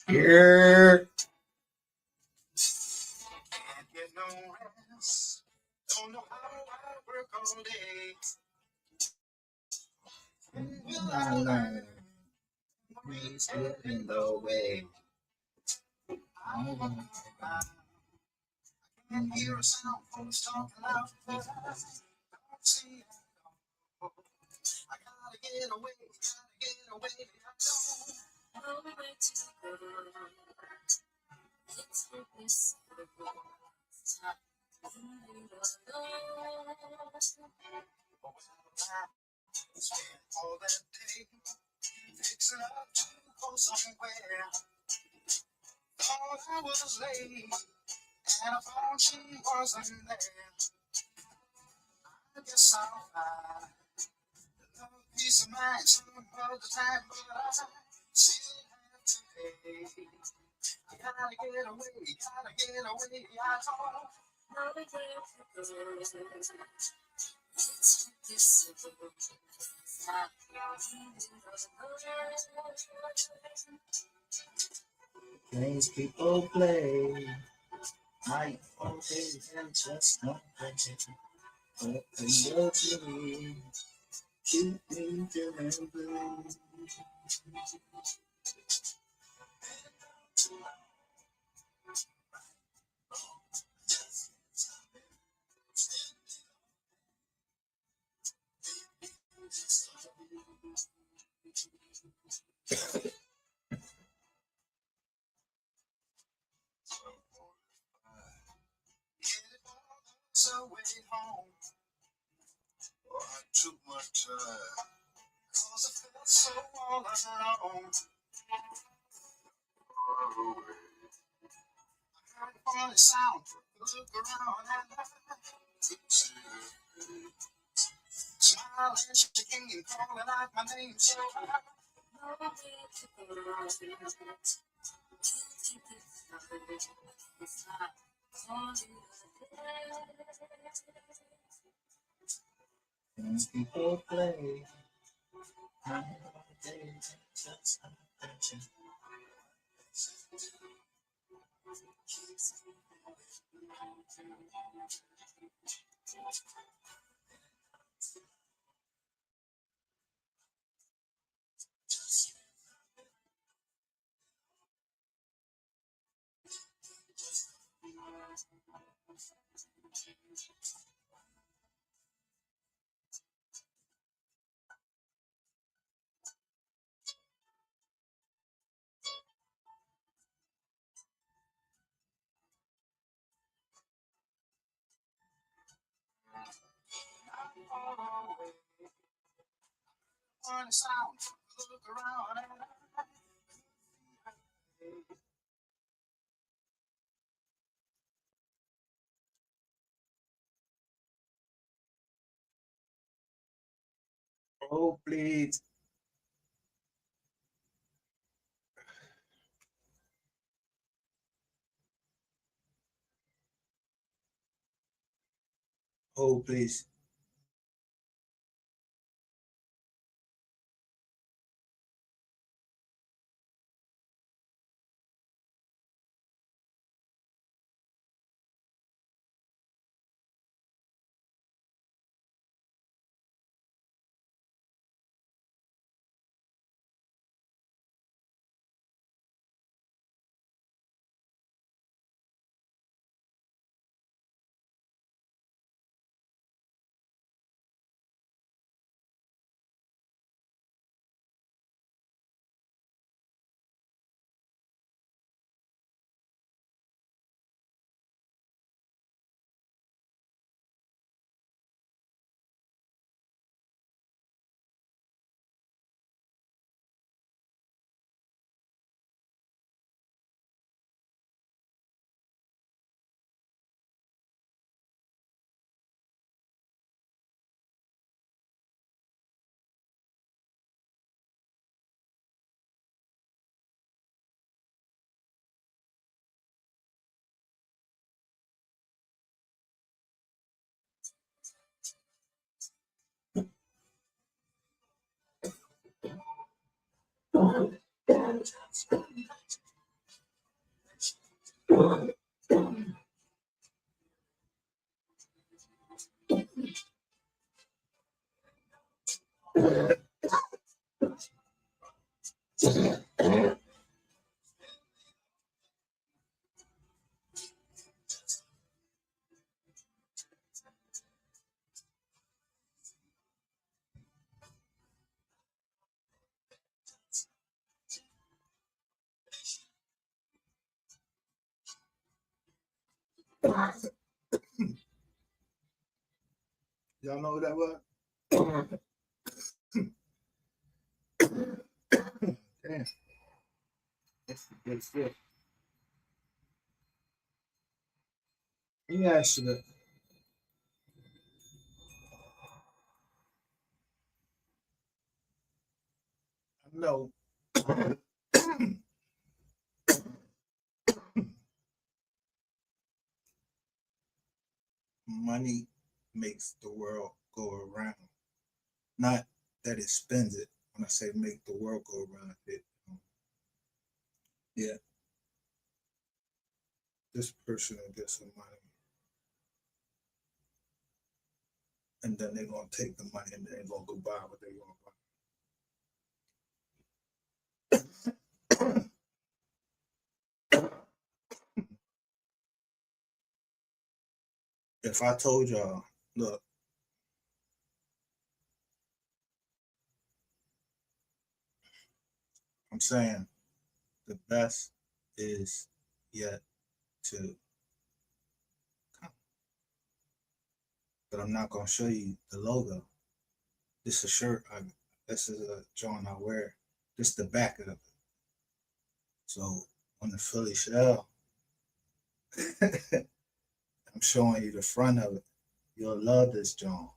Here. Can't get no rest. Don't know how I work all day. Will I learn? Ways get in the way. I want to can't hear a sound. Folks talking loud. Don't see it. I gotta get away. Gotta get away. I don't know where to go. It's hopeless. Stop moving alone. Spent all that day fixing up to go somewhere. Thought I was late, and I found she wasn't there. I guess I'll find another peace of mind some other time, but I still have to pay. I gotta get away, gotta get away. I don't know where to go. It's invisible. It's not Games people play. I always and just not play. But I love you. You need to remember. so way home. Oh, I took my time. Cause I felt so all alone. Rockaway. I heard a funny sound. Look around and I could see her face. Smiling, shaking, and calling out my name. So I know where to go. It's not calling Games people play. I always and just not play. funny sound. Look around and I Oh, please. Oh, please. Y'all know who that was? Damn. That's good stuff. Let me ask you that. I know money makes the world go around. Not that it spends it. When I say make the world go around, yeah, this person will get some money, and then they're gonna take the money and they're gonna go buy what they're gonna buy. If I told y'all, look, I'm saying the best is yet to come, but I'm not gonna show you the logo. This is a shirt. This is a joint I wear. This is the back of it. So on the Philly shell, I'm showing you the front of it. You'll love this joint.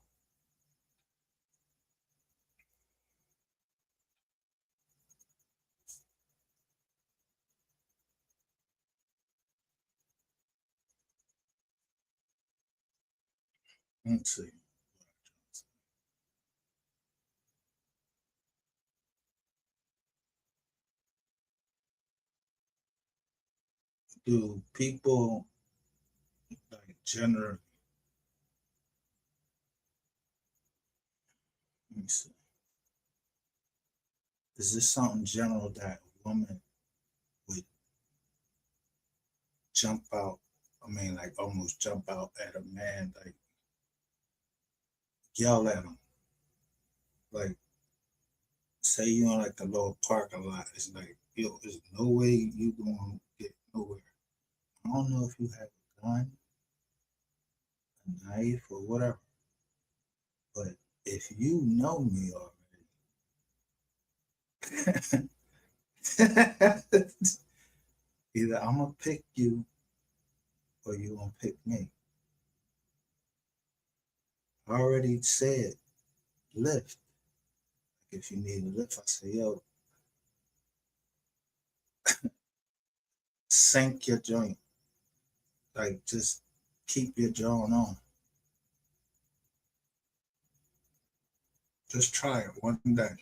Let's see. Do people like generally? Let me see. Is this something general that a woman would jump out? I mean, like almost jump out at a man, like yell at him. Like, say you in like a little parking lot. It's like, yo, there's no way you gonna get nowhere. I don't know if you have a gun, a knife, or whatever, but if you know me already, either I'm gonna pick you or you gonna pick me. I already said lift. If you need a lift, I say, yo, sink your joint. Like, just keep your jaw on. Just try it one day.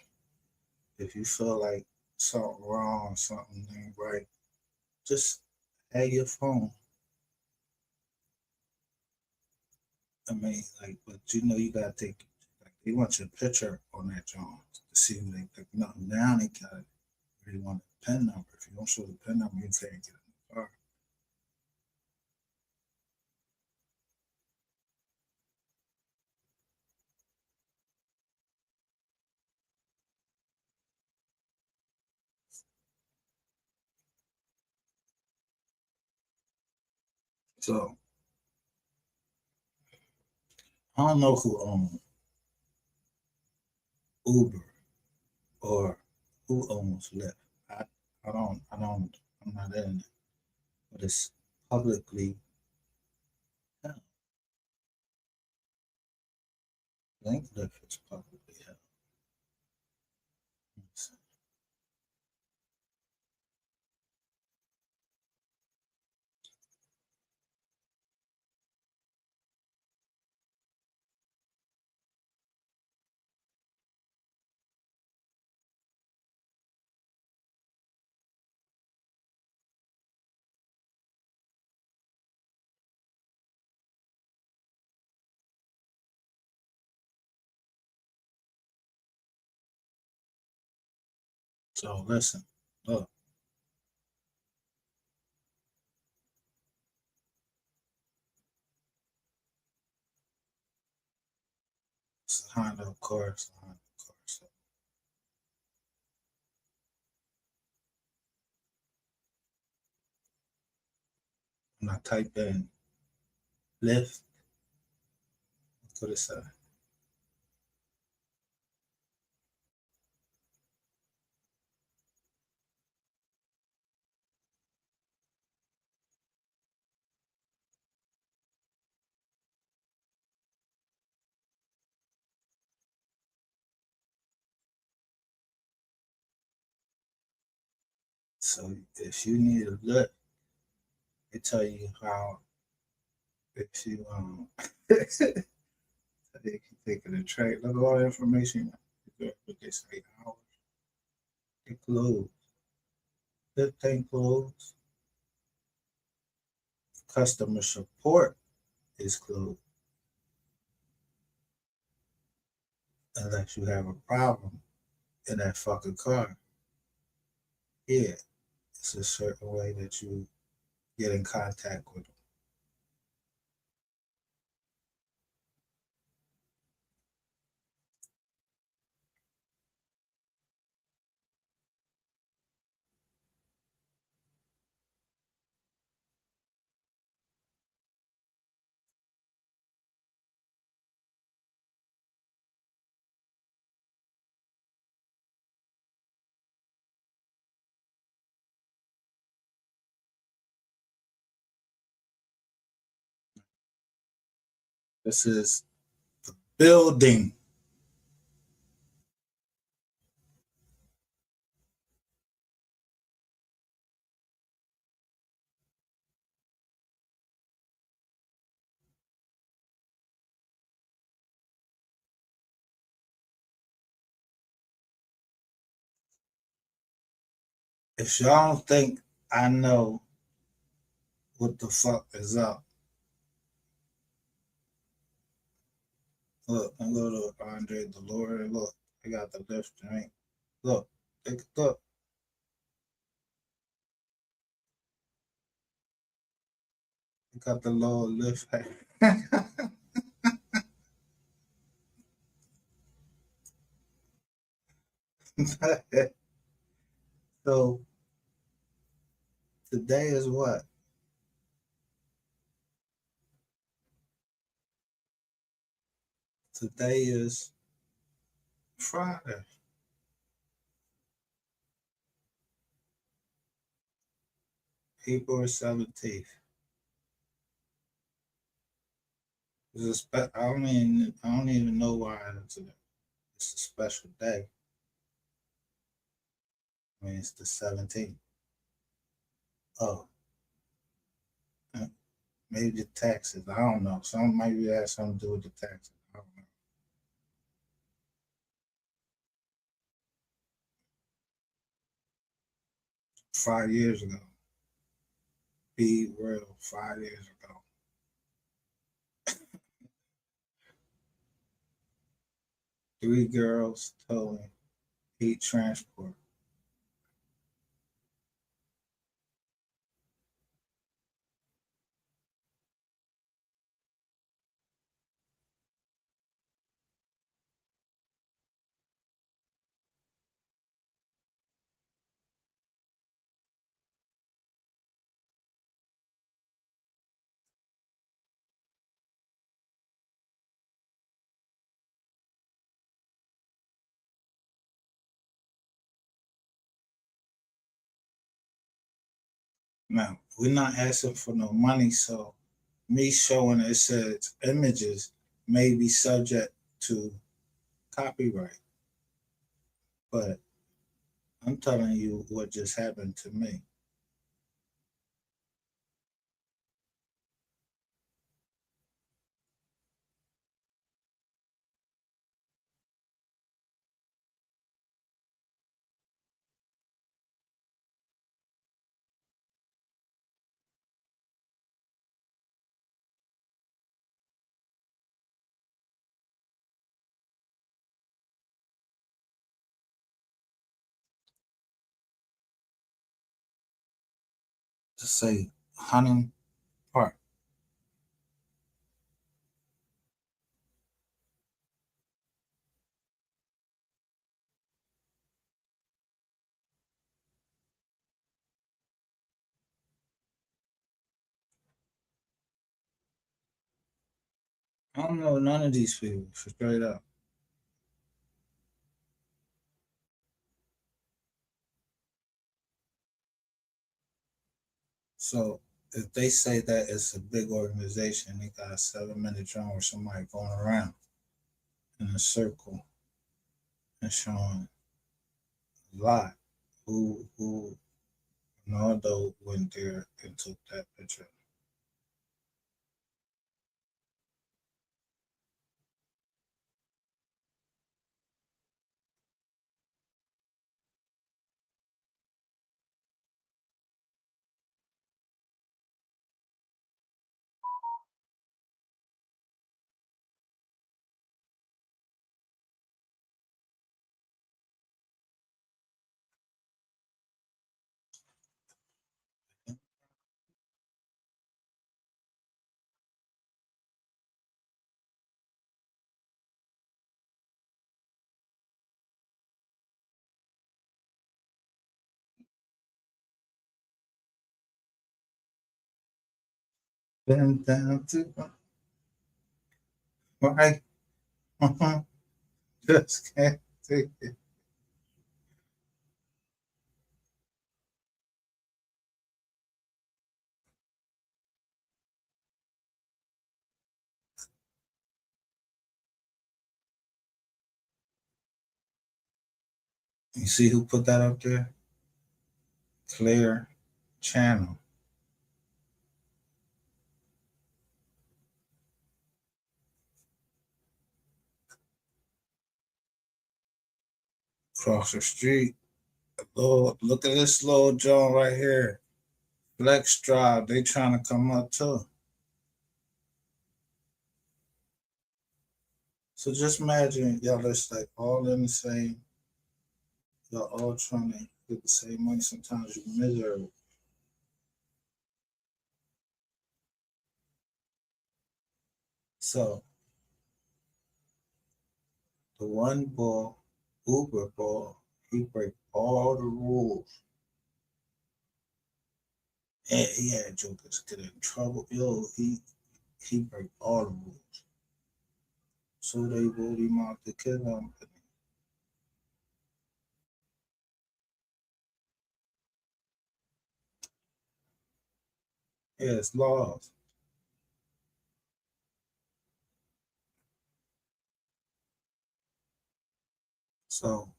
If you feel like something wrong, something ain't right, just have your phone. I mean, like, but you know, you gotta take, like, they want your picture on that joint to see who they pick nothing down. They got really want the pin number. If you don't show the pin number, you can't get in the car. So I don't know who owns Uber or who owns Lyft. I, I'm not in it, but it's publicly held. I think Lyft is publicly held. So listen, look, it's a Honda, of course, a Honda, of course. So when I type in lift, what could it say? So if you need a lift, it tell you how if you they can take it a track. Look at all the information. Look, they say hours. It closed. 15 closed. Customer support is closed unless you have a problem in that fucking car. Yeah, it's a certain way that you get in contact with them. This is building. If y'all don't think I know what the fuck is up, look, and little Andre the Lord, look, I got the lift drink. Look, look, I got the little lift. So today is what? Today is Friday, April 17th. I don't even know why it's a special day. I mean, it's the 17th. Oh, uh, maybe the taxes. I don't know. Some maybe it has something to do with the taxes. I don't know. 5 years ago, be real. 5 years ago, three girls towing heat transport. Now we're not asking for no money, so me showing it says images may be subject to copyright, but I'm telling you what just happened to me. Just say Hunting Park. I don't know none of these people, straight up. So if they say that it's a big organization, they got a 7 minute drum where somebody going around in a circle and showing a lot who Ronaldo went there and took that picture. Been down to right. Just can't take it. You see who put that up there? Clear Channel. Across the street. Lord, look at this little John right here. Flex Drive. They trying to come up too. So just imagine y'all just like all in the same, y'all all trying to get the same money. Sometimes you miserable. So the one ball, Uber ball, he break all the rules. And he had jokers get in trouble. Yo, he break all the rules. So they voted him out the kid company. Yeah, it's laws. So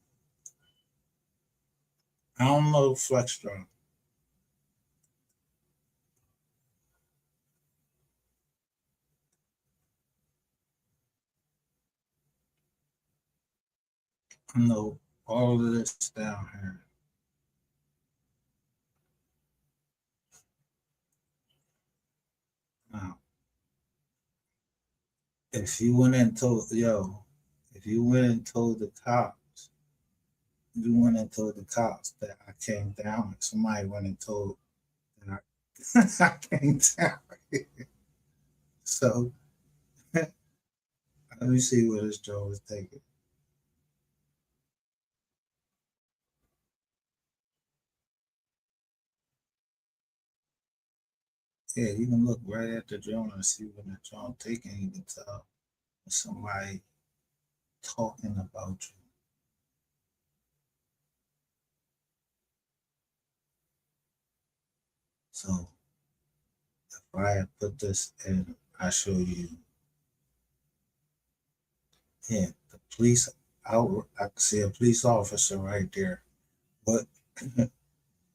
I don't know Flex Drive. I know all of this down here. Now, if you went and told if you went and told the cops, you went and told the cops that I came down. Somebody went and told that I came down. So let me see where this Joe is taking. Yeah, you can look right at the drone and see when the drone taking. You can tell when somebody talking about you. So if I put this in, I show you. Yeah, the police out. I can see a police officer right there. What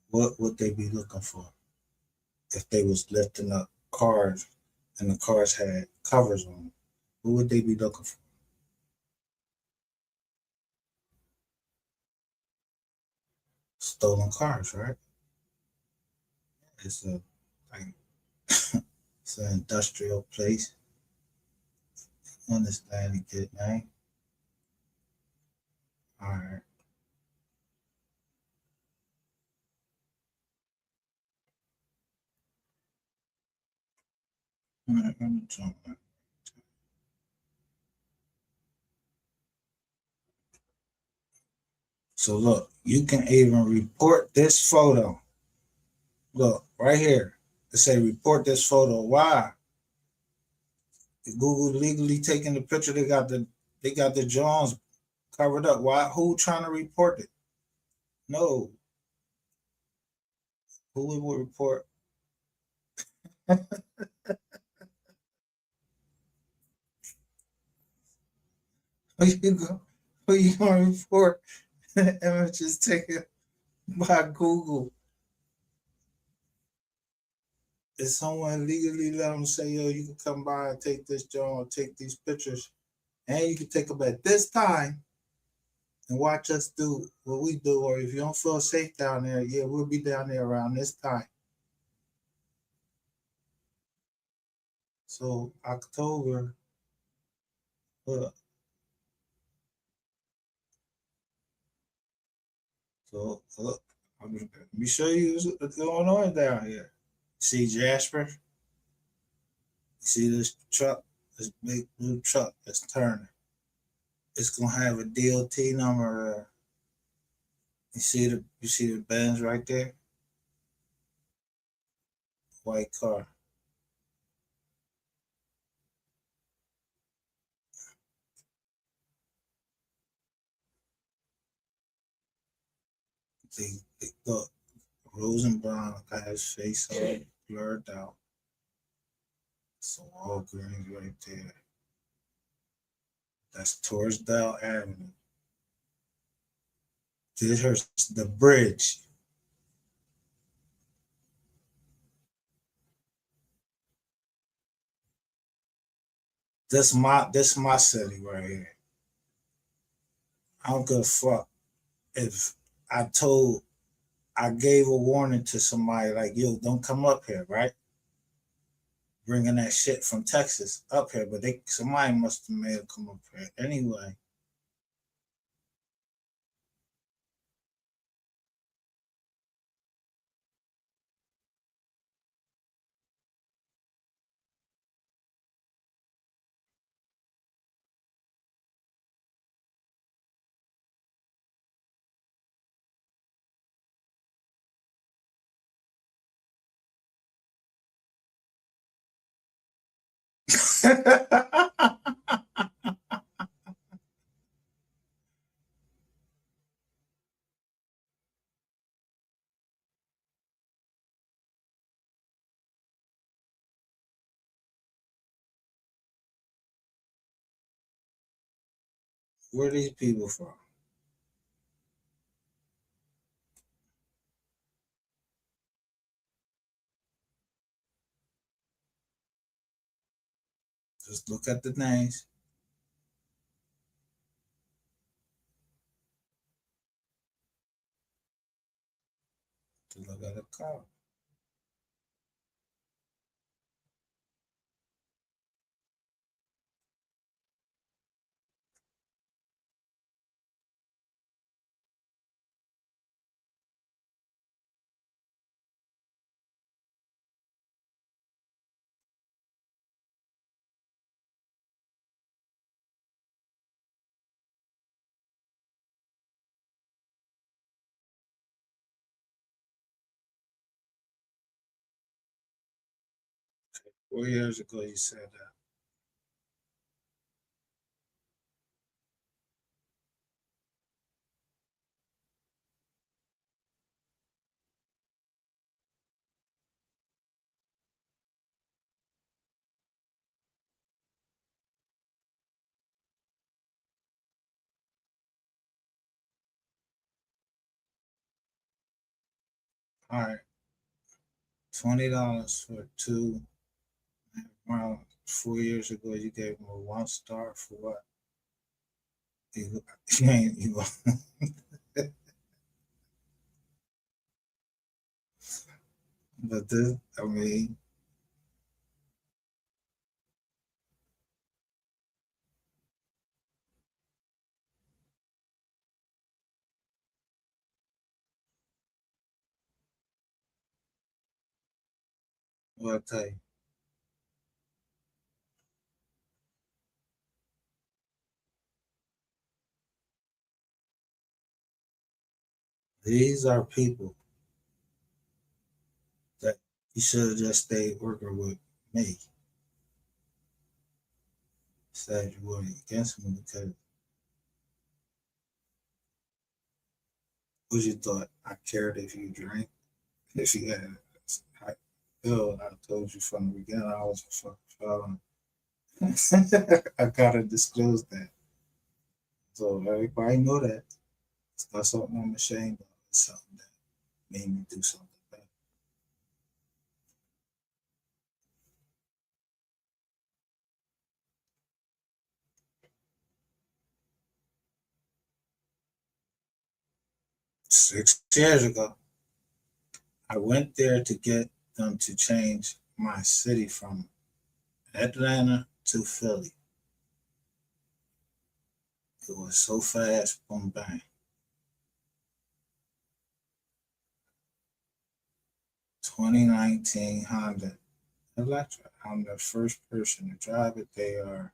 what would they be looking for if they was lifting up cars and the cars had covers on them? What would they be looking for? Stolen cars, right? It's a like it's an industrial place. Understand it, good name. All right. All right, let me jump back. So look, you can even report this photo. Look right here. It say report this photo. Why? Google legally taking the picture. They got the Jones covered up. Why? Who trying to report it? No. Who would report? Who you go? Who you gonna report? Images taken by Google. If someone legally let them say, yo, you can come by and take this John, take these pictures, and you can take them at this time and watch us do what we do. Or if you don't feel safe down there, yeah, we'll be down there around this time. So October, uh, look, let me show you what's going on down here. See Jasper? You see this truck? This big blue truck that's turning. It's gonna have a DOT number. You see the Benz right there? White car. Look, Rosenbaum got his face all blurred out. So all green right there. That's Torresdale Avenue. Here's the bridge. This my city right here. I don't give a fuck if I told I gave a warning to somebody like, yo, don't come up here, right? Bringing that shit from Texas up here, but somebody must have made it come up here anyway. Where are these people from? Just look at the names. To look at the car. Four years ago, you said that. All right, $20 for two miles. 4 years ago, you gave him a 1 star for what? You, you ain't you. But this, I mean, what I tell you, These are people that you should have just stayed working with me. Instead, you were against me because what you thought I cared if you drank, if you had. I, I told you from the beginning I was a fucking felon. I gotta disclose that. So everybody know that. It's not something I'm ashamed of. It's something that made me do something better. 6 years ago, I went there to get them to change my city from Atlanta to Philly. It was so fast, boom, bang. 2019 Honda Electra. I'm the first person to drive it. They are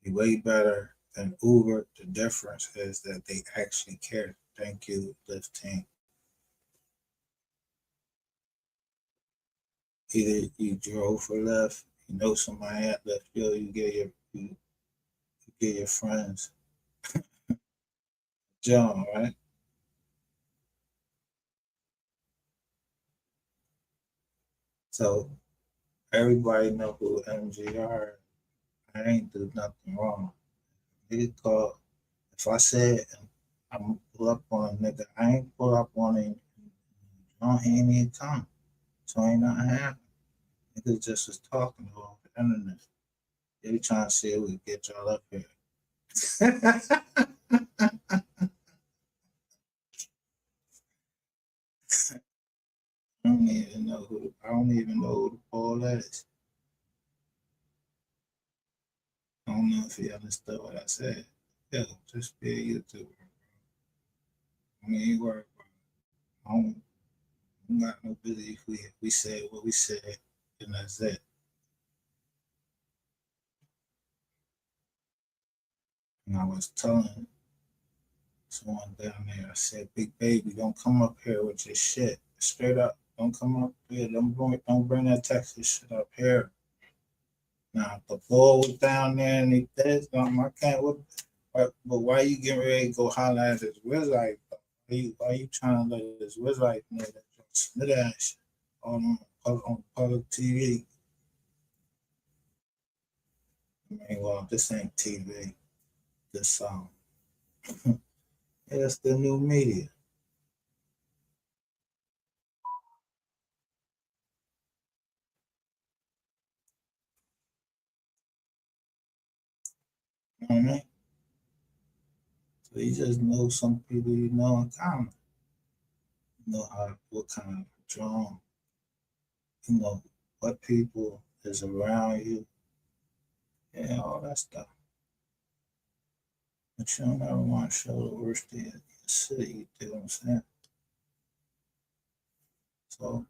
way better than Uber. The difference is that they actually care. Thank you, Lyft team. Either you drove for Lyft, you know somebody at Lyft, you get your friends. John, right? So everybody know who MGR. I ain't do nothing wrong. He called. If I said I'm pull up on a nigga, I ain't pull up on him. No, he ain't even come. So ain't nothing happened. Niggas just was talking over the internet. They be trying to see if we can get y'all up here. I don't even know who the Paul is. I don't know if he understood what I said. Yeah, just be a YouTuber. I mean, ain't worried about it. I'm not no busy if we said what we said, and that's it. And I was telling someone down there, I said, Big Baby, don't come up here with your shit. Straight up. Don't come up here. Don't bring that Texas shit up here. Now, if the ball was down there and he did something, I can't. But why you getting ready to go holler at his wizard? Why you trying to let his wizard know that you're Smith ass on public TV? I mean, well, this ain't TV. This yeah, it's the new media. You know what I mean? So you just know some people you know in common. You know what kind of drum, you know what people is around you, and all that stuff. But you don't ever want to show the worst in the city, you know what I'm saying? So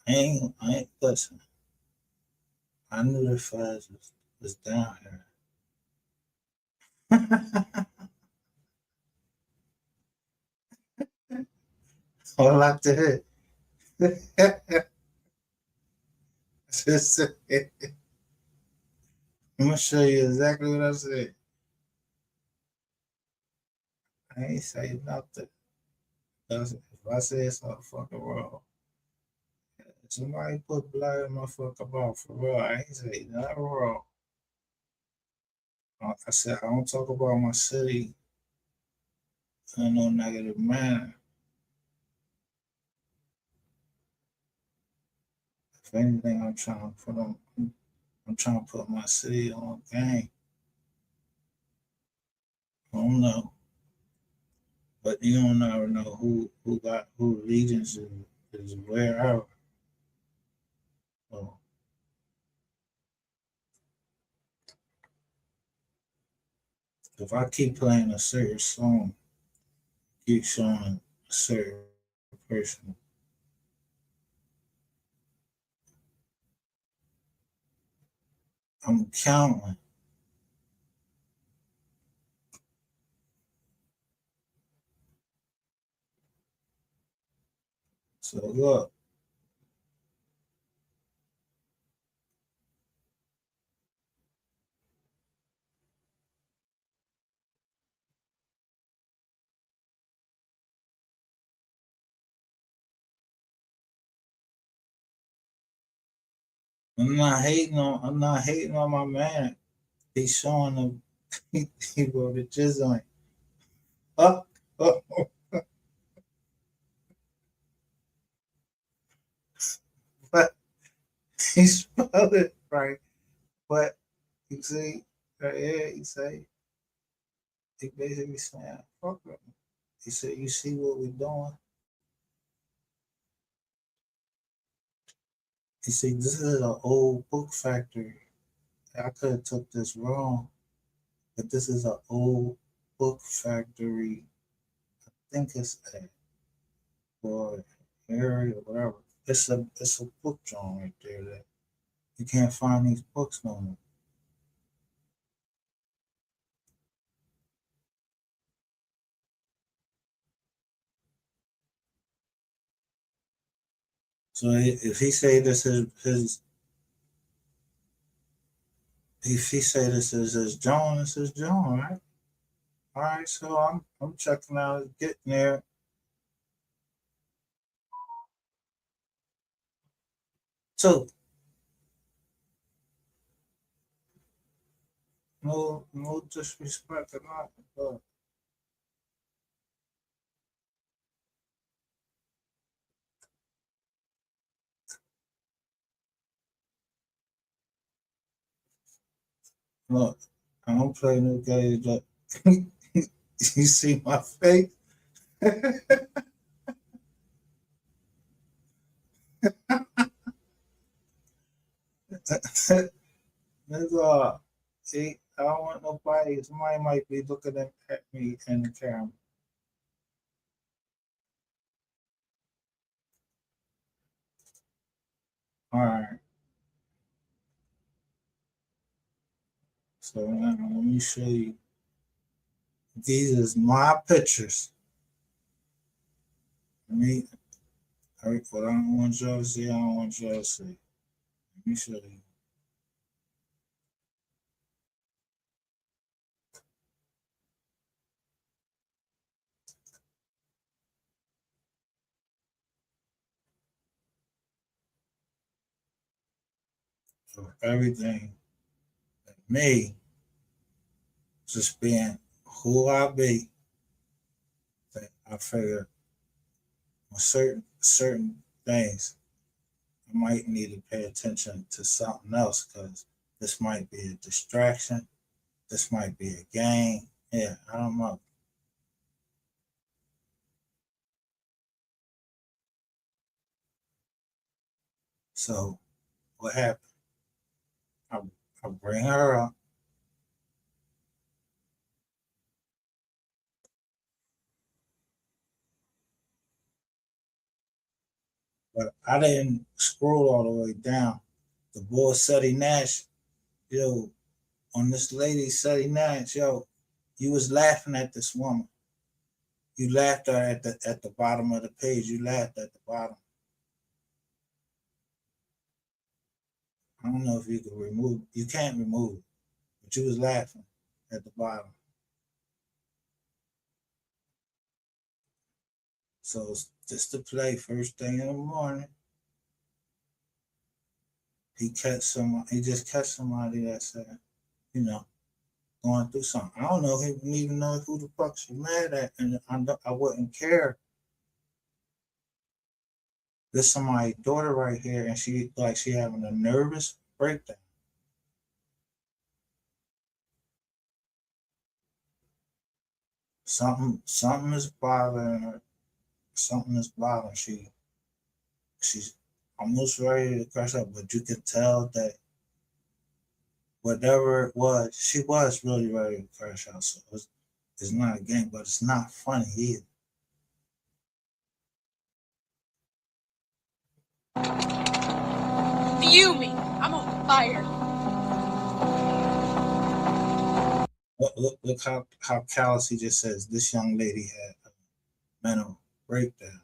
I ain't listen. I knew the feds was down here. All I did. I'm gonna show you exactly what I said. I ain't say nothing. If I say something fucking wrong, somebody put blood in my fucking mouth for real. I ain't say nothing wrong. I said I don't talk about my city in no negative manner. If anything, I'm trying to put my city on game. I don't know, but you don't never know who allegiance is wherever. So if I keep playing a certain song, keep showing a certain person, I'm counting. So look, I'm not hating on my man. He's showing him he wrote a jizz on it. Oh, oh, but he spelled it right. But you see, right here, he basically saying, fuck with me. He said, you see what we're doing? He said, this is an old book factory. I could have took this wrong, but this is an old book factory. I think it's a or area or whatever. It's a book joint right there that you can't find these books no more. So if he say this is his, if he say this is his John, this is John, right? All right, so I'm checking out, getting there. So no disrespect or not, but look, I don't play no games. But you see my face. Nigga, see, I don't want nobody. Somebody might be looking at me in the camera. All right. So now let me show you. These is my pictures. Me, what I don't want y'all to see, I don't want y'all to see. Let me show you. So everything, me, just being who I be, that I figure on certain things, I might need to pay attention to something else because this might be a distraction. This might be a game. Yeah, I don't know. So what happened? I, I bring her up, but I didn't scroll all the way down. The boy Suddy Nash, yo, on this lady Suddy Nash, yo, you was laughing at this woman. You laughed at the bottom of the page. You laughed at the bottom. I don't know if you can remove. You can't remove it, but you was laughing at the bottom. So just to play first thing in the morning, he catch someone. He just catch somebody that said, you know, going through something. I don't know. He didn't even know who the fuck she mad at, and I wouldn't care. There's somebody's daughter right here, and she having a nervous breakdown. Something is bothering her. Something is bothering. She's almost ready to crash up, but you can tell that whatever it was, she was really ready to crash out. So it's not a game, but it's not funny either. Fuming. I'm on fire. Look how callous he just says this young lady had a mental breakdown.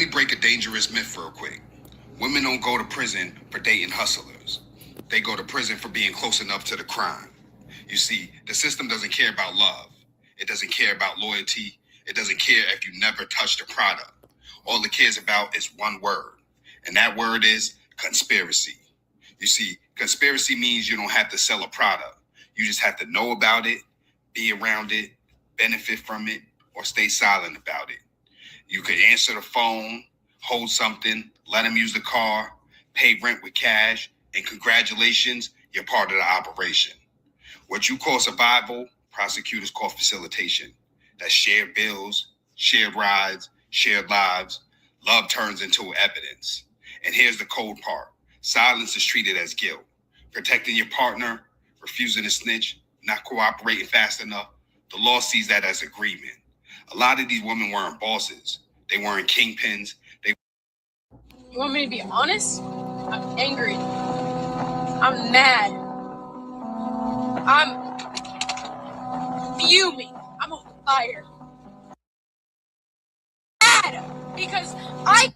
me break a dangerous myth real quick. Women don't go to prison for dating hustlers. They go to prison for being close enough to the crime. You see, the system doesn't care about love. It doesn't care about loyalty. It doesn't care if you never touched a product. All it cares about is one word, and that word is conspiracy. You see, conspiracy means you don't have to sell a product. You just have to know about it, be around it, benefit from it, or stay silent about it. You could answer the phone, hold something, let them use the car, pay rent with cash, and congratulations, you're part of the operation. What you call survival, prosecutors call facilitation. That's shared bills, shared rides, shared lives. Love turns into evidence. And here's the cold part. Silence is treated as guilt. Protecting your partner, refusing to snitch, not cooperating fast enough. The law sees that as agreement. A lot of these women weren't bosses. They weren't kingpins. You want me to be honest? I'm angry. I'm mad. I'm fuming. I'm on fire. Mad because I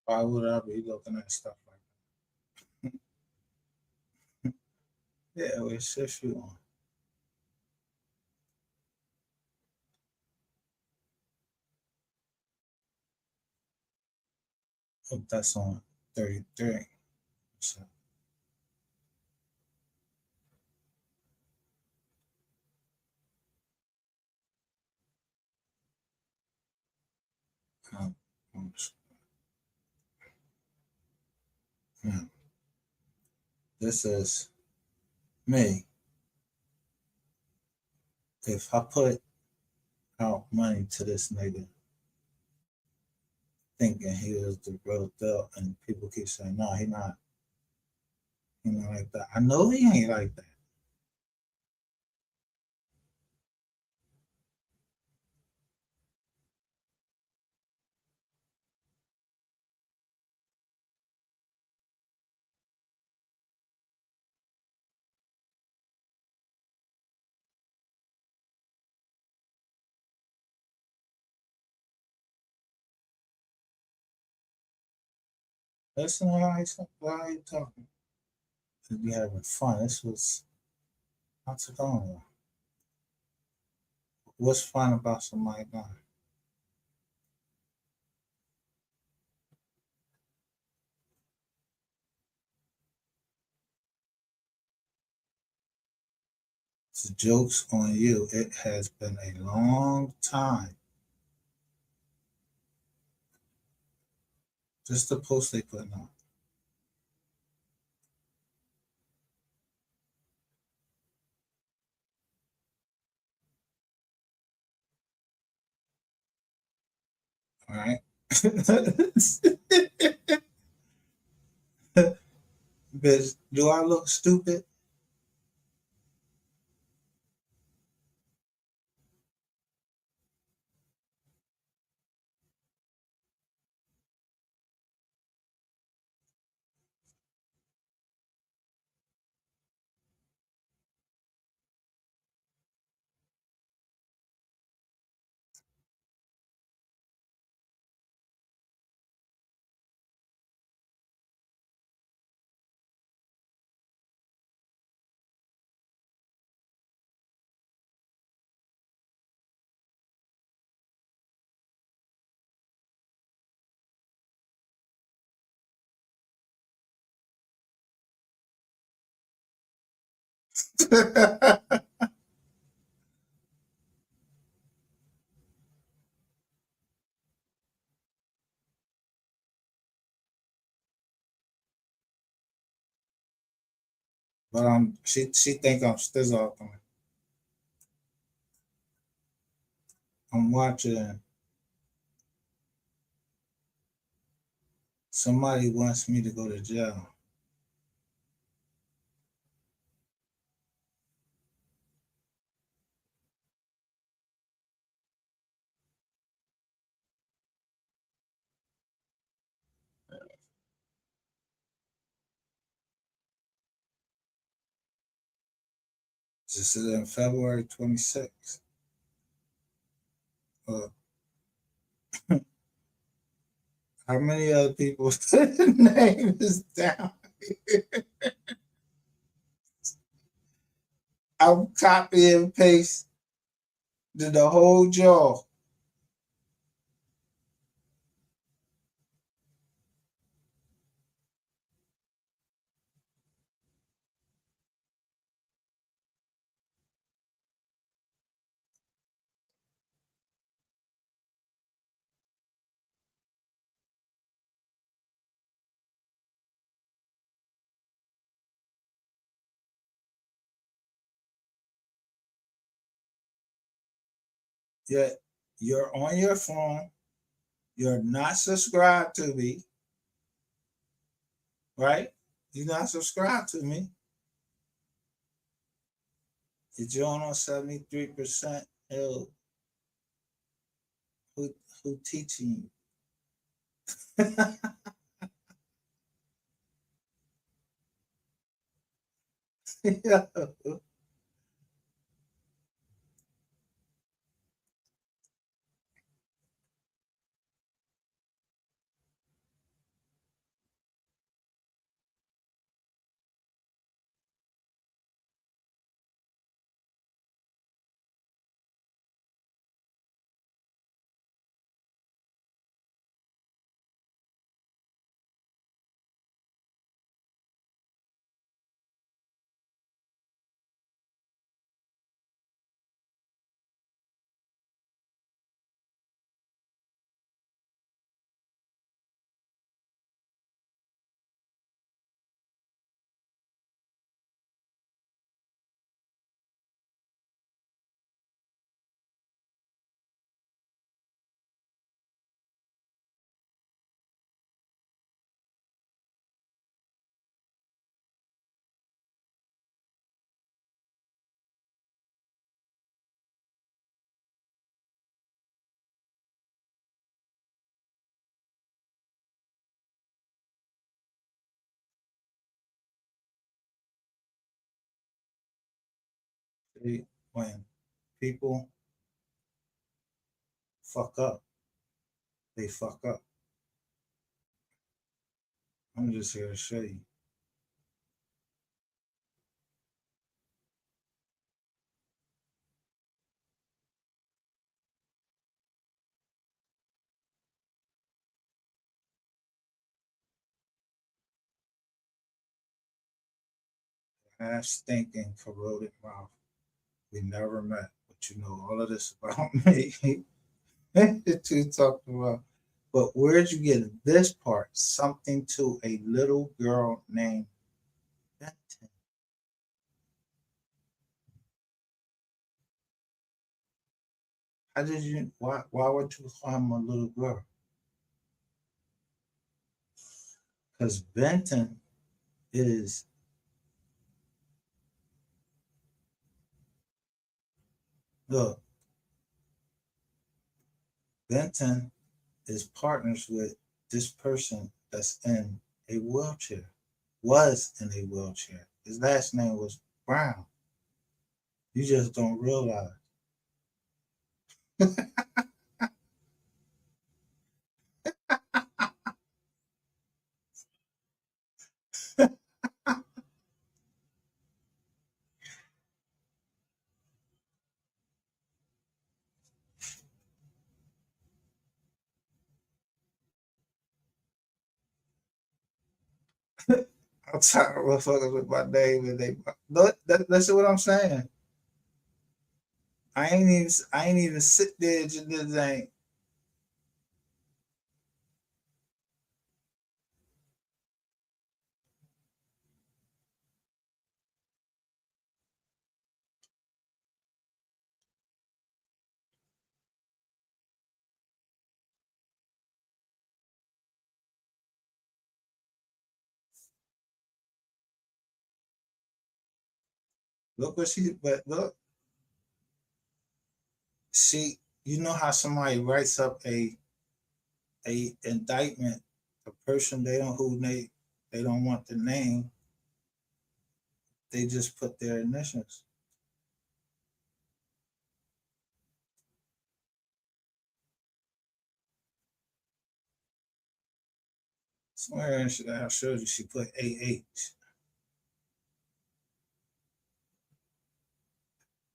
Why would I be looking at stuff like that? Yeah, it shifts you on. Oh, that's on 33. So, um, um, hmm. This is me. If I put out money to this nigga thinking he was the real deal, and people keep saying, no, he not like that. I know he ain't like that. Listen to how he talking. He be having fun. This was not too long ago. What's fun about somebody dying? It's jokes on you. It has been a long time. Just the post they putting on. All right. Bitch, do I look stupid? But she think I'm still talking. I'm watching. Somebody wants me to go to jail. This is in February 26th. Uh, how many other people's name is down? I'm copy and paste the whole jaw. Yet you're on your phone. You're not subscribed to me, right? You're not subscribed to me. You're joining on 73%. Who who teaching you? Yeah. See, when people fuck up, they fuck up. I'm just here to show you. Half stinking, corroded mouth. We never met, but you know all of this about me. The two talked about. But where'd you get this part? Something to a little girl named Benton. How did you? Why would you call him a little girl? Because Benton is look. Benton is partners with this person that's in a wheelchair. Was in a wheelchair. His last name was Brown. You just don't realize. I'm tired of motherfuckers with my name and they. Look, that's what I'm saying. I ain't even sit there and just ain't. Look what she, but look, you know how somebody writes up a indictment, a person they don't want the name, they just put their initials. Somewhere I showed you she put AH.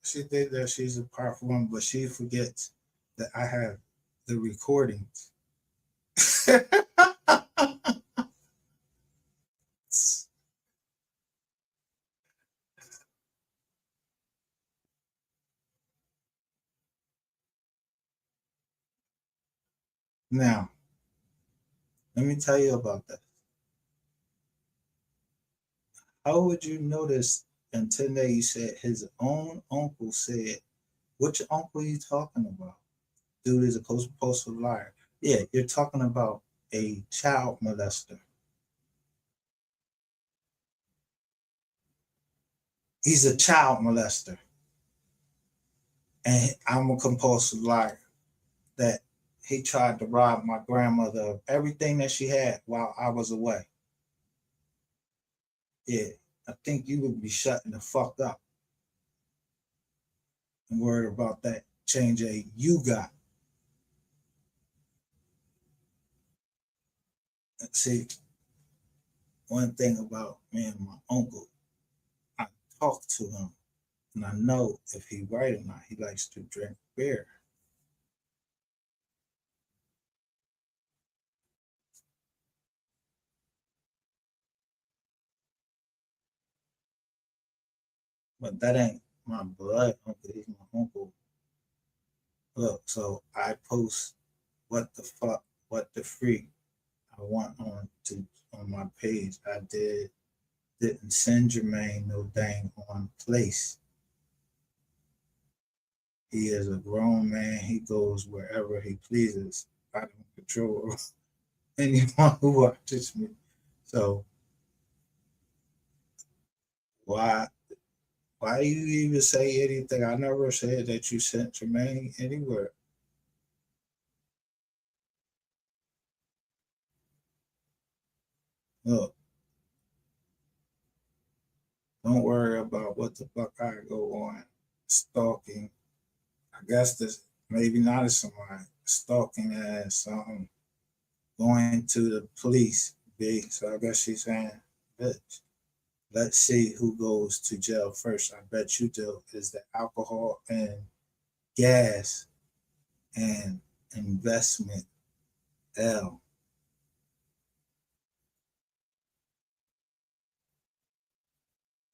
She think that she's a powerful woman, but she forgets that I have the recordings. Now, let me tell you about that. How would you notice until now you said his own uncle said, which uncle are you talking about? Dude is a postal liar. Yeah, you're talking about a child molester. He's a child molester. And I'm a compulsive liar. That he tried to rob my grandmother of everything that she had while I was away. Yeah, I think you would be shutting the fuck up and worried about that change you got. See, one thing about me and my uncle, I talk to him and I know if he right or not. He likes to drink beer. But that ain't my blood uncle. He's my uncle. Look, so I post what the fuck, what the freak I want on my page. Didn't send Jermaine no dang on place. He is a grown man. He goes wherever he pleases. I don't control anyone who watches me. So why why you even say anything? I never said that you sent Jermaine anywhere. Look, don't worry about what the fuck I go on stalking. I guess this maybe not as somebody stalking as going to the police. Big. So I guess she's saying, bitch. Let's see who goes to jail first. I bet you do is the alcohol and gas and investment L.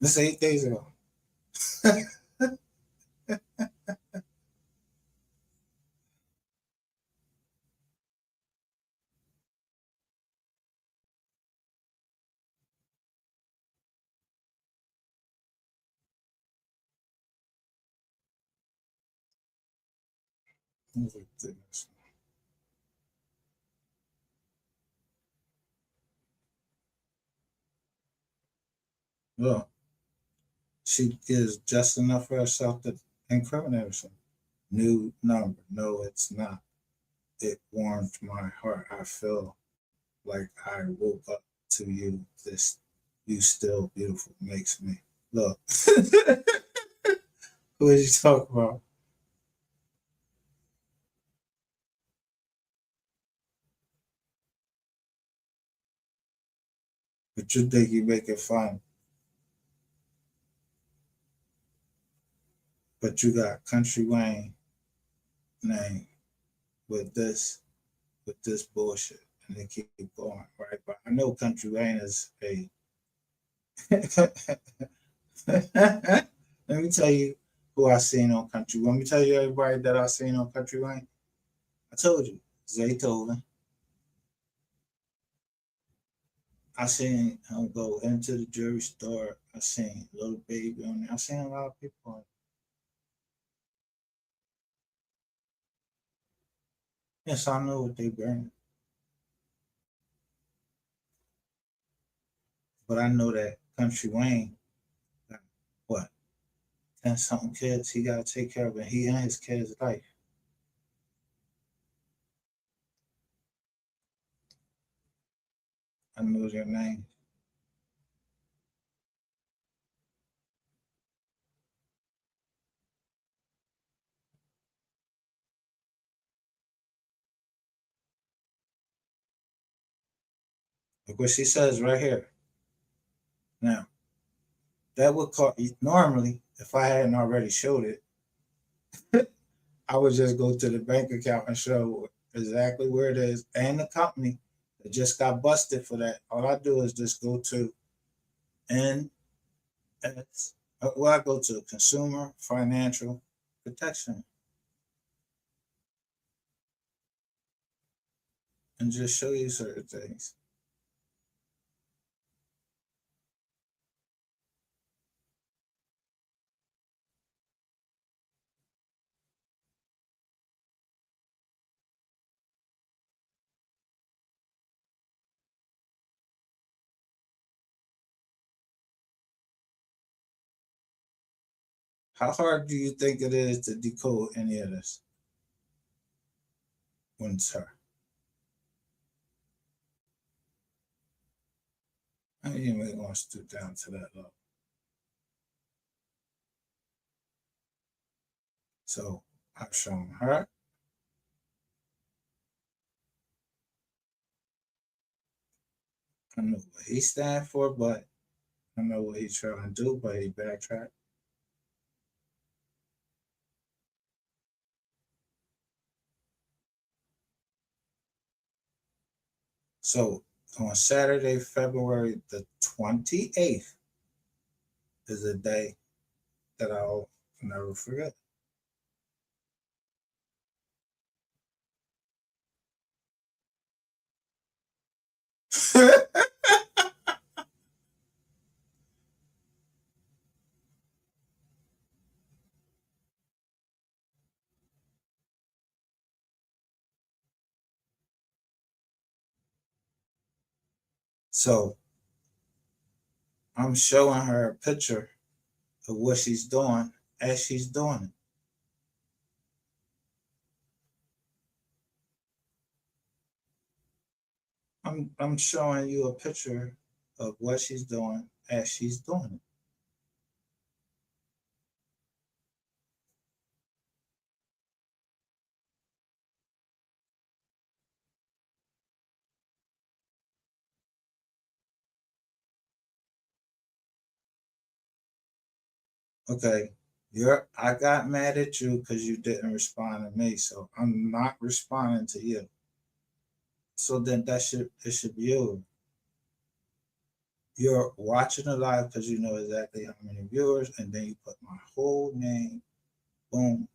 This 8 days ago. Look, she is just enough for herself to incriminate herself. New number. No, it's not. It warmed my heart. I feel like I woke up to you. This you still beautiful makes me. Look. Who is you talking about? But you think you make it fun. But you got Country Wayne name with this bullshit. And they keep going, right? But I know Country Wayne is a let me tell you who I seen on Country. Let me tell you everybody that I seen on Country Wayne. I told you, Zaytoven. I seen him go into the jewelry store. I seen Little Baby on there. I seen a lot of people on. Yes, I know what they burn, but I know that Country Wayne got what 10 something kids he got to take care of, and he and his kids' life. I know your name. Look what she says right here. Now, that would call normally, if I hadn't already showed it, I would just go to the bank account and show exactly where it is and the company that just got busted for that. All I do is just go to NS, well, I go to Consumer Financial Protection and just show you certain things. How hard do you think it is to decode any of this when it's her? I ain't even going to stoop down to that level. So I've shown her. I know what he stand for, but I know what he's trying to do, but he backtracked. So on Saturday, February the 28th is a day that I'll never forget. So I'm showing her a picture of what she's doing as she's doing it. I'm showing you a picture of what she's doing as she's doing it. Okay, I got mad at you because you didn't respond to me, so I'm not responding to you. So then it should be over. You're watching the live because you know exactly how many viewers, and then you put my whole name, boom.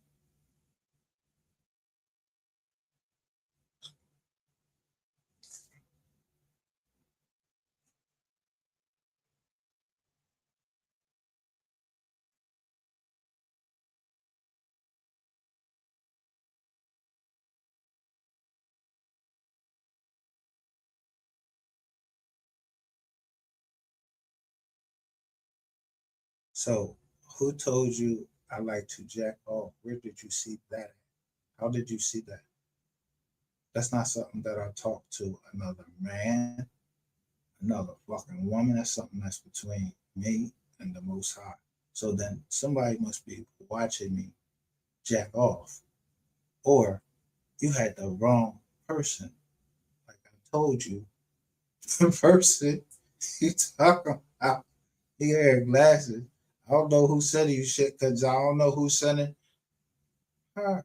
So who told you I like to jack off? Where did you see that? How did you see that? That's not something that I talk to another man, another fucking woman. That's something that's between me and the Most High. So then somebody must be watching me jack off, or you had the wrong person. Like I told you, the person you talking about, he had glasses. I don't know who sending you shit because I don't know who's sending her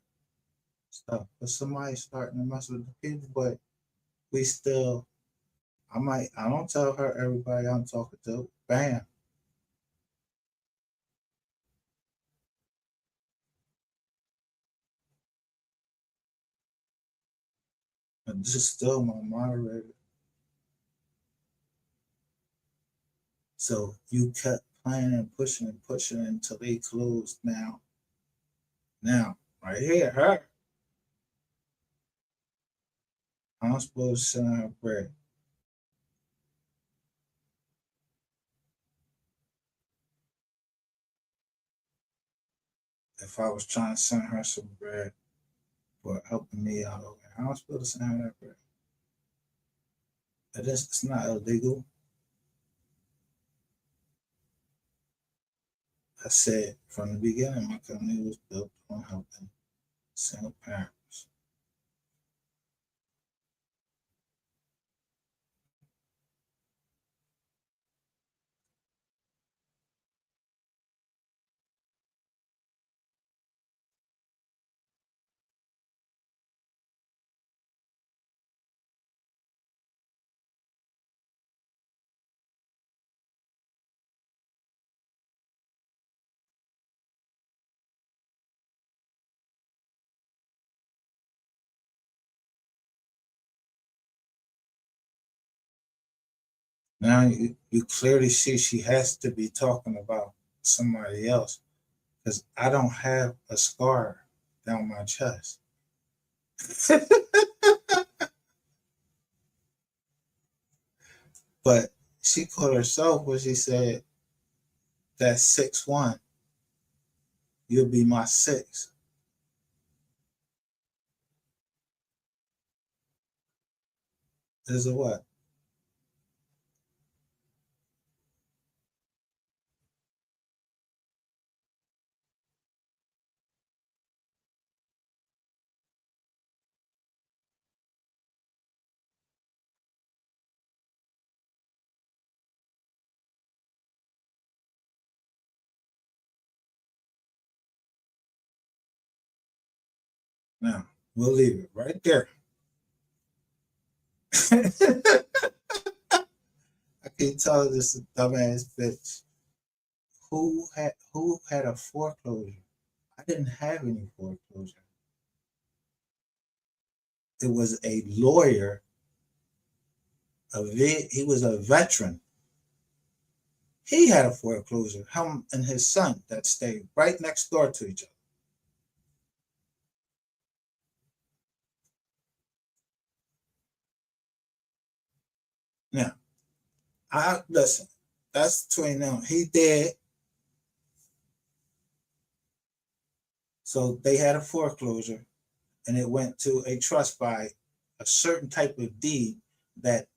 stuff. But somebody's starting to mess with the people, but we still, I don't tell her everybody I'm talking to. Bam. And this is still my moderator. So you kept playing and pushing until they closed now. Now, right here, her, I'm supposed to send her bread. if I was trying to send her some bread for helping me out over there, how am I supposed to send her that bread? It's not illegal. I said from the beginning, my company was built on helping single parents. Now you clearly see she has to be talking about somebody else because I don't have a scar down my chest. But she caught herself when she said that 6'1", you'll be my six. Is a what? Now, we'll leave it right there. I keep telling this dumbass bitch who had a foreclosure. I didn't have any foreclosure. It was a lawyer. He was a veteran. He had a foreclosure. Him and his son that stayed right next door to each other. Now, I listen. That's between them. He dead, so they had a foreclosure, and it went to a trust by a certain type of deed that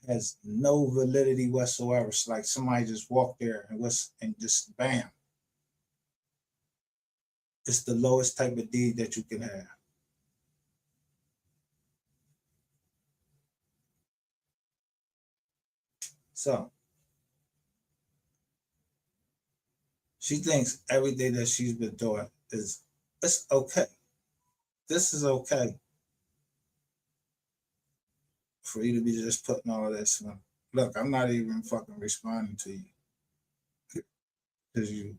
has no validity whatsoever. It's like somebody just walked there and just bam. It's the lowest type of deed that you can have. So she thinks everything that she's been doing is it's okay. This is okay for you to be just putting all this. Look, I'm not even fucking responding to you because you.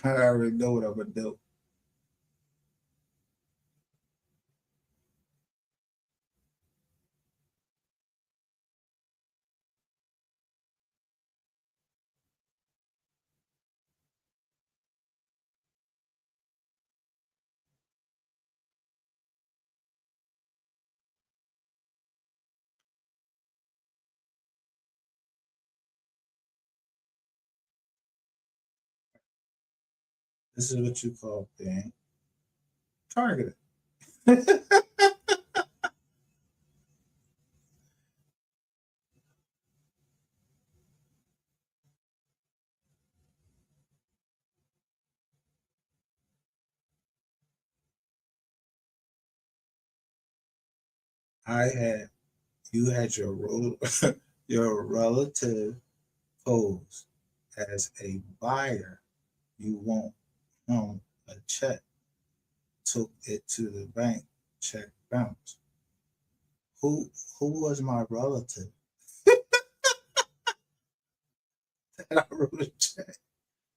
I already know what I'm gonna do. This is what you call being targeted. I had you had your relative pose as a buyer. You want him a check, took it to the bank, check bounce. Who was my relative that I wrote a check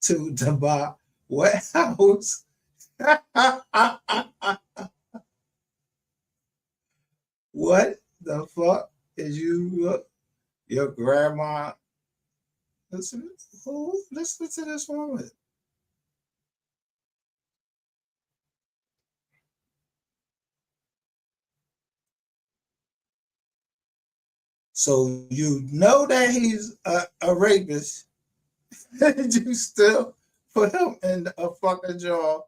to buy what house? What the fuck is your grandma? Listen, listen to this woman. So you know that he's a rapist, and you still put him in a fucking jaw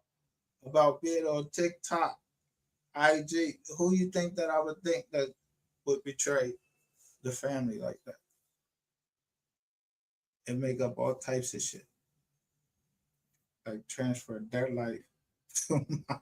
about being on TikTok, IG. Who you think that I would think that would betray the family like that and make up all types of shit, like transfer their life to mine?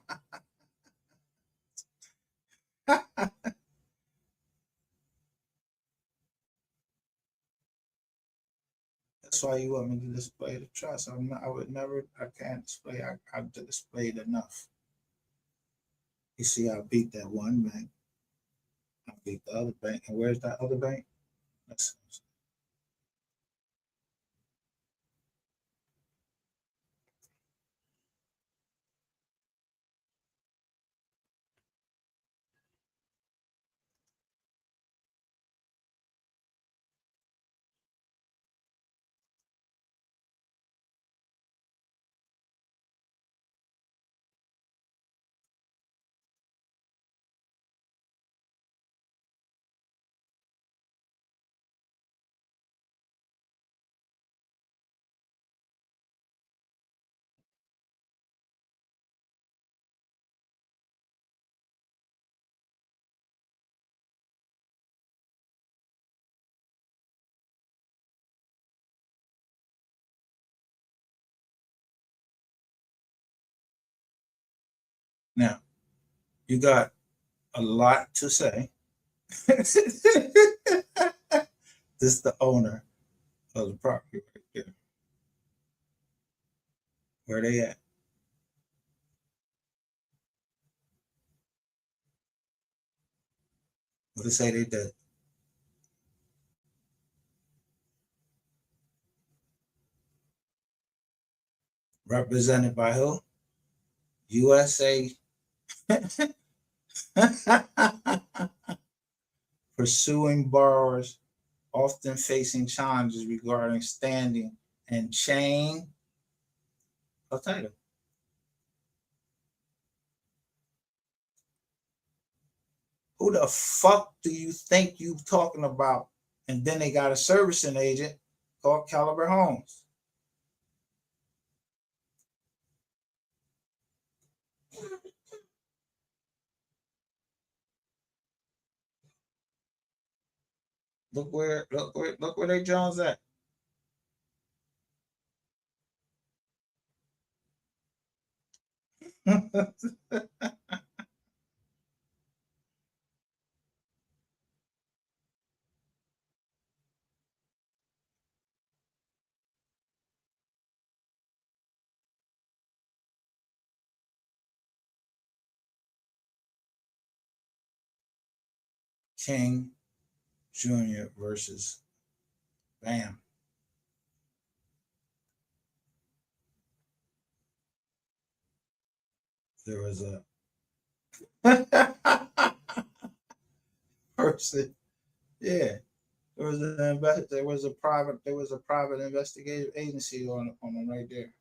That's why you want me to display the trust. I would never. I can't display. I've displayed enough. You see, I beat that one bank. I beat the other bank. And where's that other bank? Let's, now, you got a lot to say. This is the owner of the property right there. Where they at? What they say they did? Represented by who? USA. Pursuing borrowers often facing challenges regarding standing and chain of title. Who the fuck do you think you talking about? And then they got a servicing agent called Caliber Homes. Look where they Jones at. King Jr. versus Bam. There was a person, yeah. There was a private investigative agency on them right there.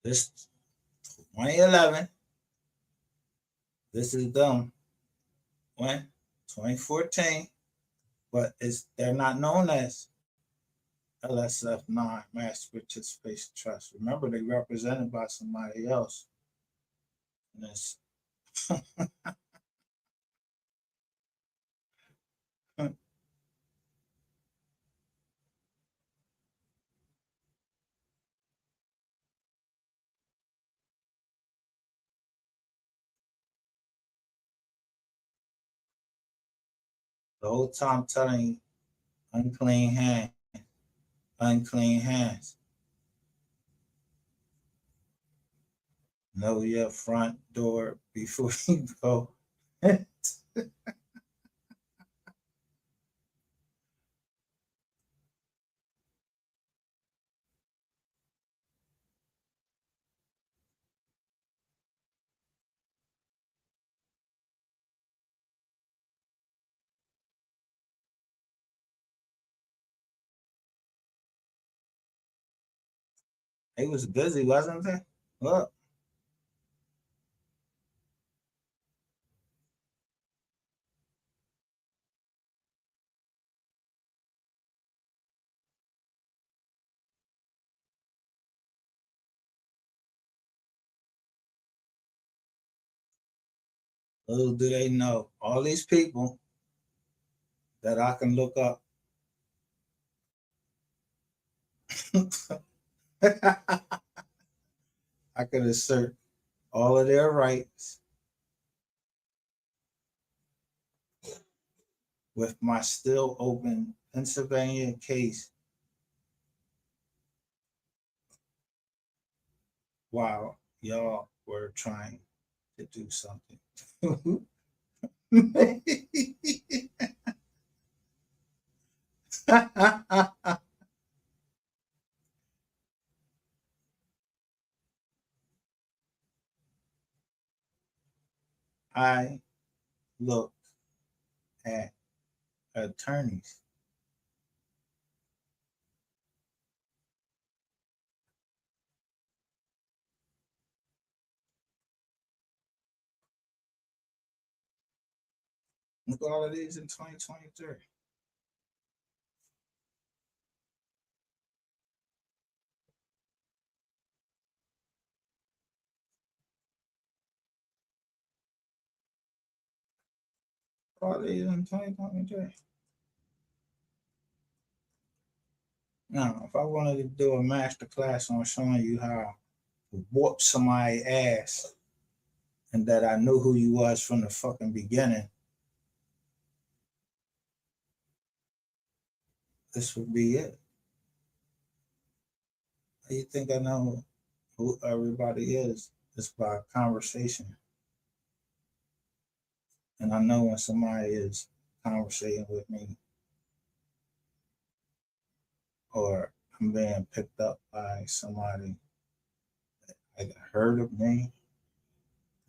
This 2011. This is them. When 2014, but they're not known as LSF9 Master Participation Trust. Remember, they represented by somebody else. And this the whole time telling you, unclean hands, unclean hands. Know your front door before you go. He was busy, wasn't he? Look, little do they know, all these people that I can look up. I could assert all of their rights with my still open Pennsylvania case while y'all were trying to do something. I look at attorneys. Look at all of these in 2023. All of these in 2023. Now, if I wanted to do a master class on showing you how to whoop somebody's ass and that I knew who you was from the fucking beginning, this would be it. How you think I know who everybody is? Just by conversation. And I know when somebody is conversating with me or I'm being picked up by somebody that heard of me,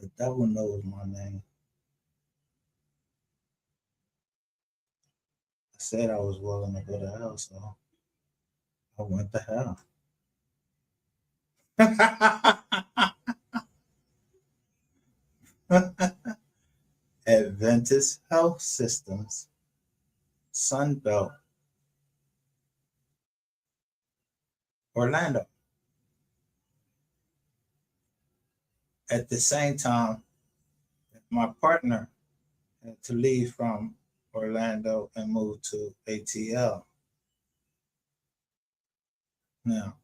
the devil knows my name. I said I was willing to go to hell, so I went to hell. Adventist Health Systems, Sunbelt, Orlando. At the same time, my partner had to leave from Orlando and move to ATL. Now,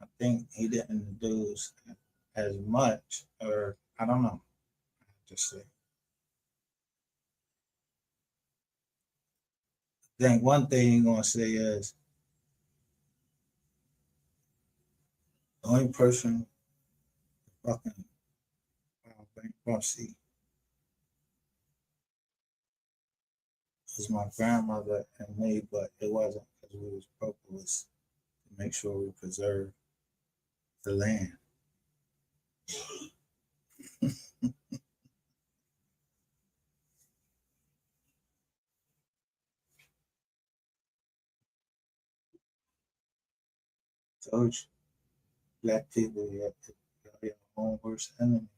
I think he didn't do as much, or I don't know. Just say. I think one thing you're gonna say is the only person fucking bankruptcy was my grandmother and me, but it wasn't because we was broke. It was to make sure we preserve the land. Told you, black people, you're your own worst enemy.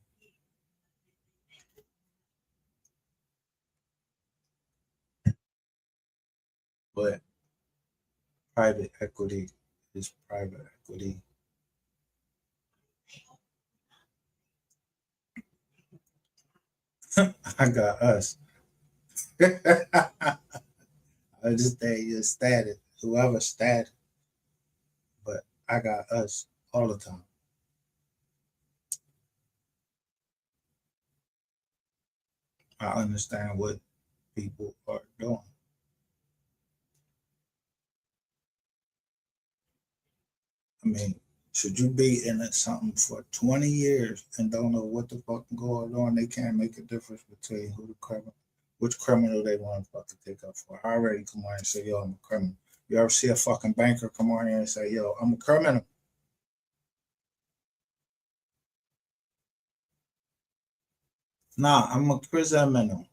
But private equity is private equity. I got us. I just say you static, whoever static, but I got us all the time. I understand what people are doing. I mean, Should you be in something for 20 years and don't know what the fuck going on? They can't make a difference between who the criminal, which criminal they want to fucking take up for. I already come on and say, yo, I'm a criminal. You ever see a fucking banker come on here and say, yo, I'm a criminal? Nah, I'm a criminal.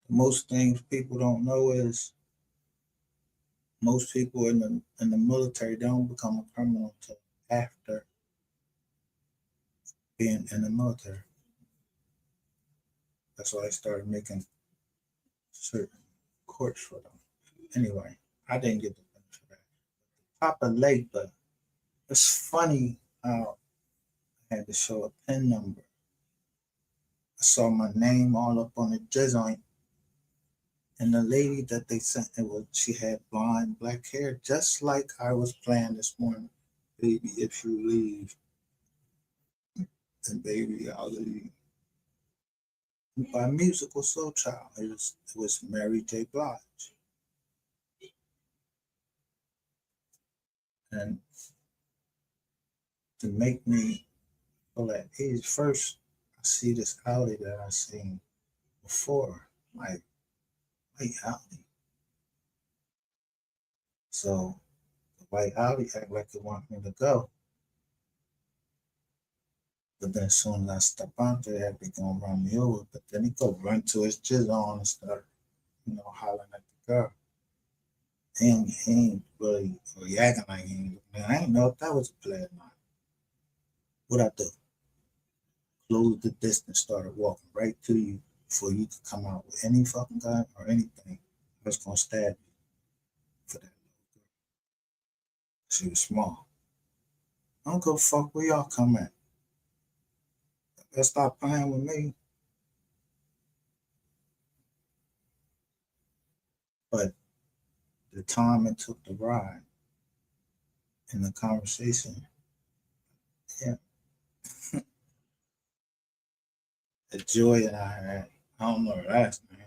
Most things people don't know is most people in the military don't become a criminal until after being in the military. That's why I started making certain courts for them. Anyway, I didn't get the benefit of that. Papa Legba. It's funny how I had to show a PIN number. I saw my name all up on the joint, and the lady that they sent it was she had blonde black hair, just like I was playing this morning. Baby, if you leave, and baby, I'll leave. By musical soul child, it was Mary J. Blige, and to make me feel at age, first I see this Audi that I seen before, like white Audi. So the white Audi act like it want me to go. But then as soon as I step out there, they gonna run me over. But then he go run to his jizz on and start, hollering at the girl. He ain't really acting like he ain't. Man, I ain't know if that was a play or not. What I do? Close the distance, started walking right to you before you could come out with any fucking gun or anything. I was gonna stab you for that little girl. She was small. I don't give a fuck where y'all come at. Let's stop playing with me. But the time it took to ride and the conversation, yeah, the joy that I had, I don't know her last name,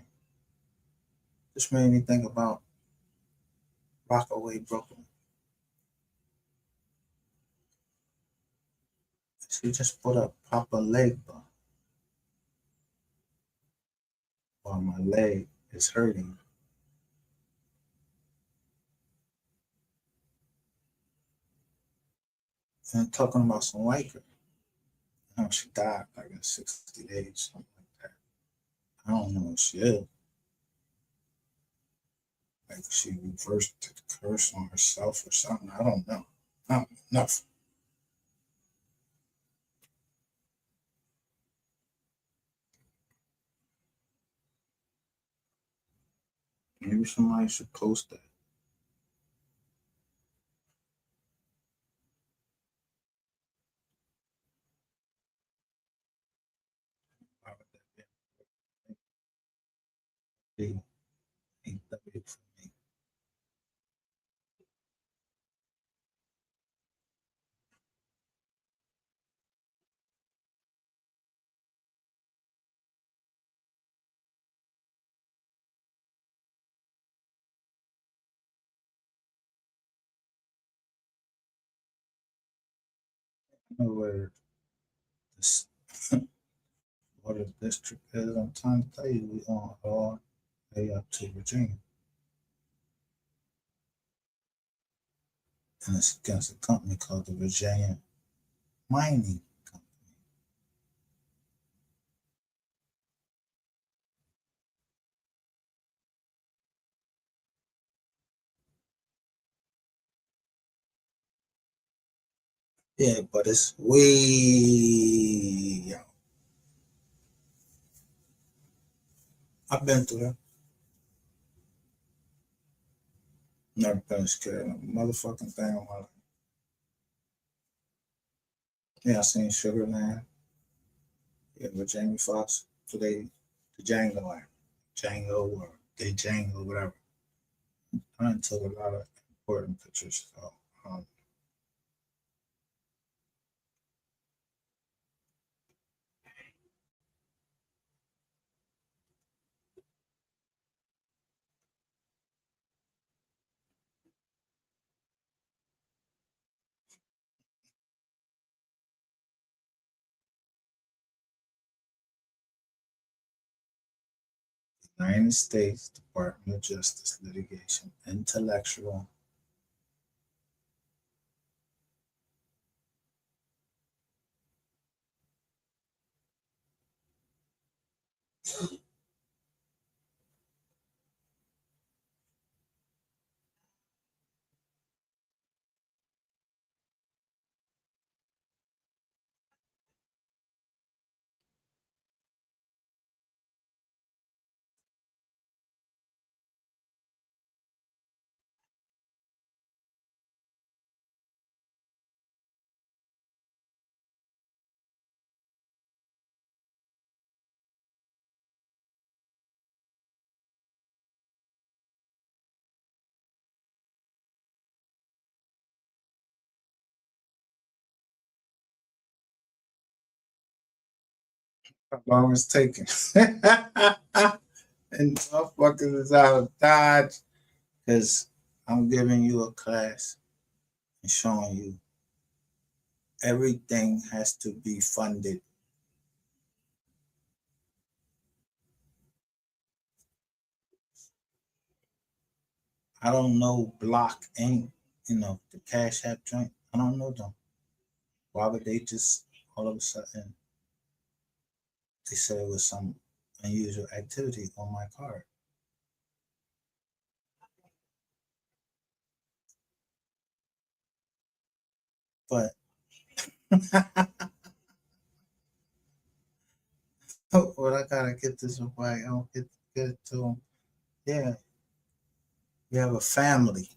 just made me think about Rockaway, Brooklyn. She just put up Papa Legba while my leg is hurting. And talking about some white girl. She died like in 60 days, something like that. I don't know what she is. Like she reversed the curse on herself or something. I don't know. Not enough. Maybe somebody should post that. Why would that be? Ain't that big for me. I know where this what the district is. I'm trying to tell you, we on all the way up to Virginia. And it's against a company called the Virginia Mining Company. Yeah, but it's way out. I've been through that. Never been scared of a motherfucking thing on my life. Yeah, I seen Sugarland. Yeah, with Jamie Foxx. Today, the Django act. Django or they Django, whatever. I took a lot of important pictures. So, um, United States Department of Justice litigation, intellectual. How long it's taking? And motherfuckers is out of Dodge because I'm giving you a class and showing you everything has to be funded. I don't know Block Inc., the Cash App joint. I don't know them. Why would they just all of a sudden they said it was some unusual activity on my card? But what I gotta get this right. I don't get it to them. Yeah, you have a family.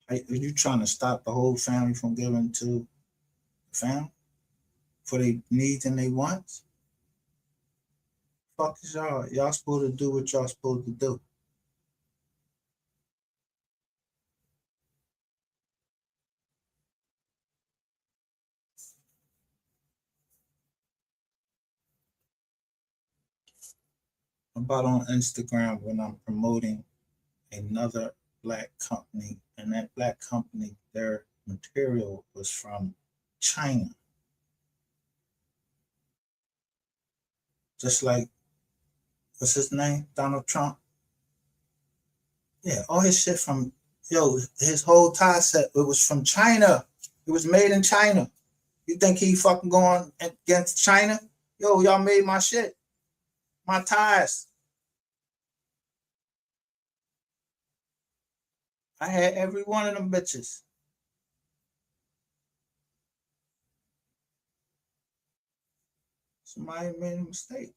Are you trying to stop the whole family from giving to the family for their needs and their wants? Fuck is y'all? Y'all supposed to do what y'all supposed to do. About on Instagram when I'm promoting another black company, and that black company, their material was from China. Just like what's his name? Donald Trump. Yeah, all his shit from his whole tie set, it was from China. It was made in China. You think he fucking going against China? Yo, y'all made my shit. My ties. I had every one of them bitches. Somebody made a mistake.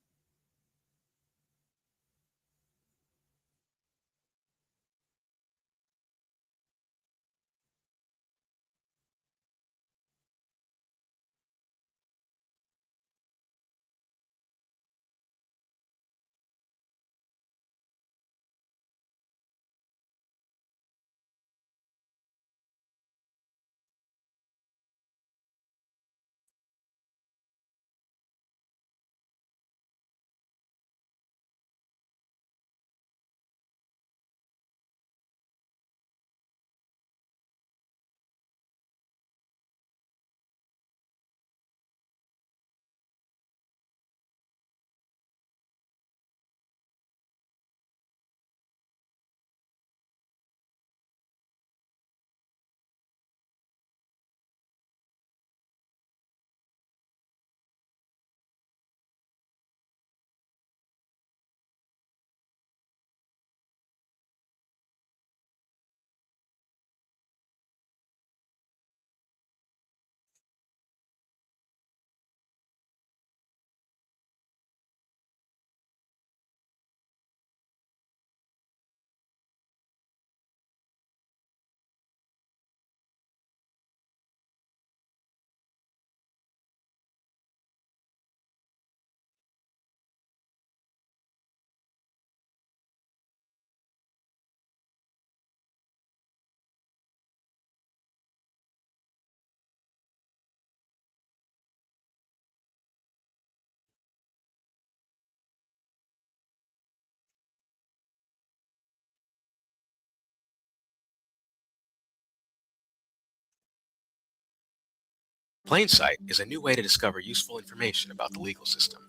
Plain Sight is a new way to discover useful information about the legal system.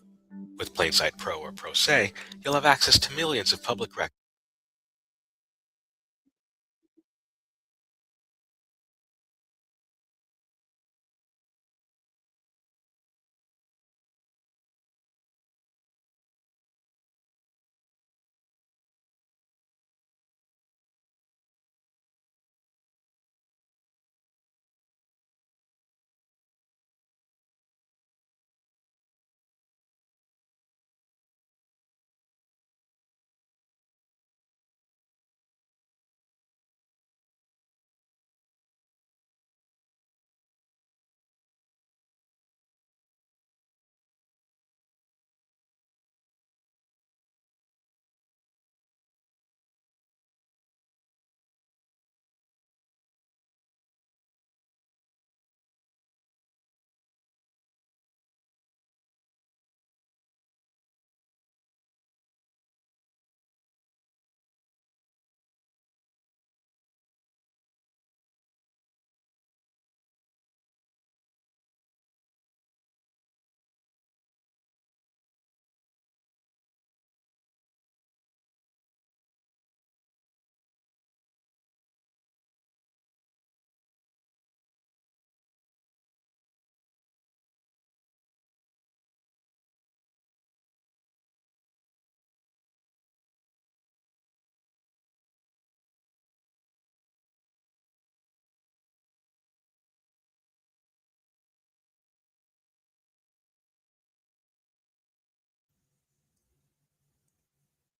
With Plain Sight Pro or Pro Se, you'll have access to millions of public records.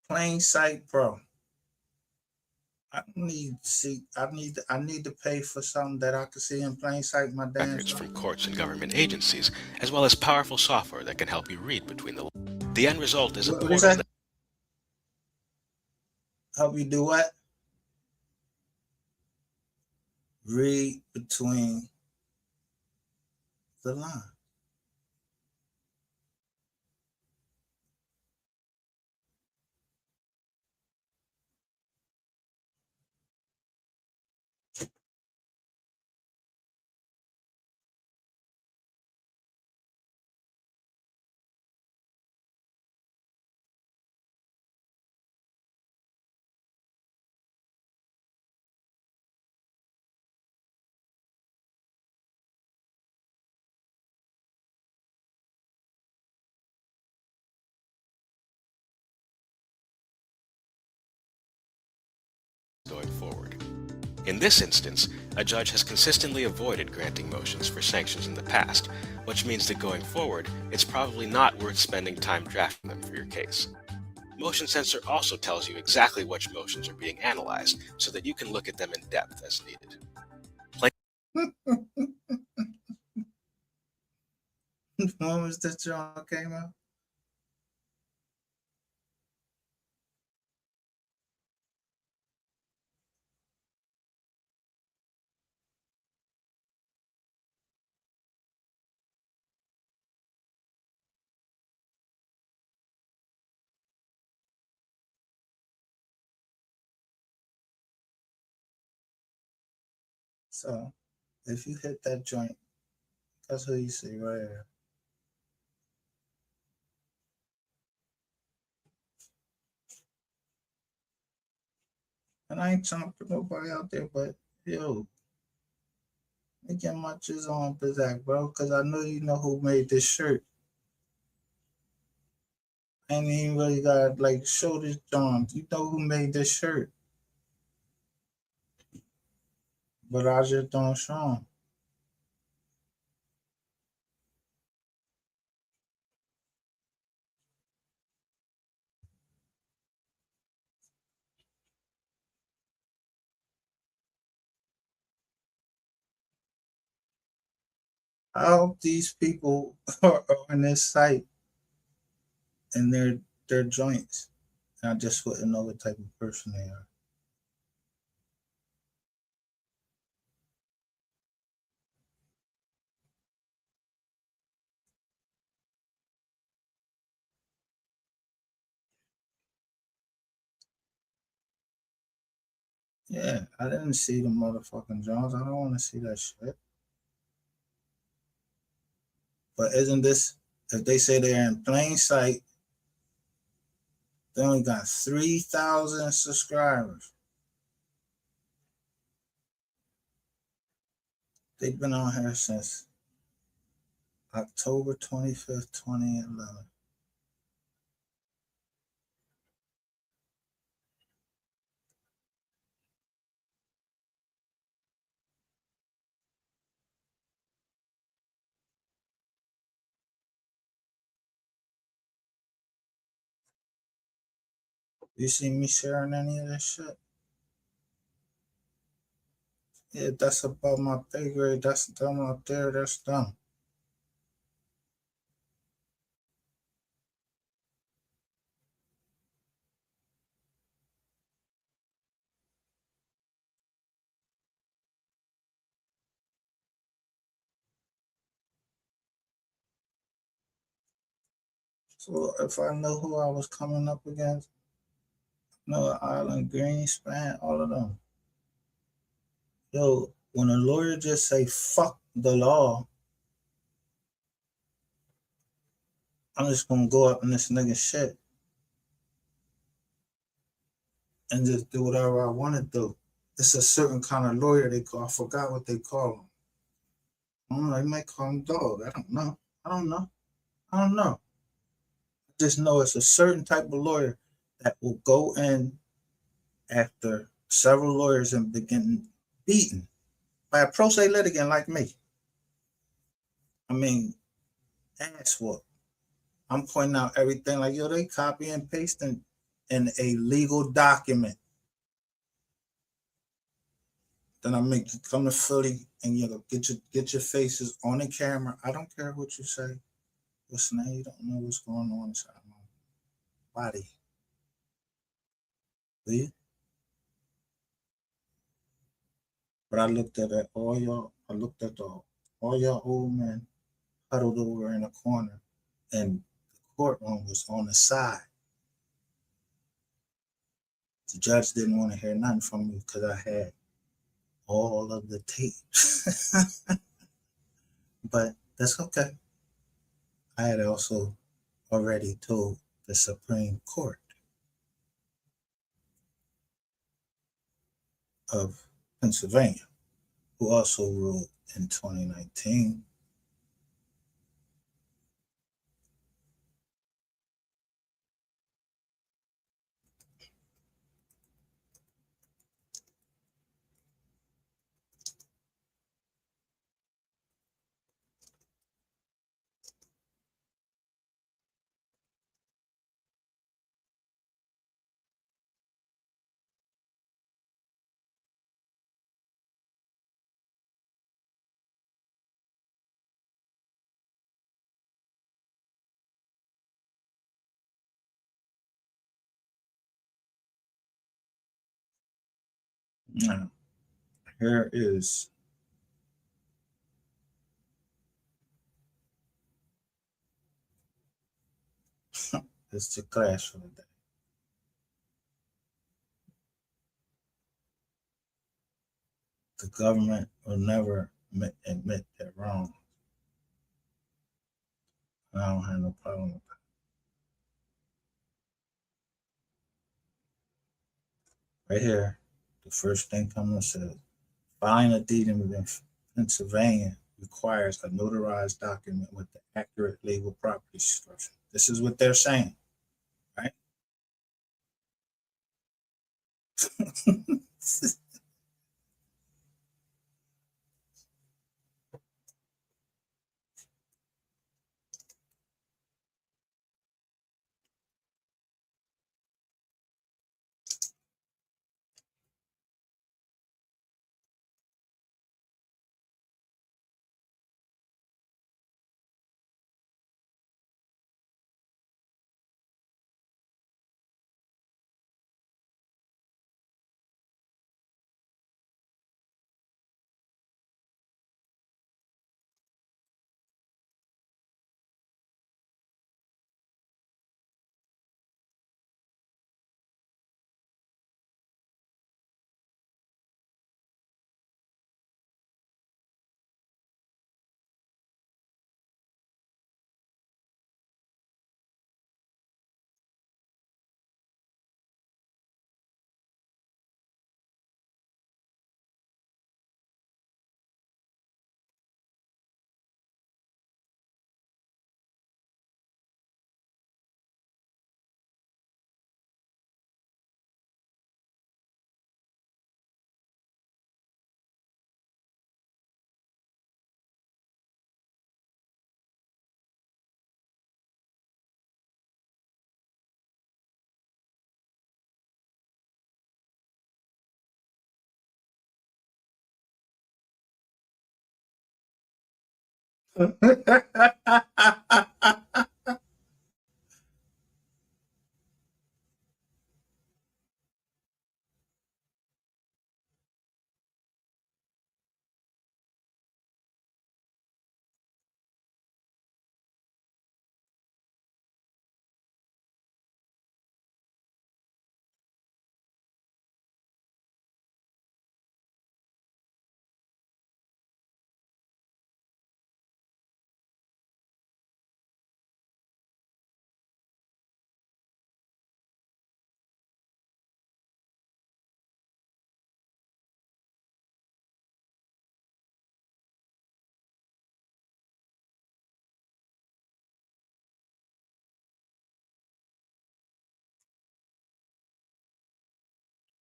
Plain Sight Pro. I need to pay for something that I can see in plain sight my damn Records self. from courts and government agencies, as well as powerful software that can help you read between the lines. The end result is a What is portal that? that Help you do what? Read between the lines. going forward. In this instance, a judge has consistently avoided granting motions for sanctions in the past, which means that going forward, it's probably not worth spending time drafting them for your case. Motion Sensor also tells you exactly which motions are being analyzed, so that you can look at them in depth as needed. When was this joint came out? So if you hit that joint, that's who you see right here. And I ain't trying to put nobody out there, but yo, me get my jizz on Bizak, bro, because I know you know who made this shirt. I ain't even really gotta like show this John. You know who made this shirt, but I just don't show him. I hope these people are on this site and their joints. And I just wouldn't know what type of person they are. Yeah, I didn't see the motherfucking Jones. I don't want to see that shit. But isn't this, if they say they're in plain sight They only got 3,000 subscribers. They've been on here since October 25th, 2011. You see me sharing any of this shit? Yeah, that's above my pay grade. That's them up there. That's them. So if I know who I was coming up against, no Island Greenspan, all of them. Yo, when a lawyer just say fuck the law, I'm just gonna go up in this nigga shit and just do whatever I want to do. It's a certain kind of lawyer they call. I forgot what they call them. I don't know. They might call him dog. I don't know. I don't know. I don't know. I just know it's a certain type of lawyer that will go in after several lawyers and begin beaten by a pro se litigant like me. I mean, ass whoop. I'm pointing out everything like, yo, they copy and pasting in a legal document. Then I make you come to Philly and you know get your faces on the camera. I don't care what you say. What's now? You don't know what's going on inside my body. Do you? But I looked at it, all y'all. I looked at all y'all old men huddled over in a corner, and the courtroom was on the side. The judge didn't want to hear nothing from me because I had all of the tapes. But that's okay. I had also already told the Supreme Court of Pennsylvania, who also ruled in 2019. Now, here is it's the class for the day. The government will never admit they're wrong. I don't have no problem with that. Right here, the first thing coming says, filing a deed in Pennsylvania requires a notarized document with the accurate legal property description. This is what they're saying, right?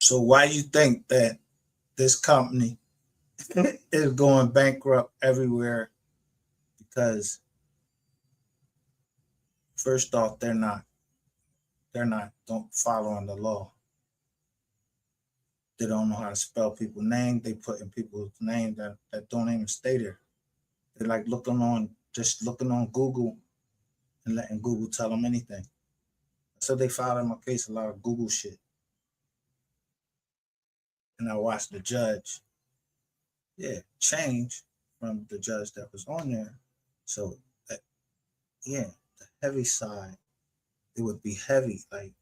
So why you think that this company is going bankrupt everywhere? Because first off, they're not don't following the law. They don't know how to spell people's name. They put in people's name that don't even stay there. They're like looking on Google and letting Google tell them anything. So they filed in my case a lot of Google shit. And I watched the judge, yeah, change from the judge that was on there. So that, yeah, the heavy side, it would be heavy. Like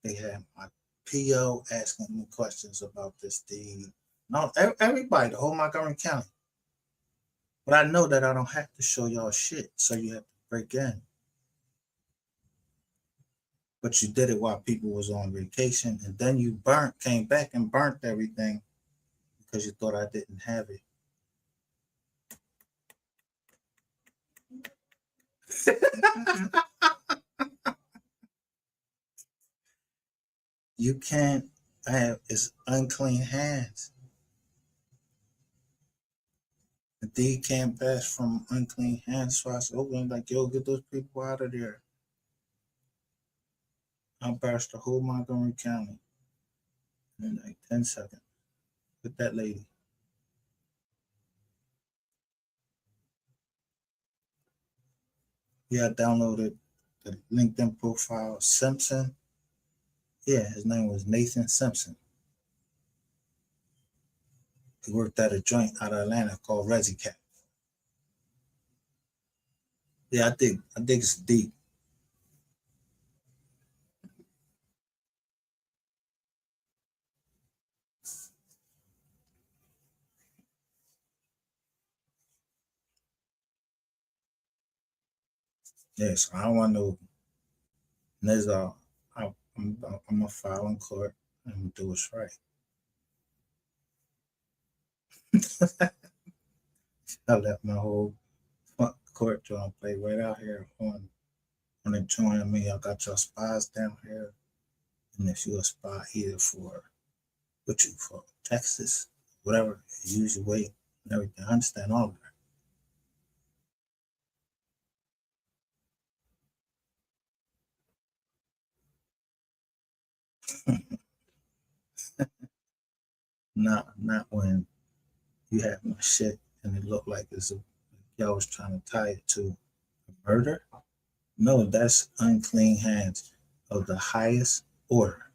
they had my PO asking me questions about this deed. No, everybody, the whole Montgomery County. But I know that I don't have to show y'all shit, so you have to break in. But you did it while people was on vacation, and then you came back and burnt everything because you thought I didn't have it. You can't have it's unclean hands. The deed can't pass from unclean hands. So I said, okay, like, yo, get those people out of there. I embarrassed the whole Montgomery County in like 10 seconds with that lady. Yeah, I downloaded the LinkedIn profile Simpson. Yeah, his name was Nathan Simpson. He worked at a joint out of Atlanta called Resi Cat. Yeah, I think it's deep. Yeah, so I don't want no Nizar. I'm gonna file in court and do what's right. I left my whole court joint play right out here on the joint me. I got your spies down here, and if you a spy either for what you for Texas, whatever, use your weight and everything. I understand all of that. Not when you have my shit and it looked like y'all was trying to tie it to a murder. No, that's unclean hands of the highest order.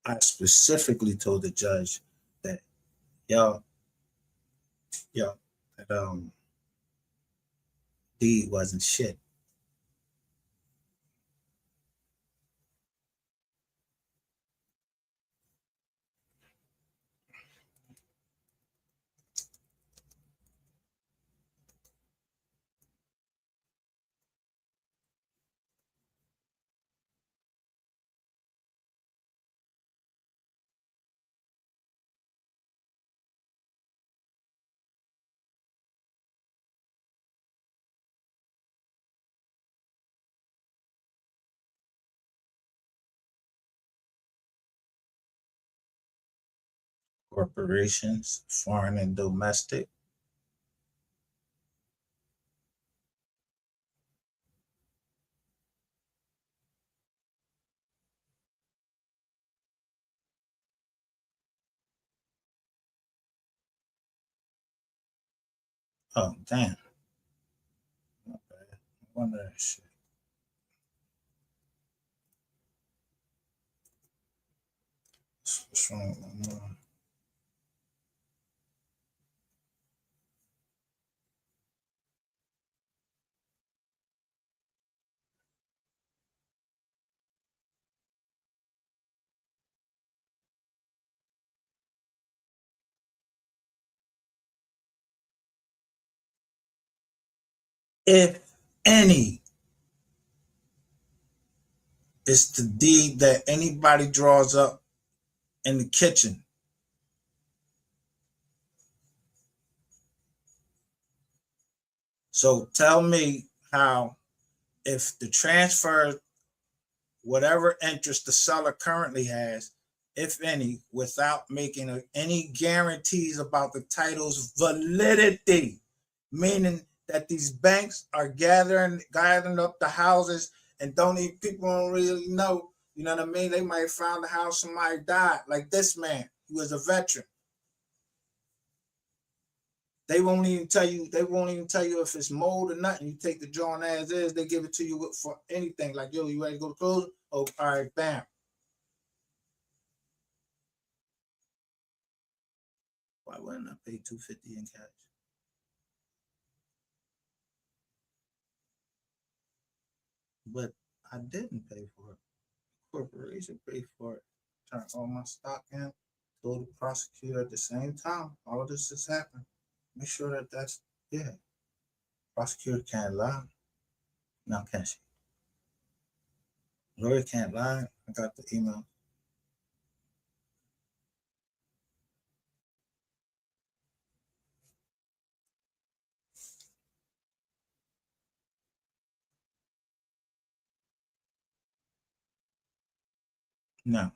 I specifically told the judge that y'all, y'all, that deed wasn't shit. Corporations, foreign and domestic. Oh, damn. Not bad. I wonder that shit. What's wrong with my mom? If any, it's the deed that anybody draws up in the kitchen. So tell me how, if the transfer, whatever interest the seller currently has, if any, without making any guarantees about the title's validity, meaning that these banks are gathering up the houses and people don't really know. You know what I mean? They might have found the house, somebody died, like this man. He was a veteran. They won't even tell you. They won't even tell you if it's mold or nothing. You take the joint as is. They give it to you for anything. Like, yo, you ready to go to close? Oh, all right, bam. Why wouldn't I pay $250 in cash? But I didn't pay for it. Corporation paid for it. Turn all my stock in. Told the prosecutor at the same time. All of this has happened. Make sure that that's, yeah. Prosecutor can't lie. Now can she? Lawyer can't lie. I got the email. No.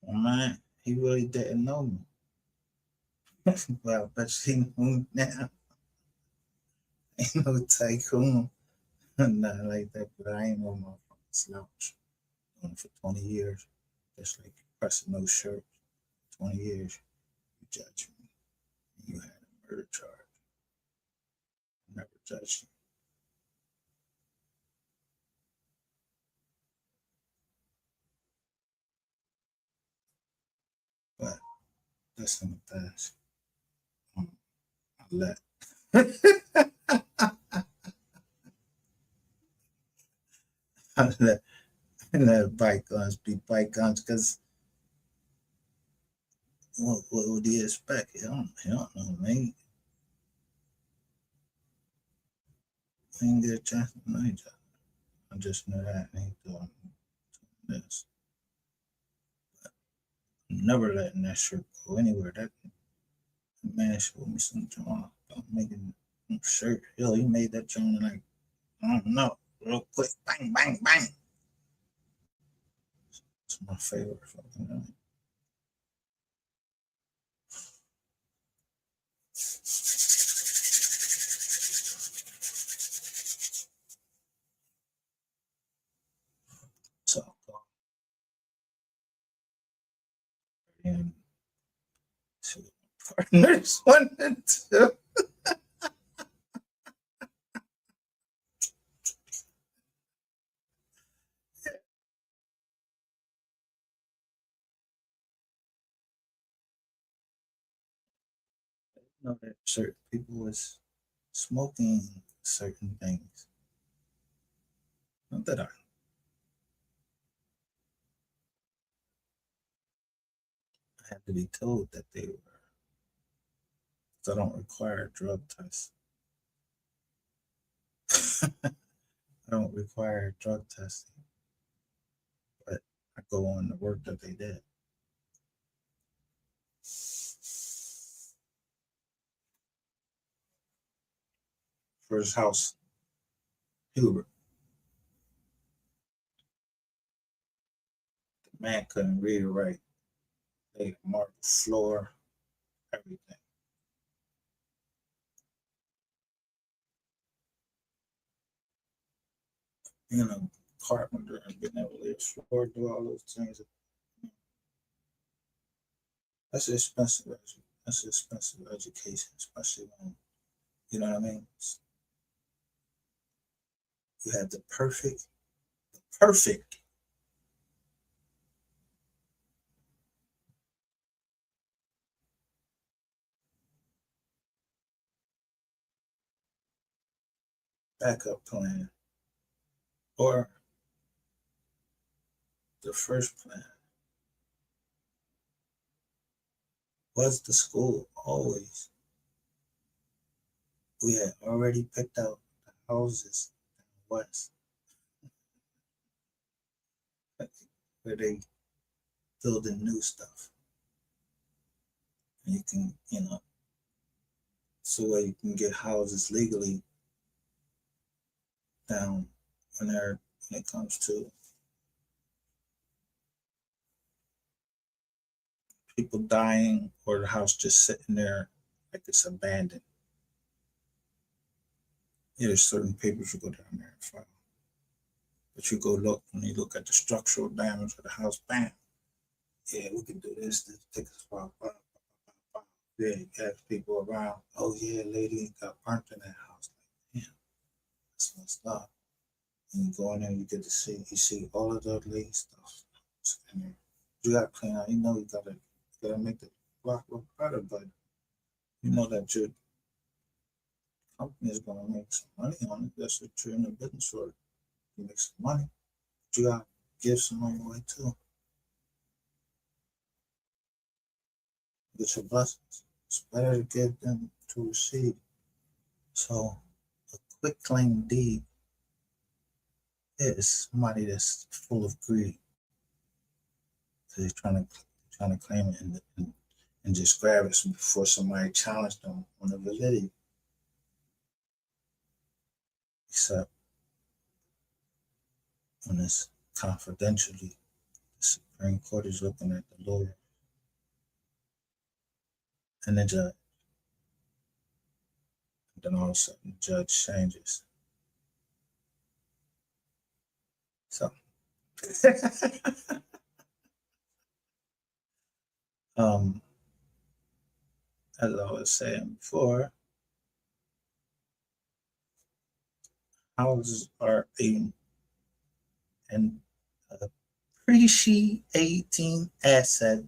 Oh, man, he really didn't know me. Well, but he know me now. Ain't no tycoon. Nothing like that, but I ain't no motherfucking slouch. Doing it for 20 years. Just like pressing those shirts. 20 years. You judge me. You had a murder charge. I never judged you. But that's in the past. I let I let bygones be bygones because what would you expect? You don't know me. I didn't get a chance to know each other. I just knew that and he doing this. I'm never letting that shirt go anywhere. That man showed me some joint about making a shirt. Yo, he made that joint like, I don't know, real quick. Bang, bang, bang. It's my favorite fucking thing. So, and two partners, one and two. You know that certain people was smoking certain things. Not that I had to be told that they were. So I don't require a drug test. I don't require drug testing, but I go on the work that they did. For his house, Hubert, the man couldn't read or write. They marble floor, everything. Being a carpenter and being able to lay a floor, do all those things. That's expensive. That's expensive education, especially when you know what I mean. You have the perfect backup plan, or the first plan was the school always. We had already picked out the houses in the west where they building new stuff. And you can, so where you can get houses legally down when it comes to people dying or the house just sitting there like it's abandoned. Yeah, there's certain papers you go down there and file. But you go look when you look at the structural damage of the house, bam. Yeah, we can do this take us a while. Yeah, you ask people around, oh yeah, lady got burnt in that house. Like, damn, that's messed up. And you go in there, you see all of the lady stuff. And you gotta clean out, you gotta make the block look better, but you know that your company is gonna make some money on it. That's what you're in the business for. You make some money, but you gotta give some money away too. Get your blessings. It's better to give than to receive. So a quick claim deed is somebody that's full of greed. So they're trying to claim it and just grab it before somebody challenged them on the validity. Except when it's confidentially, the Supreme Court is looking at the lawyer and the judge. And then all of a sudden the judge changes. So um as I was saying before, houses are an appreciating asset.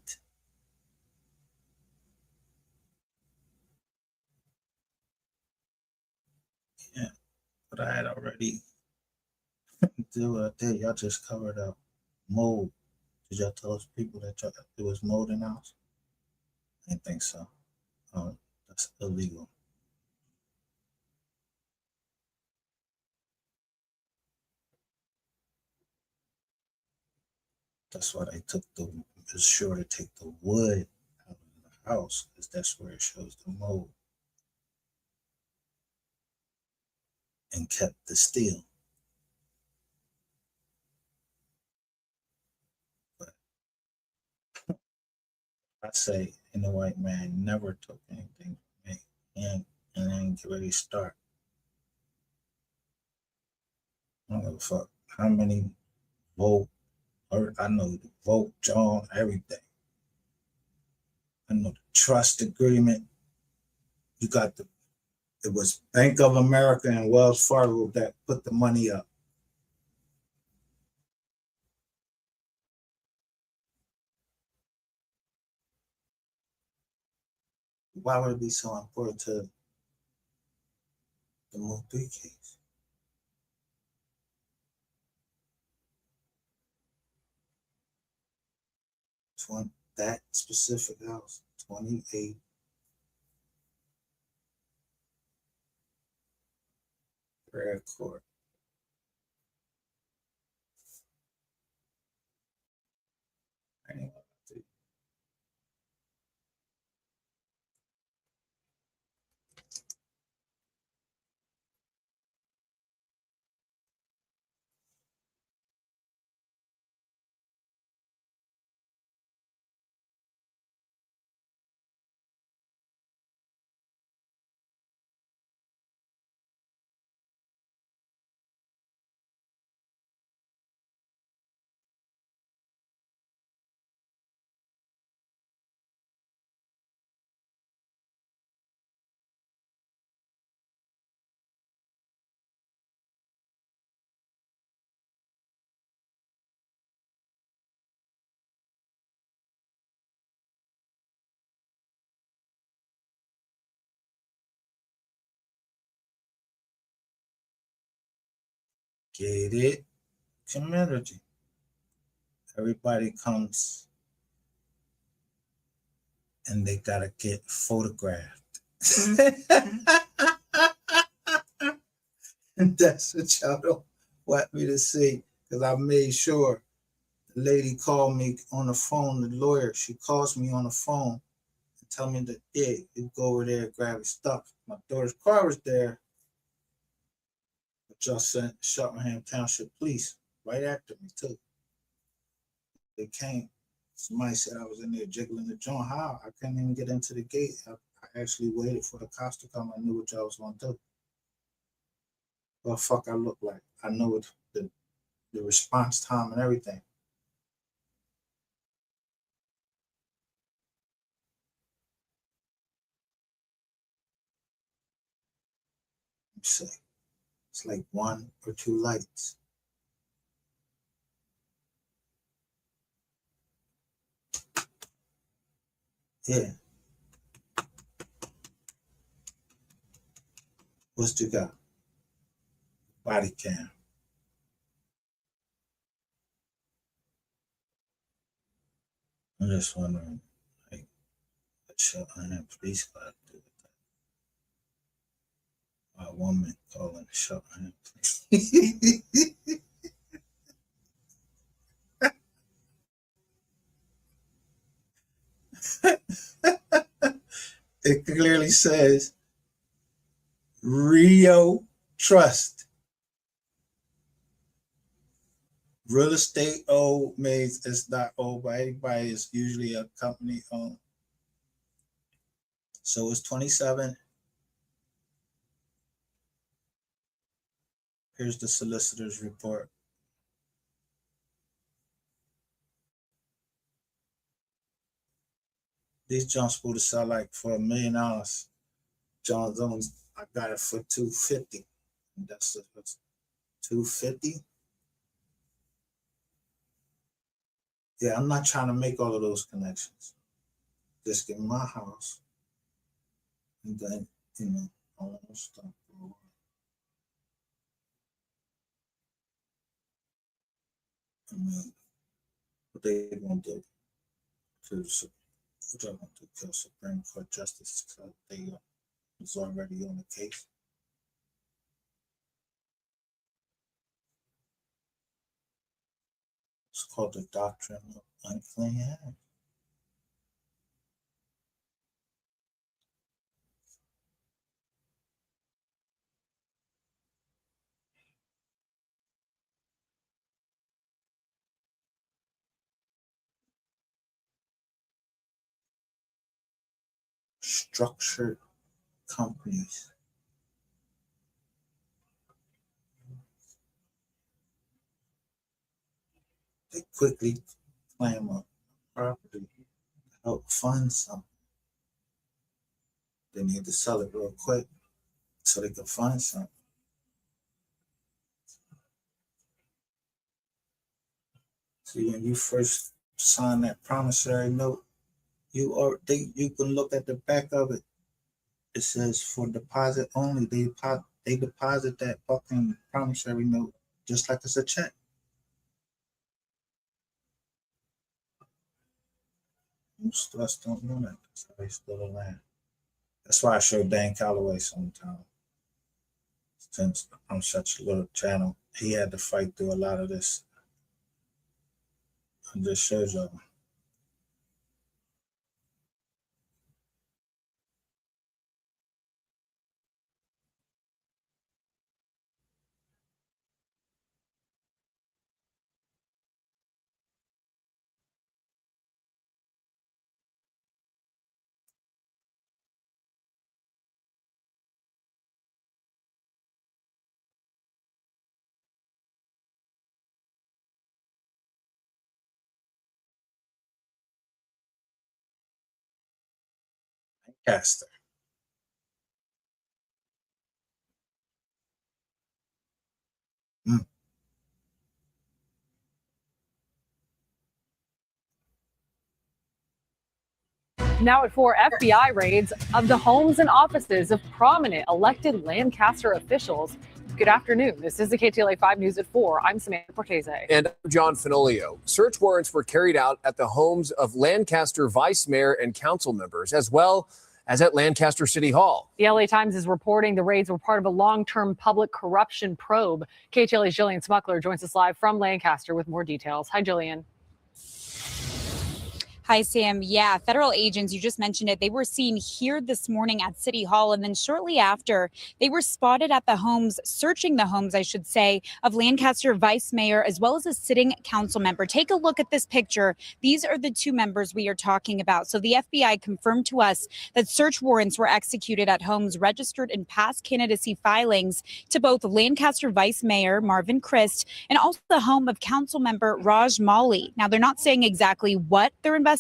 Yeah, but I had already did what I did. Y'all just covered up mold. Did y'all tell us people that it was mold in the house? I didn't think so. That's illegal. That's why they it's sure to take the wood out of the house, because that's where it shows the mold, and kept the steel. But I say, the white man never took anything from me, and then get ready to start. I don't give a fuck how many vote, or I know the vote, John, everything. I know the trust agreement. You got it was Bank of America and Wells Fargo that put the money up. Why would it be so important to the Move 3 case? That specific house, 28 Prayer Court. Anyway. gated community. Everybody comes and they gotta get photographed. And that's what y'all don't want me to see, because I made sure the lady called me on the phone, the lawyer, she calls me on the phone and tell me that, yeah, you go over there and grab your stuff. My daughter's car was there, but y'all sent Cheltenham Township Police right after me too. They came. Somebody said I was in there jiggling the joint. How? I couldn't even get into the gate. I actually waited for the cops to come. I knew what y'all was gonna do. What the fuck I look like? I know it, the response time and everything. Let me see. It's like 1 or 2 lights. Yeah. What you got? Body cam. I'm just wondering, like, what Cheltenham Police got to do with that? A woman calling the Cheltenham Police. It clearly says Rio Trust. Real estate owned means it's not owned by anybody. It's usually a company owned. So it's 27. Here's the solicitor's report. These Jones supposed to sell like for $1 million. John Jones, I got it for $250. That's $250. Yeah, I'm not trying to make all of those connections. Just get my house, and then all that stuff. I mean, what they gonna do? What y'all gonna do? Kill Supreme Court justice because they was already on the case. It's called the doctrine of unclean hands. Structured companies. They quickly claim a property to help fund something. They need to sell it real quick so they can fund something. See, when you first sign that promissory note, you can look at the back of it. It says for deposit only. They deposit that fucking promissory note just like it's a check. Most of us don't know that. That's how they steal the land. That's why I show Dan Calloway sometimes. Since I'm such a little channel, he had to fight through a lot of this. And just shows you. Caster. Now at 4, FBI raids of the homes and offices of prominent elected Lancaster officials Good afternoon. This is the KTLA 5 News at 4. I'm Samantha Cortese. And I'm John Fenolio. Search warrants were carried out at the homes of Lancaster Vice Mayor and council members, as well as at Lancaster City Hall. The LA Times is reporting the raids were part of a long-term public corruption probe. KTLA's Jillian Smuckler joins us live from Lancaster with more details. Hi, Jillian. Hi, Sam. Yeah, federal agents, you just mentioned it, they were seen here this morning at City Hall, and then shortly after, they were spotted at the homes, searching the homes, I should say, of Lancaster Vice Mayor as well as a sitting council member. Take a look at this picture. These are the two members we are talking about. So the FBI confirmed to us that search warrants were executed at homes registered in past candidacy filings to both Lancaster Vice Mayor Marvin Christ and also the home of council member Raj Mali. Now, they're not saying exactly what they're investigating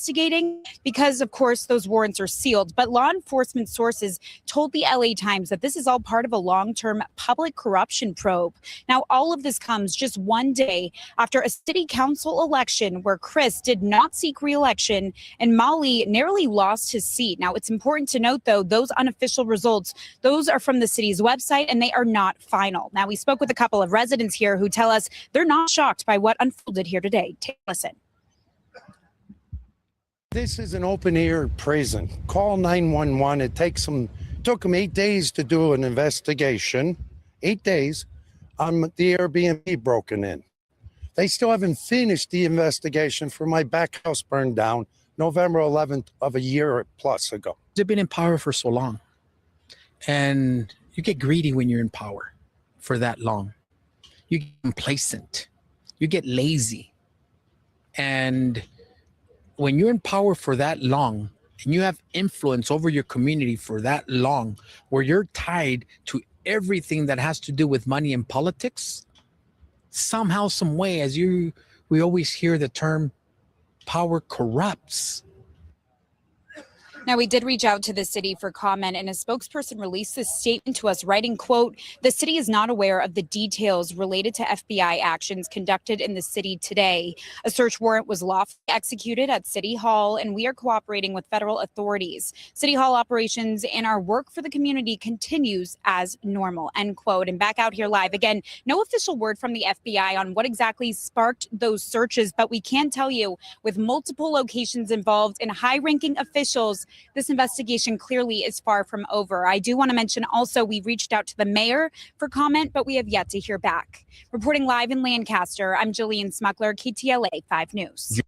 because, of course, those warrants are sealed. But law enforcement sources told the LA Times that this is all part of a long-term public corruption probe. Now, all of this comes just one day after a city council election where Chris did not seek re-election and Mali narrowly lost his seat. Now, it's important to note, though, those unofficial results, those are from the city's website and they are not final. Now, we spoke with a couple of residents here who tell us they're not shocked by what unfolded here today. Take a listen. This is an open-air prison. Call 911. Took them 8 days to do an investigation. 8 days on the Airbnb broken in. They still haven't finished the investigation for my back house burned down November 11th of a year plus ago. They've been in power for so long. And you get greedy when you're in power for that long. You get complacent. You get lazy. And when you're in power for that long and you have influence over your community for that long, where you're tied to everything that has to do with money and politics, somehow, some way, we always hear the term power corrupts. Now, we did reach out to the city for comment, and a spokesperson released this statement to us, writing, quote, "The city is not aware of the details related to FBI actions conducted in the city today. A search warrant was lawfully executed at City Hall, and we are cooperating with federal authorities. City Hall operations and our work for the community continues as normal," end quote. And back out here live, again, no official word from the FBI on what exactly sparked those searches, but we can tell you, with multiple locations involved and high-ranking officials, this investigation clearly is far from over. I do want to mention also we reached out to the mayor for comment, but we have yet to hear back. Reporting live in Lancaster, I'm Jillian Smuckler, KTLA 5 News.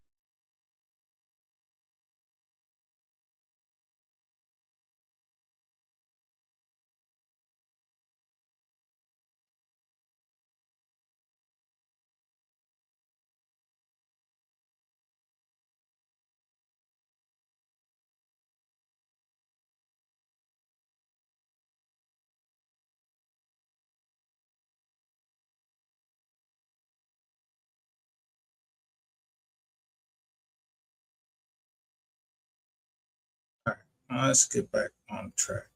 All right, now let's get back on track.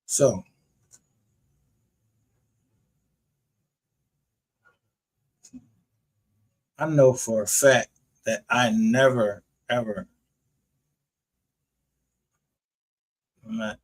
So, I know for a fact that I never, ever met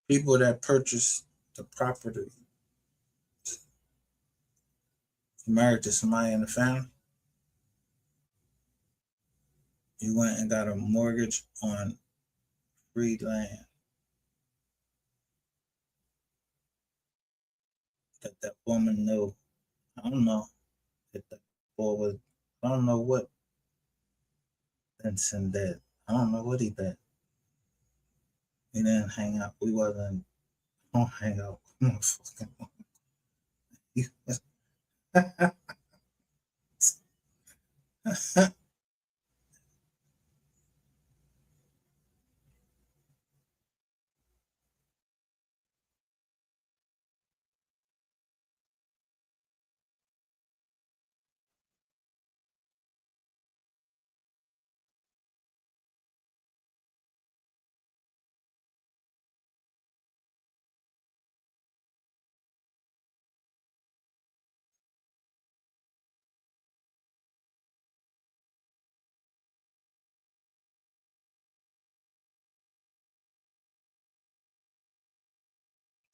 people that purchased the property married to somebody in the family. You went and got a mortgage on free land. that that woman knew. I don't know if that boy was. I don't know what Vincent did. I don't know what he did. We didn't hang out. We wasn't. Don't hang out. Motherfucking. He was-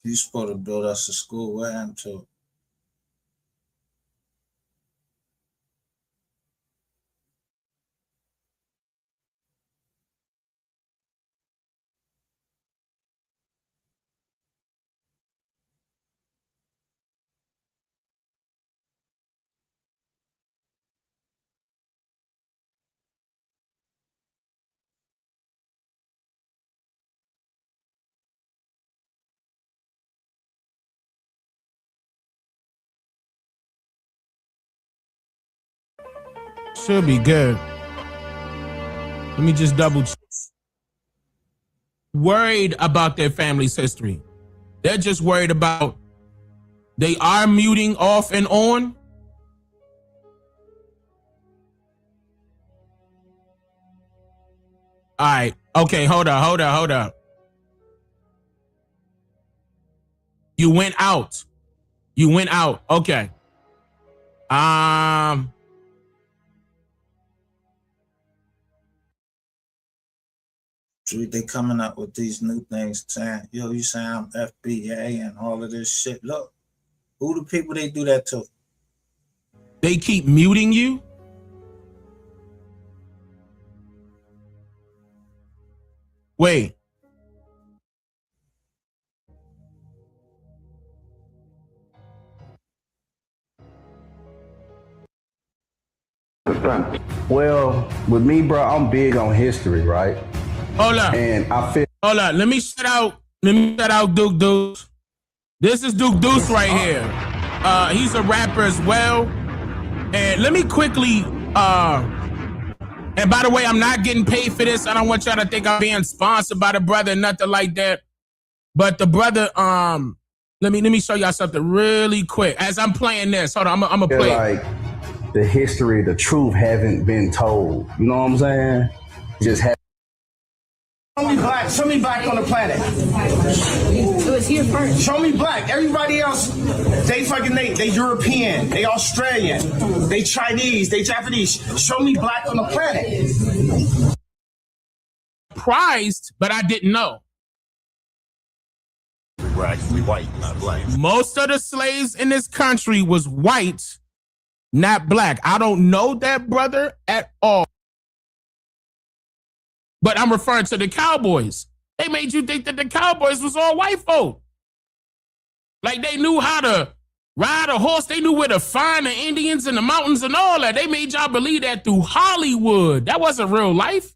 You supposed to build us a school. What happened to it? Should be good. Let me just double check. Worried about their family's history. They're just worried about they are muting off and on. All right. Okay, hold up. You went out. Okay. Dude, they coming up with these new things saying, yo, you saying I'm FBA and all of this shit. Look, who the people they do that to? They keep muting you. Wait. Well, with me, bro, I'm big on history, right? Hold up. And I feel. Hold up. Let me shout out Duke Deuce. This is Duke Deuce right here. He's a rapper as well. And let me quickly, and by the way, I'm not getting paid for this. I don't want y'all to think I'm being sponsored by the brother, nothing like that. But the brother, let me show y'all something really quick. As I'm playing this, hold on, I'm gonna play like the history, the truth haven't been told. You know what I'm saying? Just have. Show me black on the planet. It was here first. Show me black. Everybody else, they European, they Australian, they Chinese, they Japanese. Show me black on the planet. Surprised, but I didn't know. We're actually white, not black. Most of the slaves in this country was white, not black. I don't know that brother at all. But I'm referring to the cowboys. They made you think that the cowboys was all white folk. Like they knew how to ride a horse. They knew where to find the Indians in the mountains and all that. They made y'all believe that through Hollywood. That wasn't real life.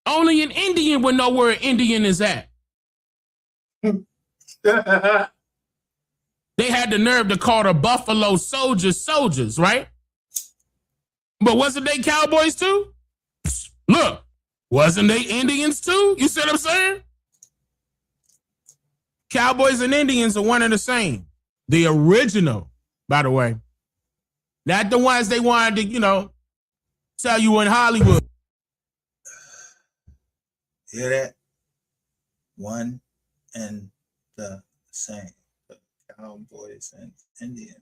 Only an Indian would know where an Indian is at. They had the nerve to call the Buffalo soldiers, right? But wasn't they cowboys too? Look, wasn't they Indians too? You see what I'm saying? Cowboys and Indians are one and the same. The original, by the way. Not the ones they wanted to, tell you in Hollywood. Hear that? One and the same. The cowboys and Indians.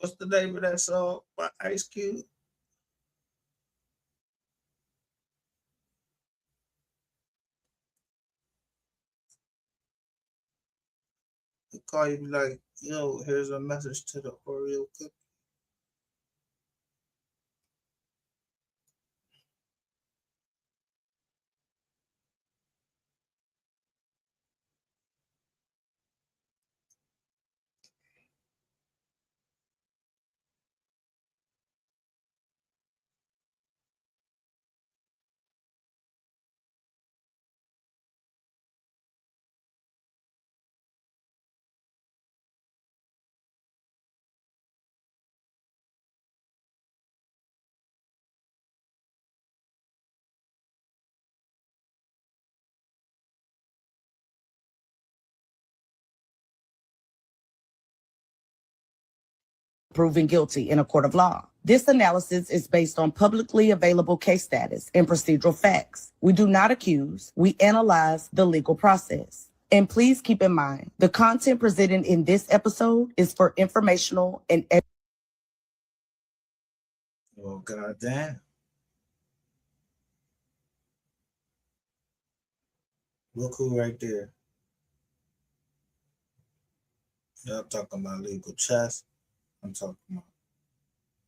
What's the name of that song by Ice Cube? They call you like, yo, here's a message to the Oreo cookie. Proven guilty in a court of law. This analysis is based on publicly available case status and procedural facts. We do not accuse, we analyze the legal process. And please keep in mind, the content presented in this episode is for informational and Oh, goddamn. Look who right there. Y'all talking about legal chess. I'm talking about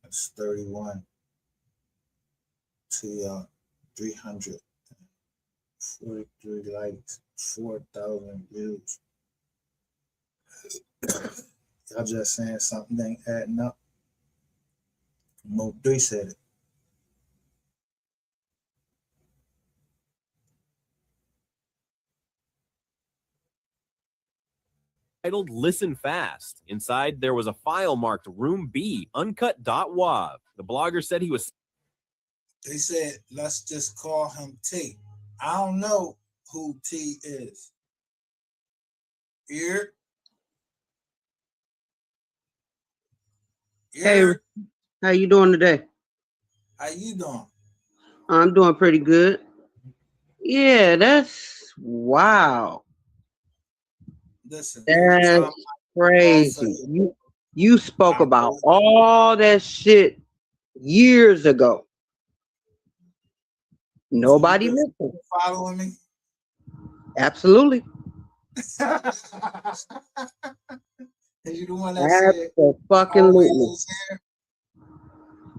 it's 31 to 343 likes, 4,000 views. Y'all just saying something ain't adding up. Mo 3 said it. Titled Listen Fast. Inside, there was a file marked Room B, uncut.wav. The blogger said he was... They said, let's just call him T. I don't know who T is. Here. Hey, how you doing today? How you doing? I'm doing pretty good. Yeah, that's wow. Listen, that's crazy. You spoke about all that shit years ago. Nobody listened. Following me? Absolutely. You the one that said Absolutely.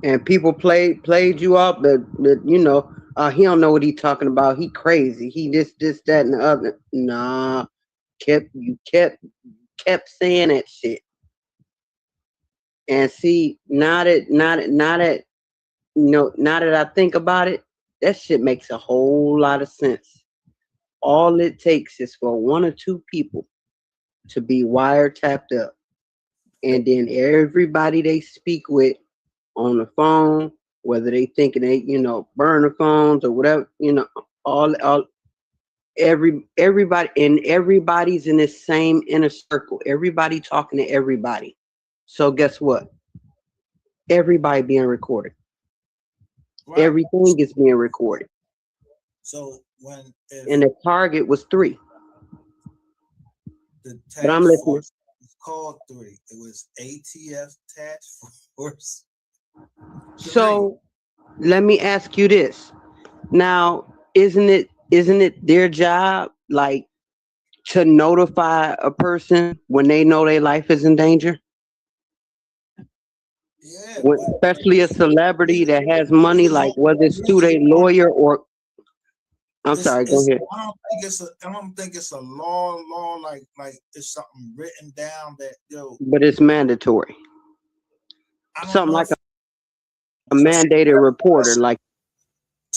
And people played you up that you know, he don't know what he talking about. He crazy. He this, that, and the other. Nah. Kept saying that shit. And see, now that I think about it, that shit makes a whole lot of sense. All it takes is for one or two people to be wiretapped up, and then everybody they speak with on the phone, whether they thinking they, burner phones or whatever, everybody, and everybody's in the same inner circle. Everybody talking to everybody. So guess what? Everybody being recorded. Right. Everything is being recorded. So and the target was 3. The task force was called 3. It was ATF task force. 3. So let me ask you this. Now, isn't it their job, like, to notify a person when they know their life is in danger? Yeah, especially a celebrity that has money, like whether it's through their lawyer or... I'm sorry, go ahead. I don't think it's a law like it's something written down that But it's mandatory. Something like a mandated reporter, like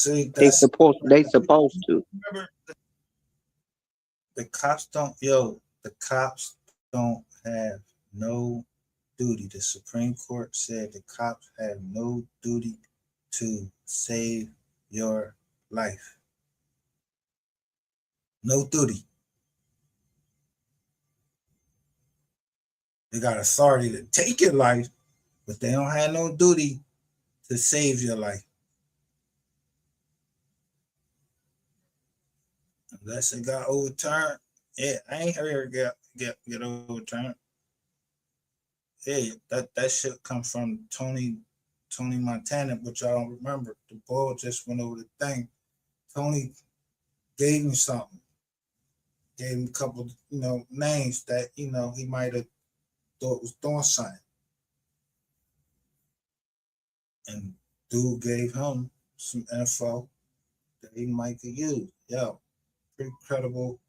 they supposed to. Remember, the cops don't have no duty. The Supreme Court said the cops have no duty to save your life. No duty. They got authority to take your life, but they don't have no duty to save your life. Unless it got overturned. Yeah, I ain't heard it get overturned. Yeah, that shit come from Tony Montana, which I don't remember. The ball just went over the thing. Tony gave him something, gave him a couple, names that he might have thought was doing something, and dude gave him some info that he might could use. Yo, pretty credible,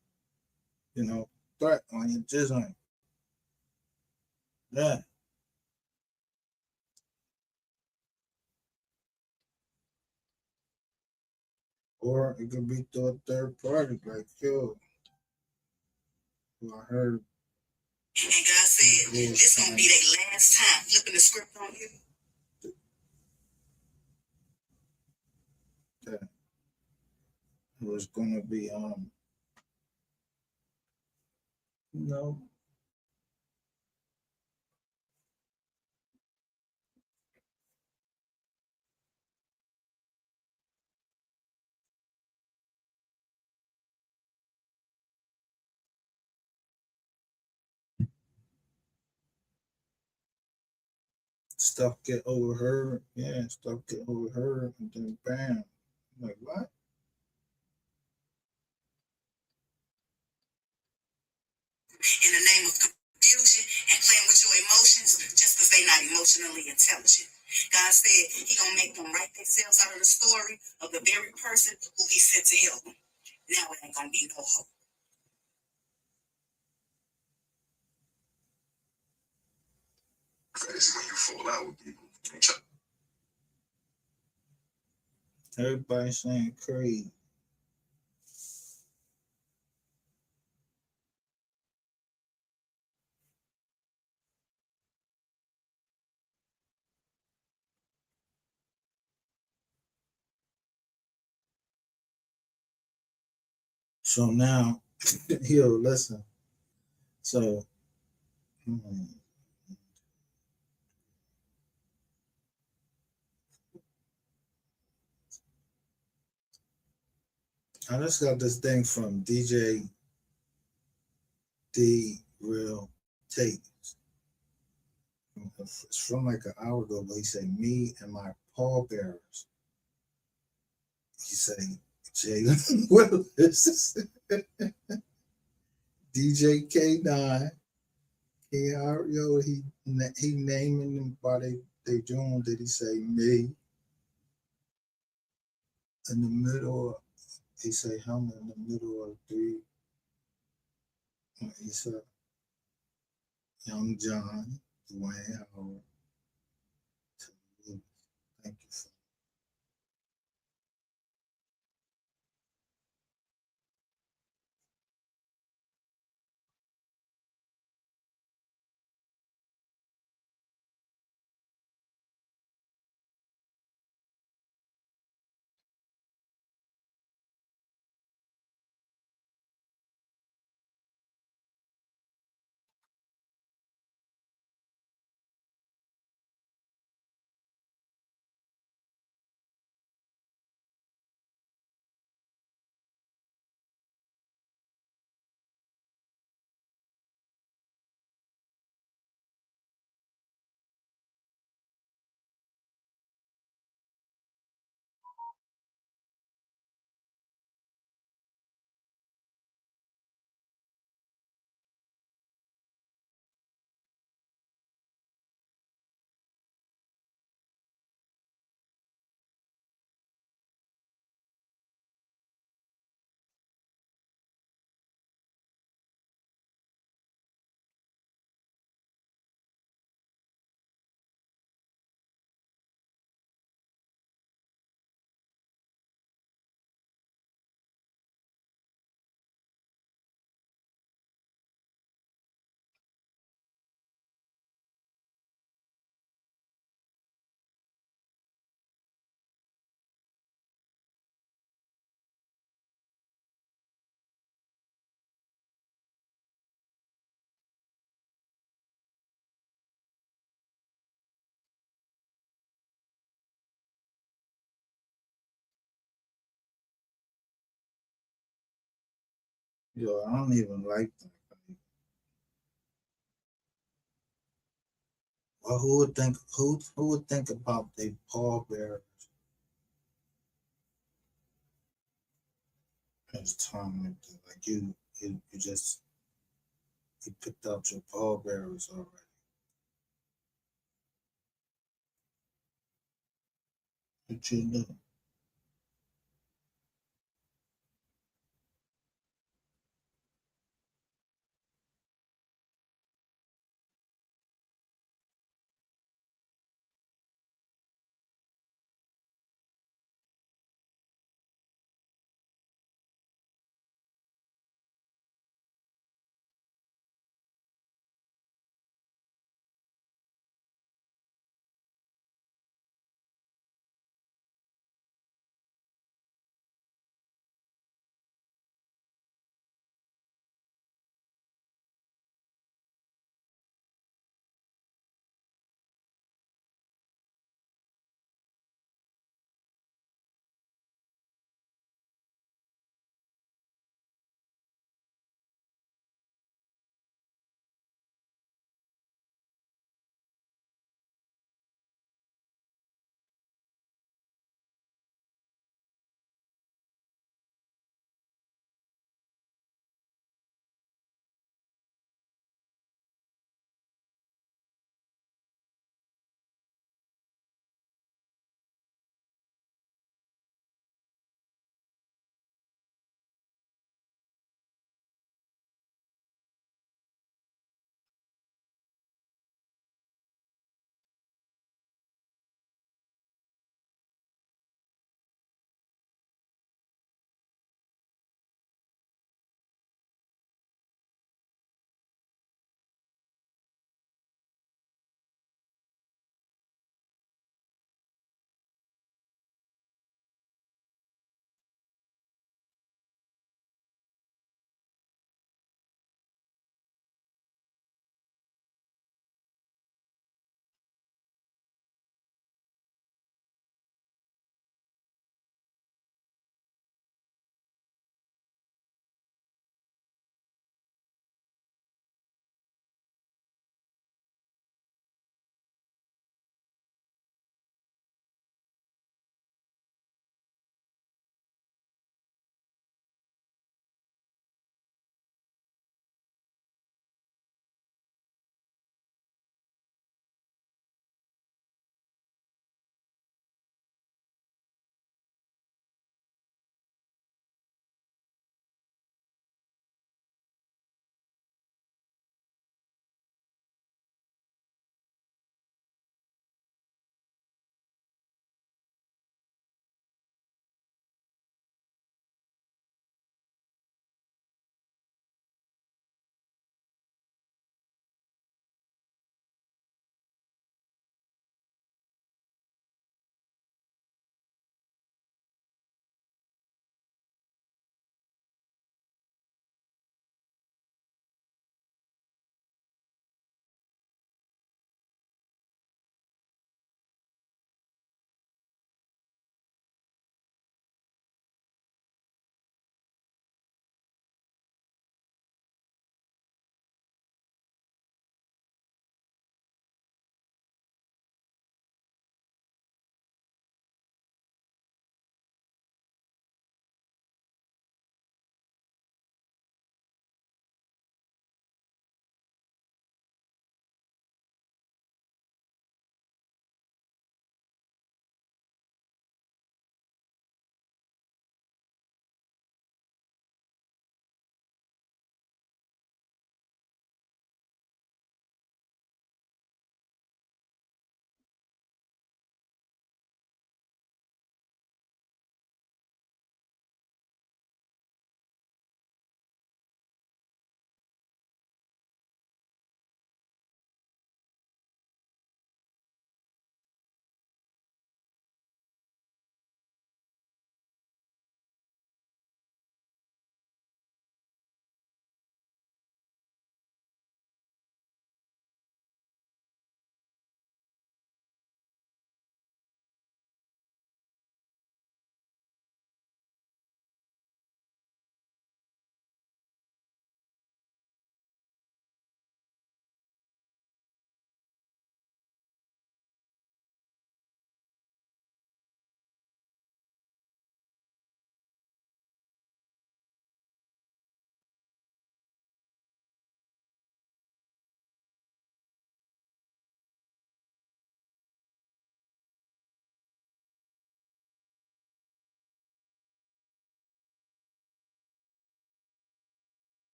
threat on your jizzing. Yeah. Or it could be through a third party, like, yo, I heard. And God said, this gonna be their last time flipping the script on you. That it was gonna be, stuff get overheard. Yeah, stuff get overheard, and then bam, I'm like, what? In the name of confusion and playing with your emotions just because they're not emotionally intelligent. God said he gonna make them write themselves out of the story of the very person who he sent to help them. Now it ain't gonna be no hope. Crazy when you fall out with people. Everybody saying crazy. So now, yo, listen. So, I just got this thing from DJ D Real Tate. It's from like an hour ago, but he said, me and my pallbearers. He said, Jalen Willis, DJ K9. He naming them by they doing. Did he say me? In the middle, he say him in the middle of three. He said, Young John, Dwayne Howard. Thank you for yo. I don't even like that. Or who would think about their pallbearers as time like you just you picked out your pallbearers already. What you do?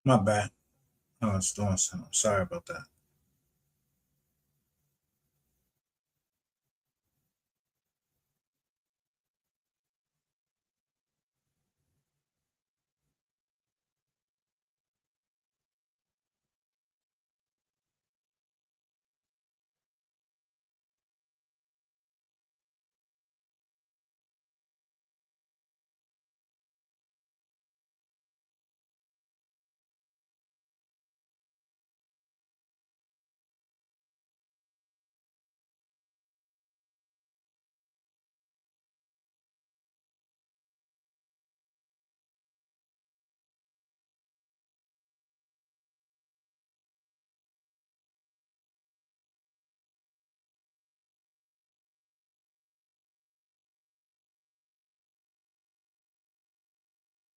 My bad. I was doing something. Sorry about that.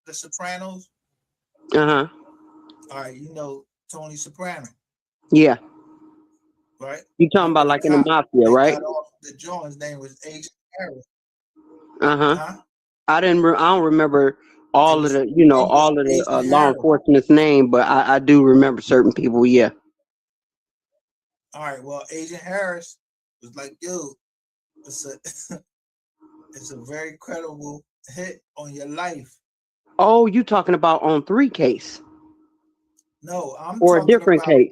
The Sopranos. Uh-huh. All right, you know Tony Soprano, Yeah. right? You talking Remember about the like in the cop mafia, that right? got off the joint? His name was Agent Harris. Uh-huh. Huh? I don't remember It all of was the, his name was all of the Agent law Harris. enforcement's name, but I do remember certain people. Yeah. All right, well, Agent Harris was like, dude, it's a it's a very credible hit on your life. Oh, you talking about on 3 case No, or a different case?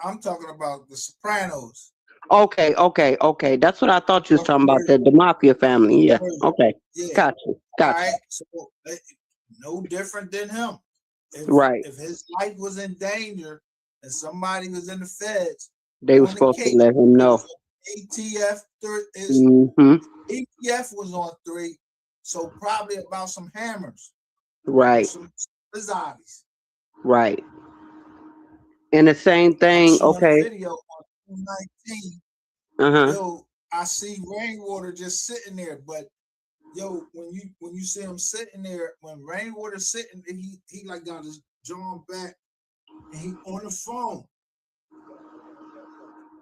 I'm talking about the Sopranos. Okay. That's what I thought you was The talking about. first, The mafia family. Yeah. first. Okay. Yeah. Gotcha. All Gotcha. right. So no different than him. Right. If his life was in danger and somebody was in the feds They were on the supposed to case, let him it know. was ATF. Mm-hmm. ATF was on 3, so probably about some hammers, Right. some zombies. Right. And the same thing. Showing a Okay. video on 219. Uh-huh. Yo, I see Rainwater just sitting there, but yo, when you see him sitting there, when Rainwater sitting, he like got his jaw back, and he on the phone.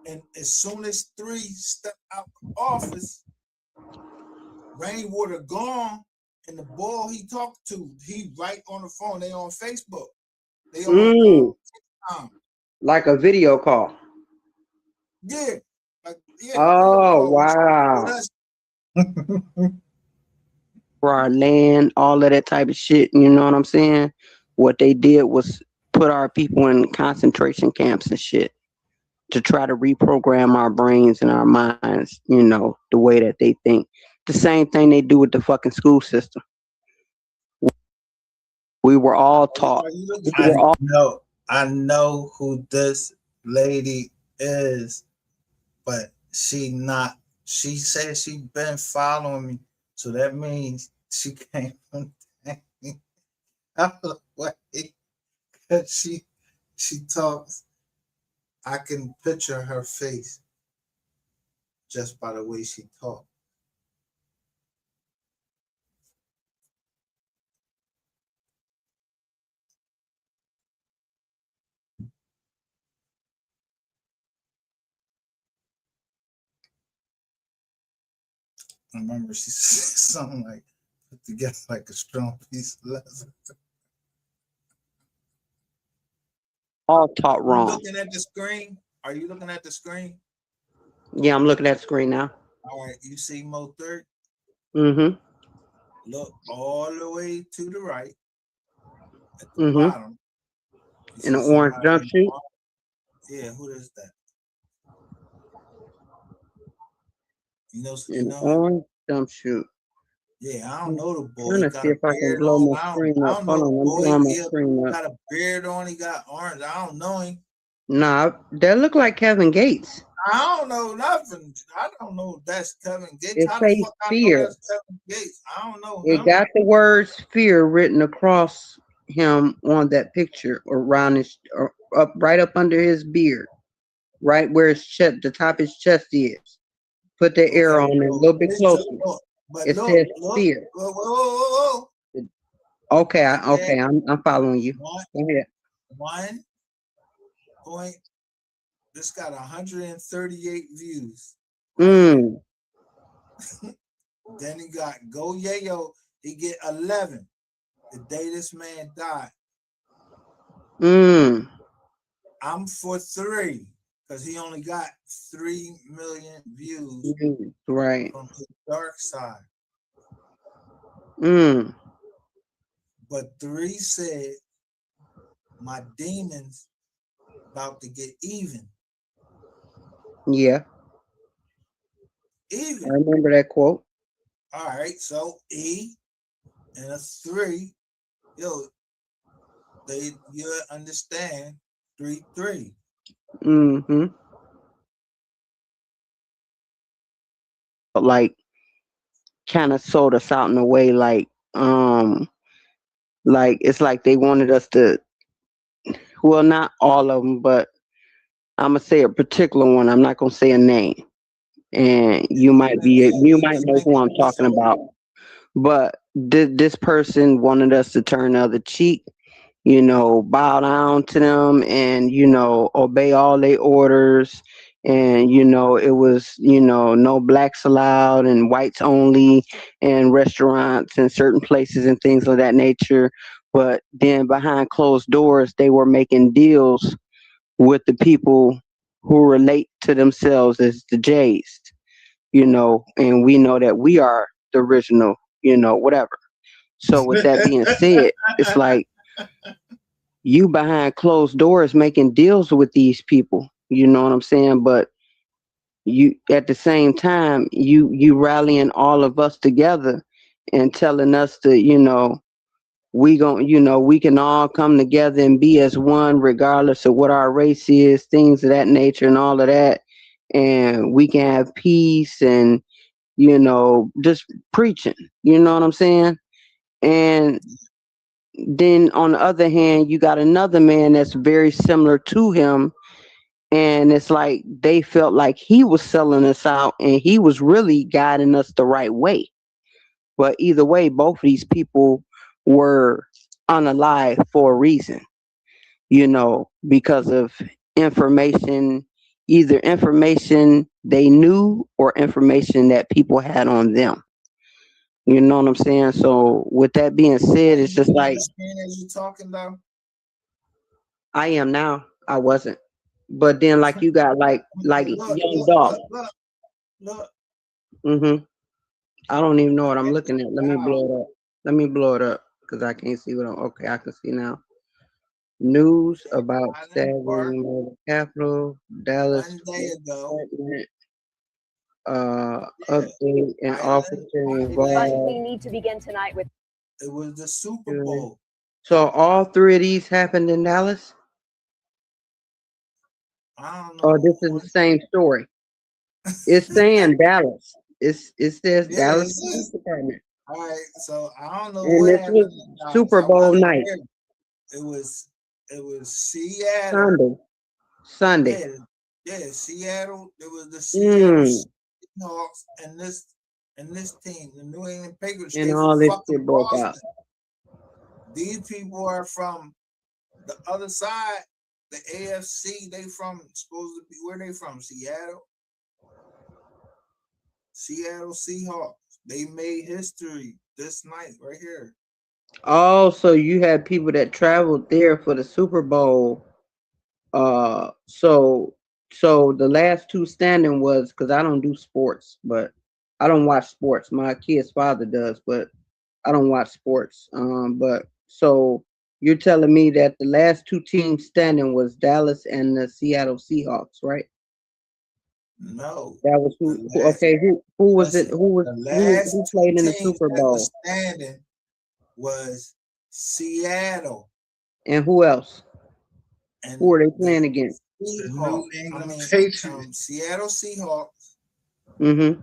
And as soon as 3 stepped out of office, Rainwater gone, and the boy he talked to, he right on the phone. They on Facebook. They on TikTok. Like a video call. Yeah, like video Oh, call with wow. us. For our land, all of that type of shit. You know what I'm saying? What they did was put our people in concentration camps and shit to try to reprogram our brains and our minds, the way that they think. The same thing they do with the fucking school system. We were all taught. I know who this lady is, but she said she been following me, so that means she can't contact me. She talks. I can picture her face just by the way she talks. I remember she said something like put together like a strong piece of leather. All taught You wrong. looking at the screen? Are you looking at the screen? Yeah, I'm looking at the screen now. All right, you see Mo Third? Mm-hmm. Look all the way to the right at the Mm-hmm. bottom. In an orange jumpsuit. Yeah, who is that? You know, In an orange jumpsuit. Yeah, I don't know the boy. I'm He trying to got see a if I can beard blow on. my screen I up. don't Hold know on, the I'm boy. blowing my He screen up. got a beard on. He got orange. I don't know him. Nah, that look like Kevin Gates. I don't know nothing. I don't know if that's Kevin Gates. It How the says fuck I know fear. that's Kevin Gates? I don't know It him. got the words fear written across him on that picture, around his, or up right up under his beard, right where his chest, the top of his chest is. Put the arrow on it a little bit closer. It says fear. Whoa. Okay, I'm following you. Go ahead. 1 point. This got 138 views. Mm. Then he got Go Yayo. He get 11. The day this man died. I'm for 3 because he only got 3 million views Right. from his dark side. But 3 said, my demons about to get even. Yeah. Even. I remember that quote. All right, so E and a 3, yo, you understand 3-3. Like, kind of sold us out in a way, like it's like they wanted us to. Well, not all of them, but I'm gonna say a particular one. I'm not gonna say a name, and you might know who I'm talking about. But this person wanted us to turn the other cheek, bow down to them, and obey all their orders. And it was no blacks allowed and whites only, and restaurants and certain places and things of that nature. But then behind closed doors, they were making deals with the people who relate to themselves as the Jays, and we know that we are the original, whatever. So with that being said, it's like you behind closed doors making deals with these people, you know what I'm saying? But you at the same time, you rallying all of us together and telling us to, we can all come together and be as one regardless of what our race is, things of that nature and all of that. And we can have peace and, just preaching, you know what I'm saying? And then on the other hand, you got another man that's very similar to him. And it's like they felt like he was selling us out and he was really guiding us the right way. But either way, both of these people were unalive for a reason, because of information, either information they knew or information that people had on them. You know what I'm saying? So with that being said, it's just like you talking though? I am now. I wasn't. But then like you got like young dog. Look. I don't even know what I'm looking at. Let me blow it up. Because I can't see okay, I can see now. News about stabbing the Capitol, Dallas. 1 day ago. Update and officer involved. We need to begin tonight with. It was the Super Bowl. So all 3 of these happened in Dallas? I don't know. Oh, this is the same story. It's saying Dallas. It says Dallas Police Department. All right, so I don't know. And this was Super Bowl night. It was Seattle. Sunday. Yeah, Seattle. It was the Seattle Seahawks and this team, the New England Patriots. And all this shit broke out. These people are from the other side, the AFC. They supposed to be where they from? Seattle. Seattle Seahawks. They made history this night right here. Oh, so you had people that traveled there for the Super Bowl. So the last 2 standing was, because I don't do sports, but I don't watch sports. My kid's father does, but I don't watch sports. But so you're telling me that the last 2 teams standing was Dallas and the Seattle Seahawks, right? No, that was who was it? Who played in the Super Bowl? Standing was Seattle. And who else? And who are they playing against? New England Patriots. Seattle Seahawks. The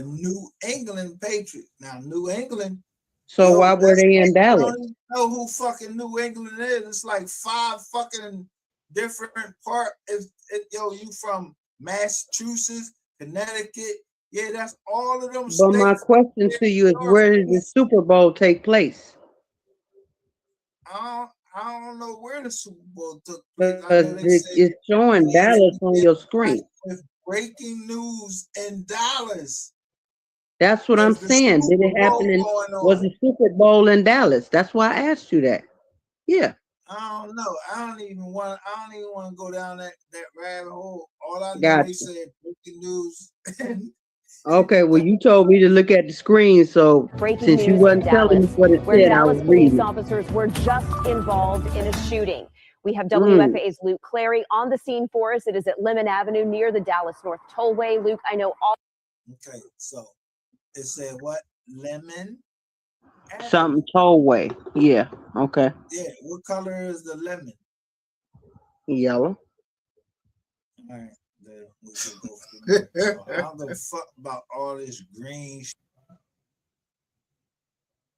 New England Patriots. Now, New England. So why were they in Dallas? I don't even know who fucking New England is. It's like 5 fucking different parts. You from Massachusetts, Connecticut. Yeah, that's all of them. But my question to you is, where did the Super Bowl take place? I don't know where the Super Bowl took place. It's showing Dallas on your screen. Breaking news in Dallas. That's what I'm saying. Did it happen was the Super Bowl in Dallas? That's why I asked you that. Yeah. I don't know. I don't even want to go down that rabbit hole. All I know, Gotcha. they said breaking news. Okay, well, you told me to look at the screen, so Breaking since you news wasn't in telling me Dallas, what it where said, I was Dallas police reading. officers were just involved in a shooting. We have Mm. WFA's Luke Clary on the scene for us. It is at Lemon Avenue near the Dallas North Tollway. Luke, I know all. Okay, so it said what? Lemon? Something tollway. Yeah. Okay. Yeah, what color is the lemon? Yellow. All right, there we can go through that. So I don't give a fuck about all this green.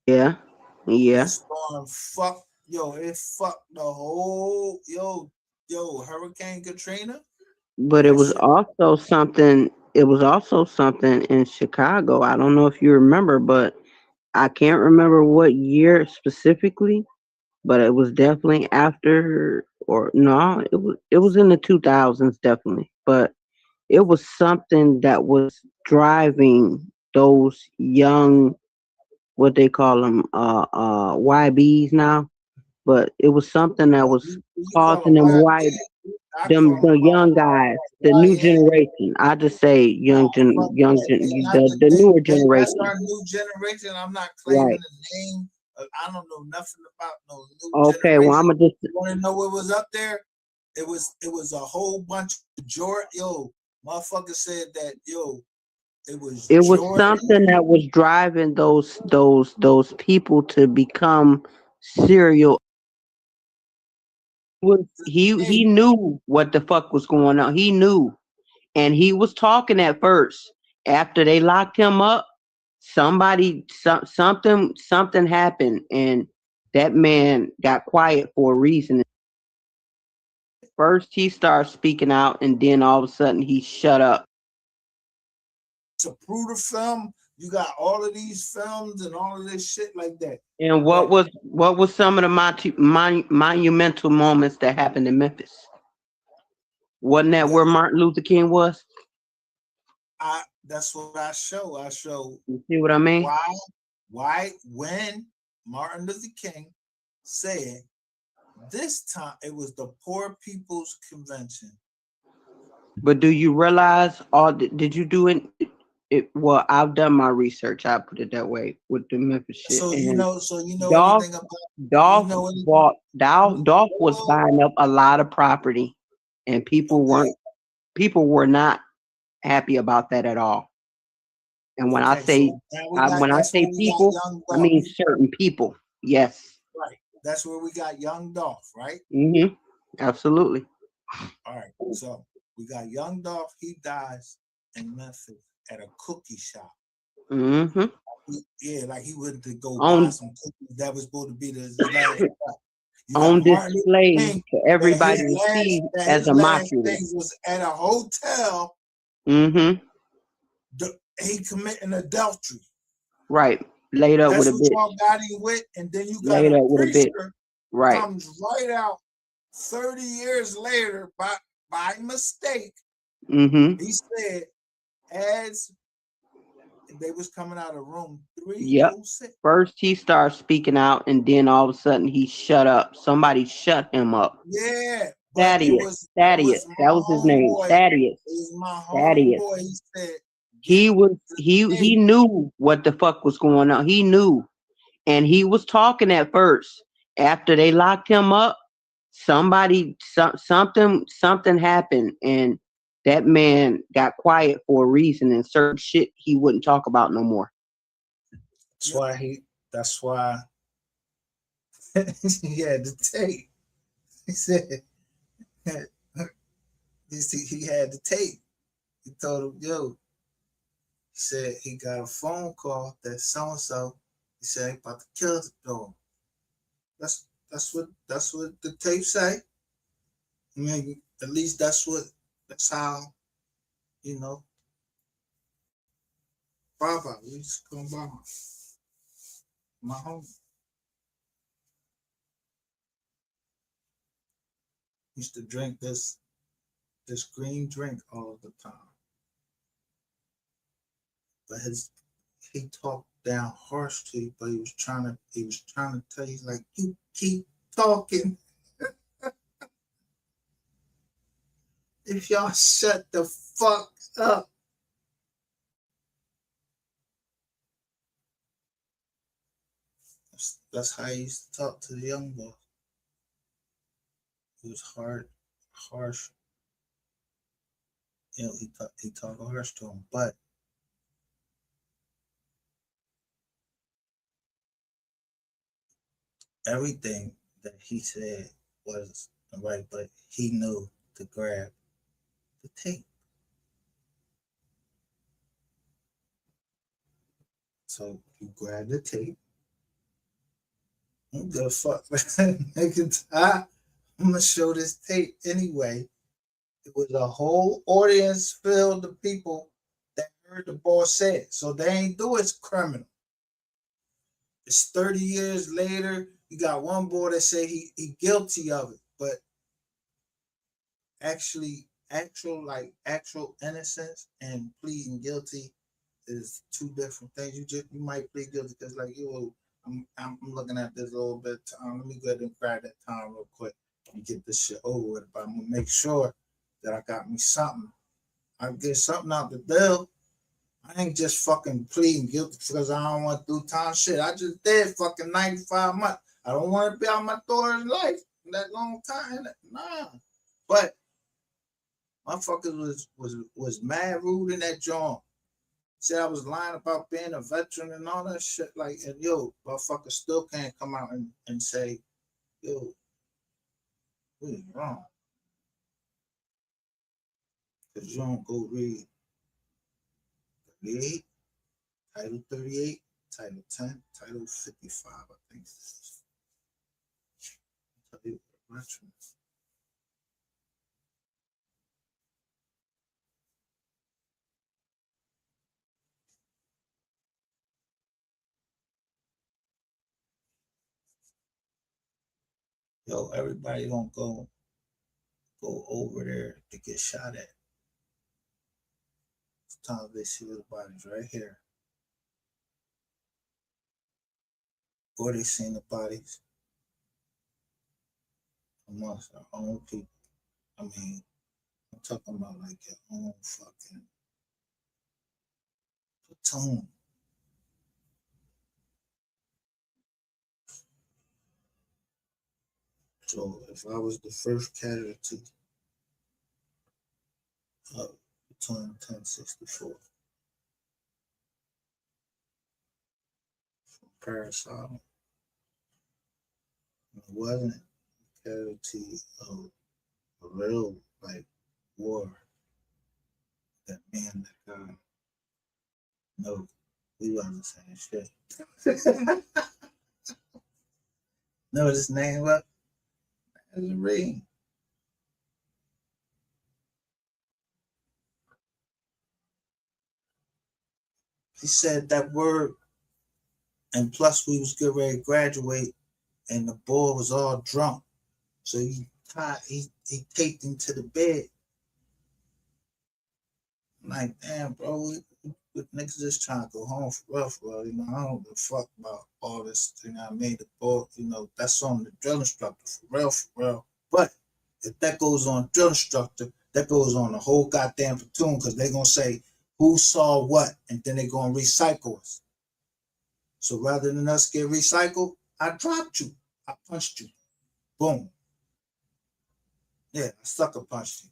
Yeah. Yeah. This storm fuck, it fucked the whole, Hurricane Katrina. But it was also something. It was also something in Chicago. I don't know if you remember, but I can't remember what year specifically. But it was definitely after, or no, it was in the 2000s definitely. But it was something that was driving those young, what they call them, YBs now. But it was something that was You call causing them them wild, white, I them call the them young guys, the new generation. I just say the newer That's generation. our new generation. I'm not claiming Right. the name. I don't know nothing about no new Okay, well, generation. I'ma just You want to know what was up there? It was a whole bunch of Jordan. Motherfucker said that it was it was Jordan. something that was driving those people to become serial. He knew what the fuck was going on. He knew, and he was talking at first. After they locked him up, something happened, and that man got quiet for a reason. First, he started speaking out, and then all of a sudden, he shut up. Zapruder film. You got all of these films and all of this shit like that. And what was some of the monumental moments that happened in Memphis? Wasn't that where Martin Luther King was? That's what I show. I show. You see what I mean? Why when Martin Luther King said this time it was the Poor People's Convention. But do you realize did you do it? Well, I've done my research. I put it that way with the Memphis shit. So and you know anything about Dolph was buying up a lot of property, and people were not happy about that at all. And when I say people, I mean certain people. Yes. Right. That's where we got young Dolph, right? Mm-hmm. Absolutely. All right. So we got young Dolph. He dies in Memphis at a cookie shop. Mm-hmm. Like he went to go buy some cookies that was supposed to be the last shop. On display for everybody to see as a mockery. Was at a hotel. Mm-hmm. He committing adultery. Right. Laid up with a bitch. That's what y'all got him with, and then you got a preacher right. Comes right out 30 years later by mistake. Mm-hmm. He said as they was coming out of room 306. Yep. First he started speaking out, and then all of a sudden he shut up. Somebody shut him up. Yeah. Thaddeus. That was his name. Thaddeus. It was my Thaddeus. homeboy. He said he knew what the fuck was going on. He knew. And he was talking at first. After they locked him up, something happened, and that man got quiet for a reason, and certain shit he wouldn't talk about no more. That's why he had to tape. He said he had to tape. He told him, he said he got a phone call that so-and-so, he said he about to kill the dog. That's what the tape say. I mean, at least that's how, Baba, we used to call Baba. My home. Used to drink this green drink all the time. But he talked down harsh to you, but he was trying to tell you, like, you keep talking. if y'all shut the fuck up. That's how I used to talk to the young boy. It was hard, harsh. You know, he talked harsh to him, but everything that he said was right, but he knew to grab the tape. So you grab the tape. I'm gonna fuck, nigga. I'm gonna show this tape anyway. It was a whole audience filled of people that heard the boss say it. So they ain't do it's criminal. It's 30 years later. You got one boy that say he guilty of it, but actual innocence and pleading guilty is two different things. You might plead guilty because like I'm looking at this a little bit. Let me go ahead and grab that time real quick and get this shit over with. But I'm gonna make sure that I got me something. I get something out the deal. I ain't just fucking pleading guilty because I don't want to do time shit. I just did fucking 95 months. I don't want to be out my daughter's life that long time. Nah. But motherfuckers was mad rude in that joint. Said I was lying about being a veteran and all that shit. Like, and yo, motherfuckers still can't come out and say, yo, what is wrong? Because you don't go read 38, Title 38, Title 10, Title 55, I think. Veterans. Yo, everybody don't go over there to get shot at. Sometimes they see the bodies right here. Or they seen the bodies amongst our own people. I mean, I'm talking about like your own fucking platoon. So if I was the first casualty of platoon 1064 from Paris Island, it wasn't a casualty of a real like war that me and that guy, no, we wasn't saying shit. Know his name what? It's a ring. He said that word, and plus we was getting ready to graduate, and the boy was all drunk, so he taped him to the bed. I'm like, damn, bro, niggas just trying to go home for real, you know. I don't give a fuck about all this thing I made the boy, you know. That's on the drill instructor for real. But if that goes on drill instructor, that goes on the whole goddamn platoon, because they're gonna say who saw what, and then they're gonna recycle us. So rather than us get recycled, I dropped you. I punched you. Boom. Yeah, I sucker punched you.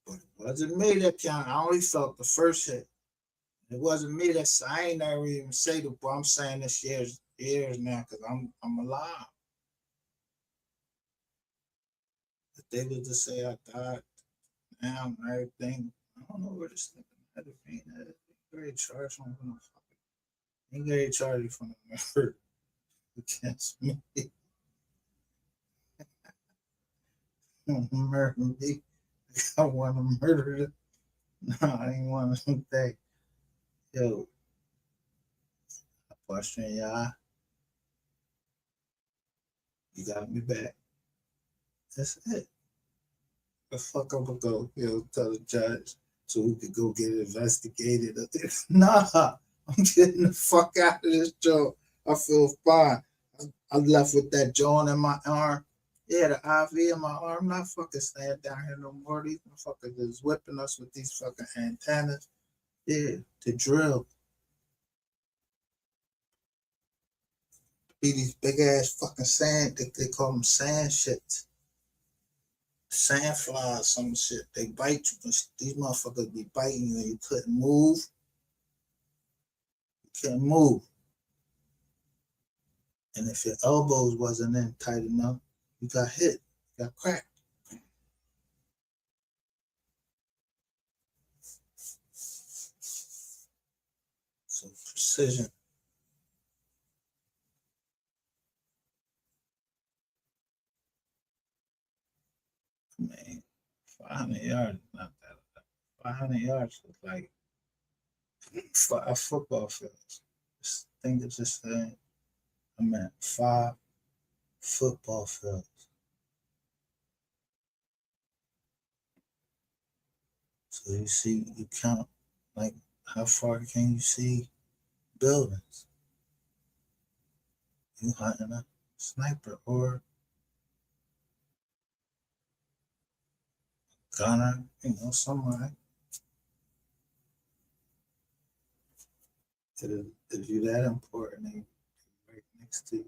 But it wasn't me that counted. I only felt the first hit. It wasn't me that I ain't never even say the boy. I'm saying this years now because I'm alive. If they was to say I died now and everything, I don't know where this thing had to be. Very charged from the fucking. He very charged from the murder against me. Murder me. I want to murder it. No, I ain't want to say, yo, I question y'all. You got me back. That's it. The fuck I'm gonna go, tell the judge so we could go get it investigated. Nah, I'm getting the fuck out of this job. I feel fine. I left with that joint in my arm. Yeah, the IV in my arm. I'm not fucking staying down here no more. These motherfuckers is whipping us with these fucking antennas. Yeah, to drill. Be these big ass fucking sand. They call them sand shits. Sand flies, some shit. They bite you. These motherfuckers be biting you and you couldn't move. You couldn't move. And if your elbows wasn't in tight enough, you got hit. You got cracked. So precision. Man, 500 yards is not that. 500 yards is like 5 football fields. Just think it's just saying, I meant 5 football fields. So you see, you count, like, how far can you see buildings? You hunting a sniper or gunner, somebody. If you're that important, they right next to you.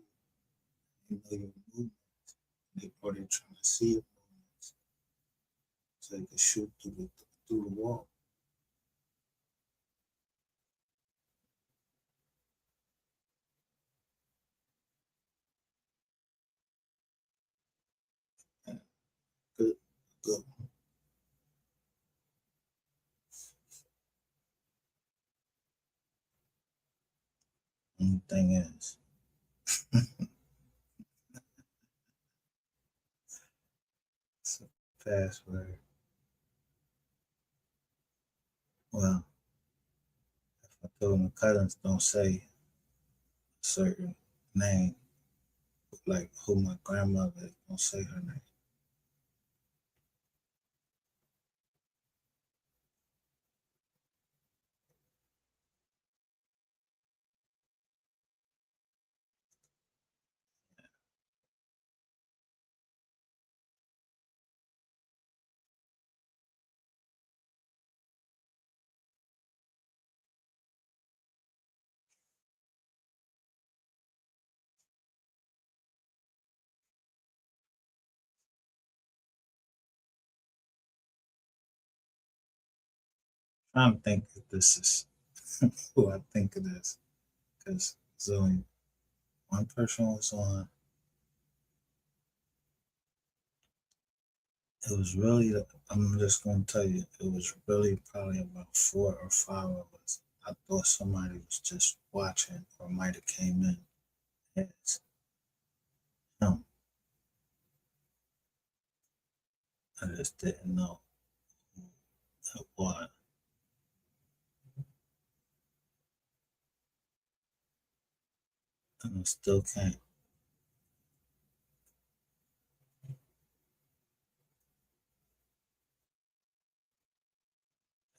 You know your movements. Or they're trying to see your movements. So they can shoot through the wall. And good. And the thing is, it's a password. Well, if I told my cousins don't say a certain name, like who my grandmother is, don't say her name. I'm trying to think if this is who I think it is. Because there's only one person was on. It was really, I'm just going to tell you, it was really probably about 4 or 5 of us. I thought somebody was just watching or might have came in. It's him. I just didn't know who it was. And I still can't.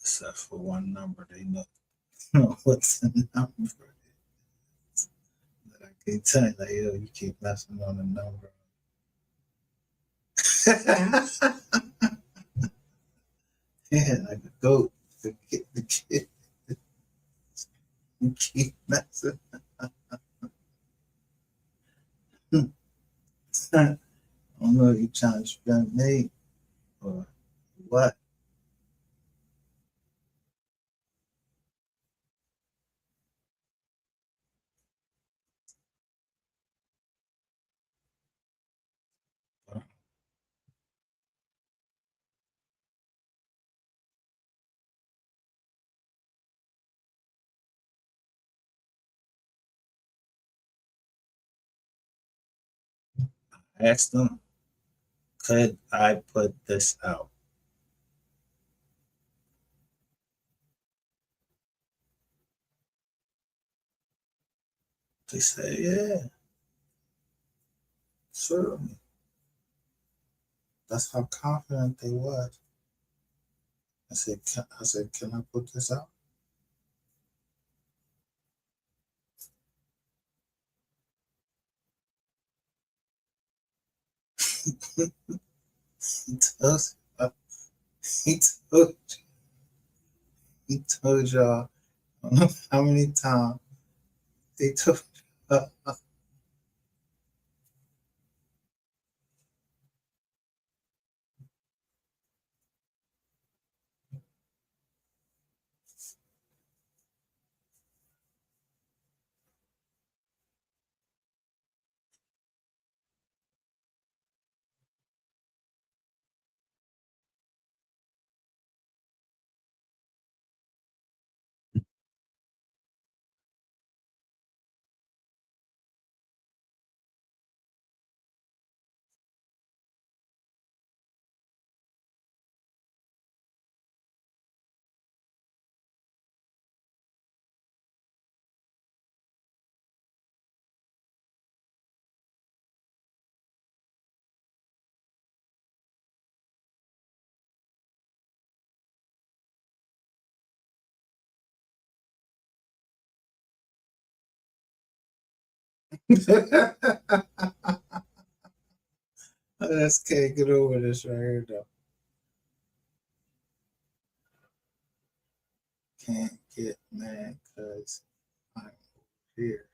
Except for one number, they know what's the number. But I keep telling you, like, yo, you keep messing on the number. Yeah, like a goat. The kid. You keep messing. I don't know if you're trying to spend me or what. I asked them, could I put this out? They said, yeah, certainly. That's how confident they was. I said, can I put this out? He told, he told y'all, I don't know how many times they told y'all. I just can't get over this right here, though. Can't get mad because I'm here.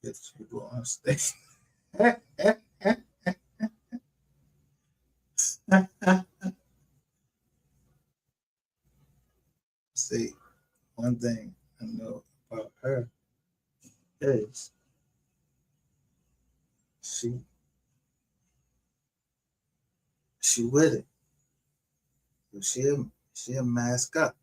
Get you on stage. See, one thing I know about her is she with it. She a mask up.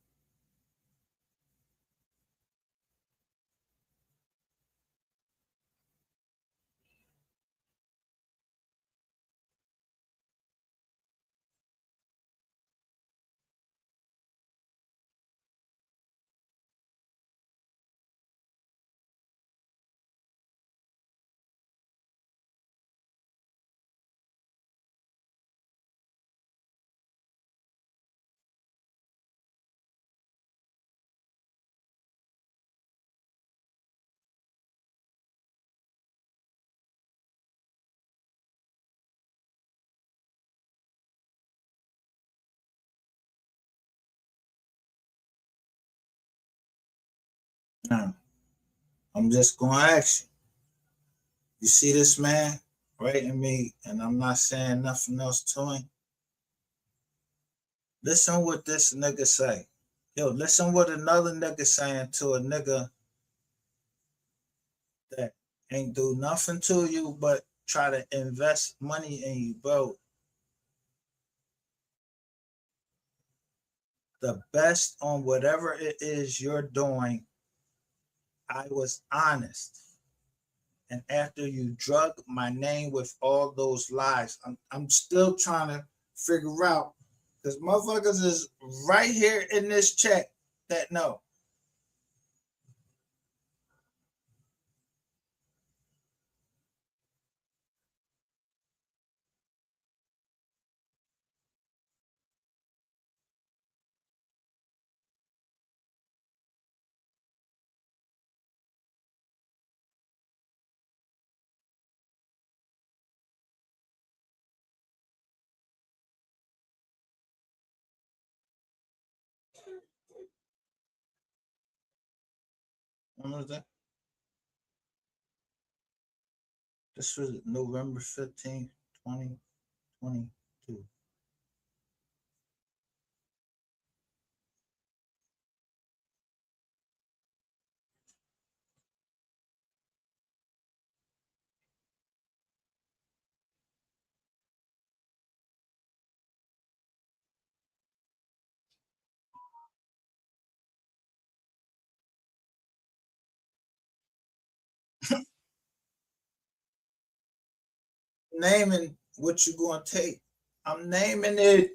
Now, I'm just gonna ask you. You see this man writing me, and I'm not saying nothing else to him. Listen what this nigga say. Yo, listen what another nigga saying to a nigga that ain't do nothing to you but try to invest money in you, bro. The best on whatever it is you're doing, I was honest. And after you drug my name with all those lies, I'm still trying to figure out, because motherfuckers is right here in this chat that know. When was that? This was November 15th, 2022. Naming what you gonna take. I'm naming it.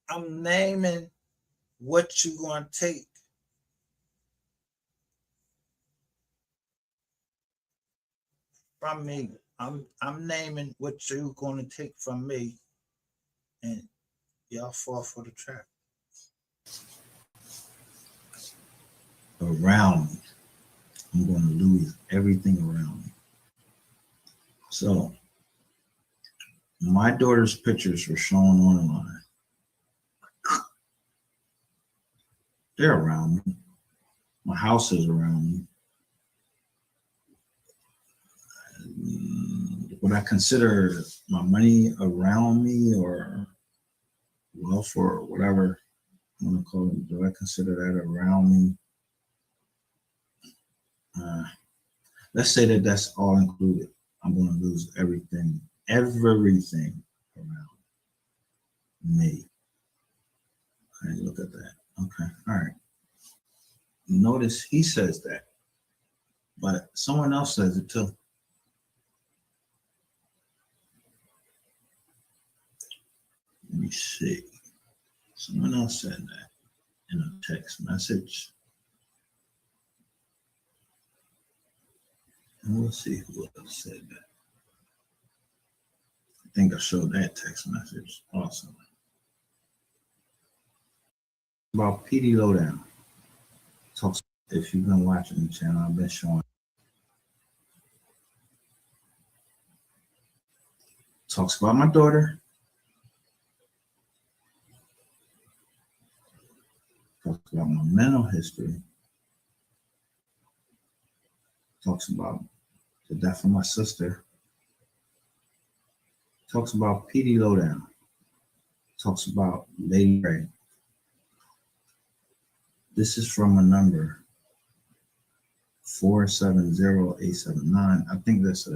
I'm naming what you gonna take. From me. I'm naming what you gonna take from me. And y'all fall for the trap. Around me, I'm going to lose everything around me. So, my daughter's pictures were shown online. They're around me. My house is around me. Would I consider my money around me or wealth or whatever you want to call it? Do I consider that around me? Let's say that that's all included. I'm going to lose everything around me. Okay, look at that. Okay, all right. Notice he says that, but someone else says it too. Let me see. Someone else said that in a text message. And we'll see who else said that. I think I showed that text message also. About PD Lowdown. Talks, if you've been watching the channel, I've been showing. Talks about my daughter. Talks about my mental history. Talks about the death of my sister. Talks about PD Lowdown. Talks about Lady Ray. This is from a number 470879. I think that's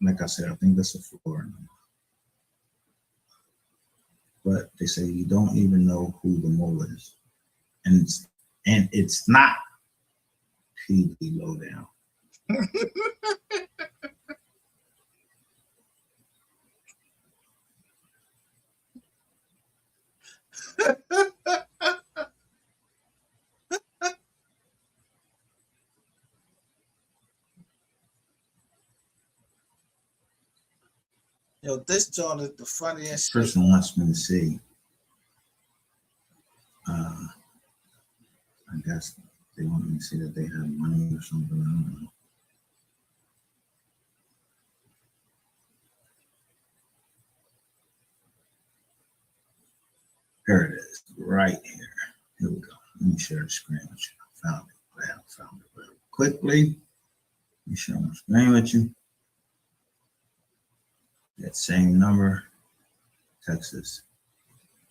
like I said, I think that's a Florida number. But they say you don't even know who the mole is. And it's not PD Lowdown. Yo, this joint is the funniest shit. Person wants me to see. I guess they want me to see that they have money or something. I don't know. Here it is, right here. Here we go. Let me share the screen with you. I found it. I found it very quickly. Let me share my screen with you. That same number, Texas.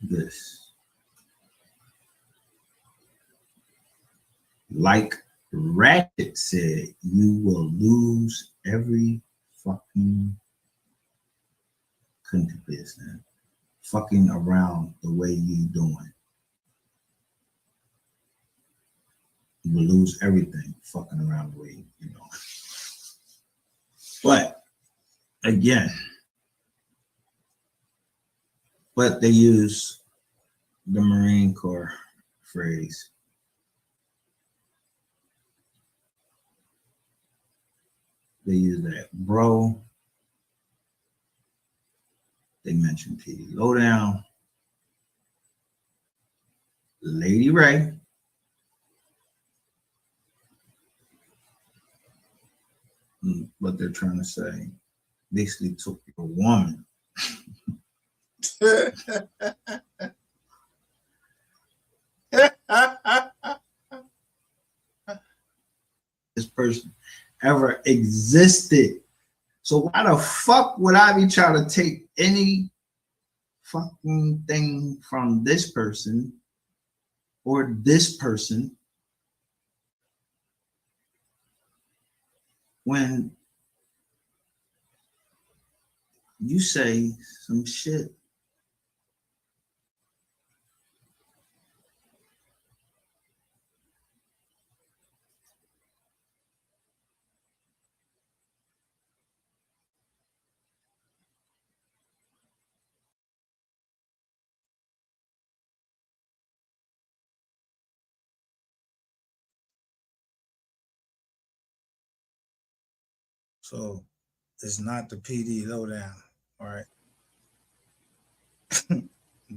This. Like Ratchet said, you will lose every fucking, couldn't be this, man. Fucking around the way you doing. You will lose everything fucking around the way you doing. But again, but they use the Marine Corps phrase. They use that bro. They mentioned PD Lowdown, Lady Ray, what they're trying to say, basically took your woman. This person ever existed. So why the fuck would I be trying to take any fucking thing from this person or this person when you say some shit? So it's not the PD Lowdown, all right?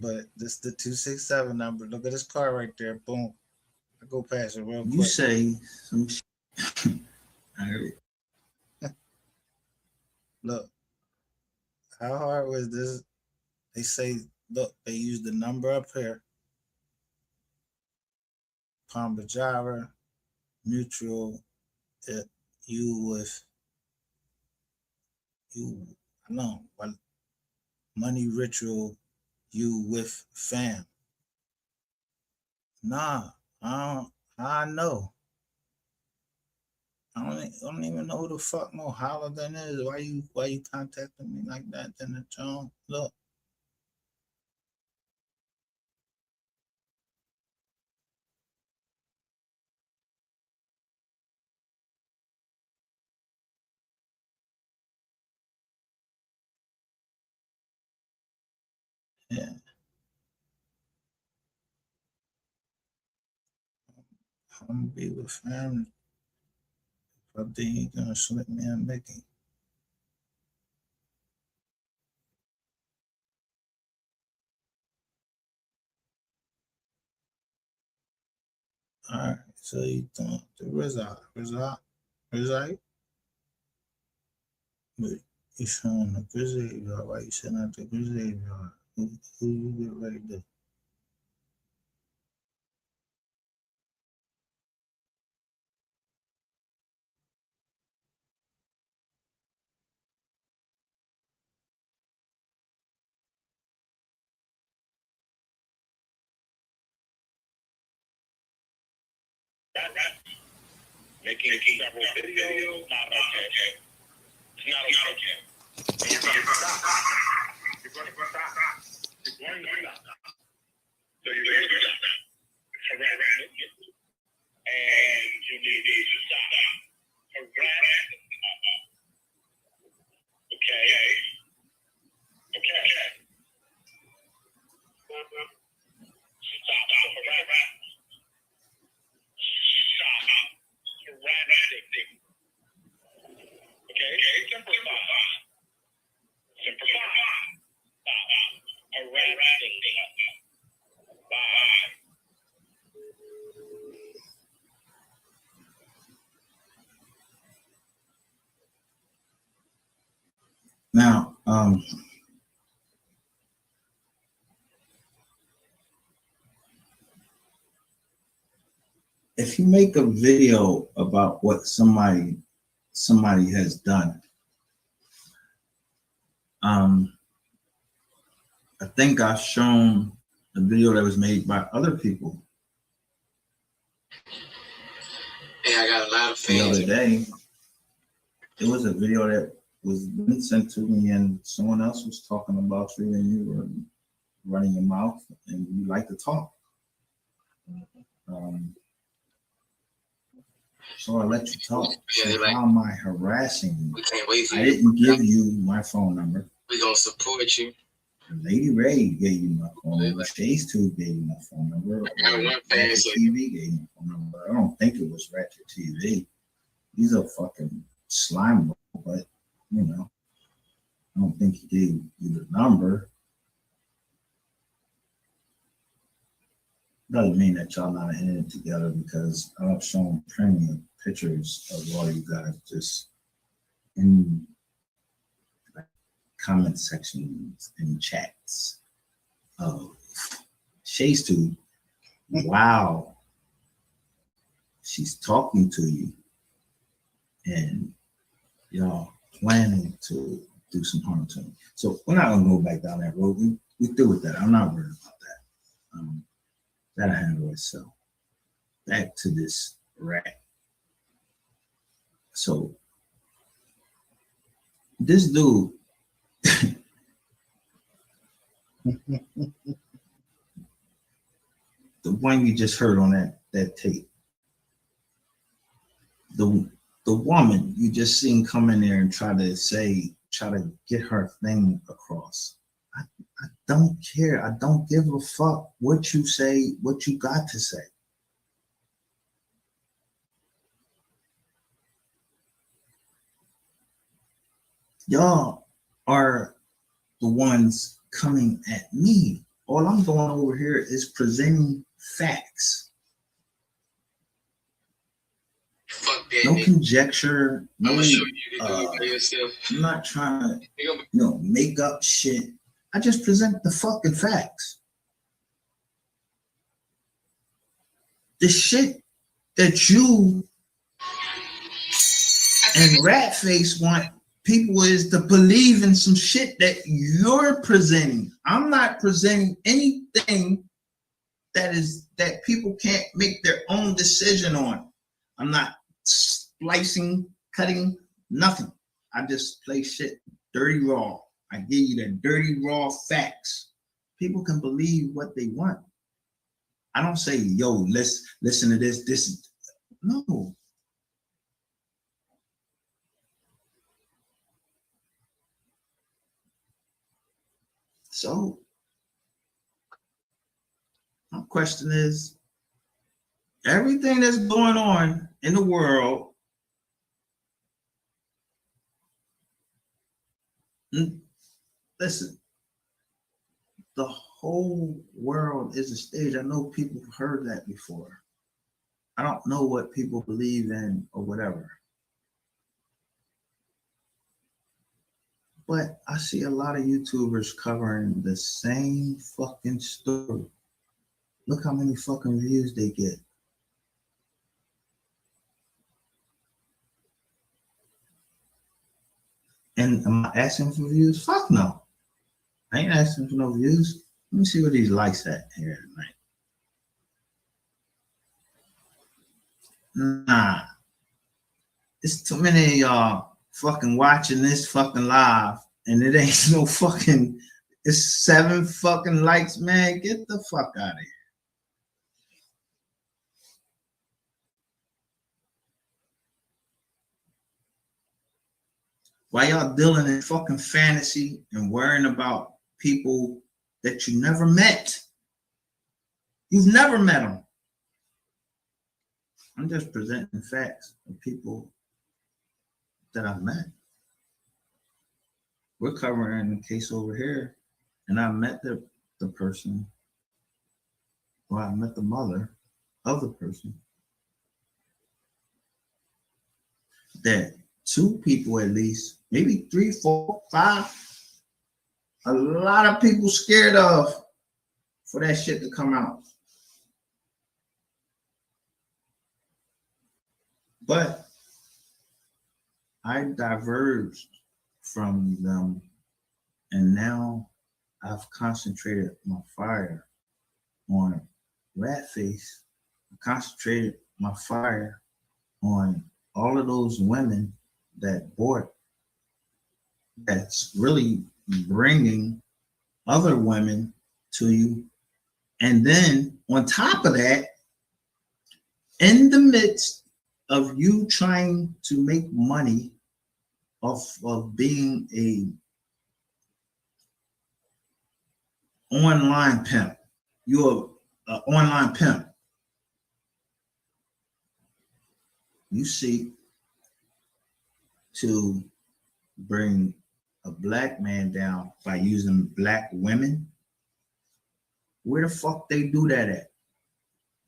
but this the 267 number. Look at this car right there. Boom. I go past it real quick. You say some shit. I heard it. Look, how hard was this? They say, look, they use the number up here. Pambajara, mutual, you with you. No, money ritual, you with fam. Nah, I know. I don't even know who the fuck no Holiday is. Why you contacting me like that? Then the John, look. Yeah. I'm gonna be with family. I think he's gonna slip me a Mickey. All right, so you doing the reside? But you showing the grizzly yard. Why you sitting at the grizzly yard? Who you get ready to? Making several videos, not okay. It's not okay. You're going to stop. You're going to stop. You're going to stop. So you're going to stop. Harassment. And you need to stop. Harassment. Okay. Okay. Stop the harassment. Stop harassing. Okay? Simplify. Simplify. Stop harassing. Bye. Now, if you make a video about what somebody has done, I think I've shown a video that was made by other people. Hey, I got a lot of The other day, it was a video that was sent to me, and someone else was talking about you, and you were running your mouth, and you like to talk. So I let you talk. So how am I harassing you? We can't wait for I you. didn't give you my phone number. We're going to support you. Lady Ray gave you my phone number. Chase Tube gave you my phone number. Ratchet TV gave you my phone number. I don't think it was Ratchet TV. He's a fucking slime ball, but you know, I don't think he gave you the number. Doesn't mean that y'all not in it together, because I've shown plenty of pictures of all you guys just in comment sections and chats of Shay's Tube. Wow, she's talking to you, and y'all planning to do some harm to me. So we're not gonna go back down that road. We through with that. I'm not worried about that. That'll handle itself. Back to this rat. So this dude, the one you just heard on that tape, the woman you just seen come in there and try to get her thing across. I don't care. I don't give a fuck what you say, what you got to say. Y'all are the ones coming at me All I'm doing over here is presenting facts. No conjecture, no. I'm not trying to, make up shit. I just present the fucking facts. The shit that you and Ratface want people is to believe in some shit that you're presenting. I'm not presenting anything that people can't make their own decision on. I'm not splicing, cutting, nothing. I just play shit dirty raw. I give you the dirty raw facts. People can believe what they want. I don't say, yo, let's listen to this. No. So my question is, everything that's going on in the world, listen, the whole world is a stage. I know people have heard that before. I don't know what people believe in or whatever. But I see a lot of YouTubers covering the same fucking story. Look how many fucking views they get. And am I asking for views? Fuck no. I ain't asking for no views. Let me see what these likes at here tonight. Nah. It's too many of y'all fucking watching this fucking live and it ain't no fucking, it's 7 fucking likes, man. Get the fuck out of here. Why y'all dealing in fucking fantasy and worrying about people that you never met? You've never met them. I'm just presenting facts of people that I've met. We're covering the case over here, and I met the person, or I met the mother of the person, that 2 people at least, maybe 3, 4, 5, a lot of people scared of for that shit to come out. But I diverged from them, and now I've concentrated my fire on Ratface. I concentrated my fire on all of those women that bought, that's really bringing other women to you. And then on top of that, in the midst of you trying to make money off of being a online pimp, you're an online pimp, you seek to bring a black man down by using black women. Where the fuck they do that at?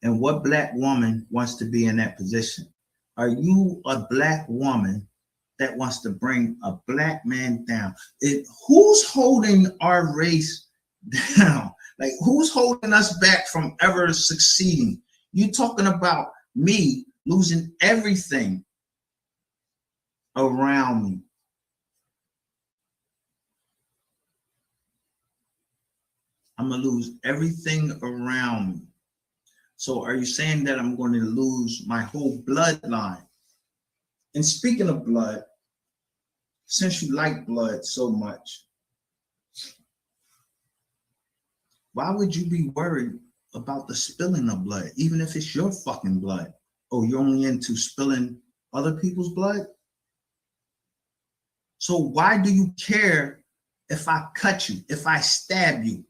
And what black woman wants to be in that position? Are you a black woman that wants to bring a black man down? Who's holding our race down? Like, who's holding us back from ever succeeding? You talking about me losing everything around me. I'm gonna lose everything around me. So are you saying that I'm going to lose my whole bloodline? And speaking of blood, since you like blood so much, why would you be worried about the spilling of blood, even if it's your fucking blood? Oh, you're only into spilling other people's blood? So why do you care if I cut you, if I stab you?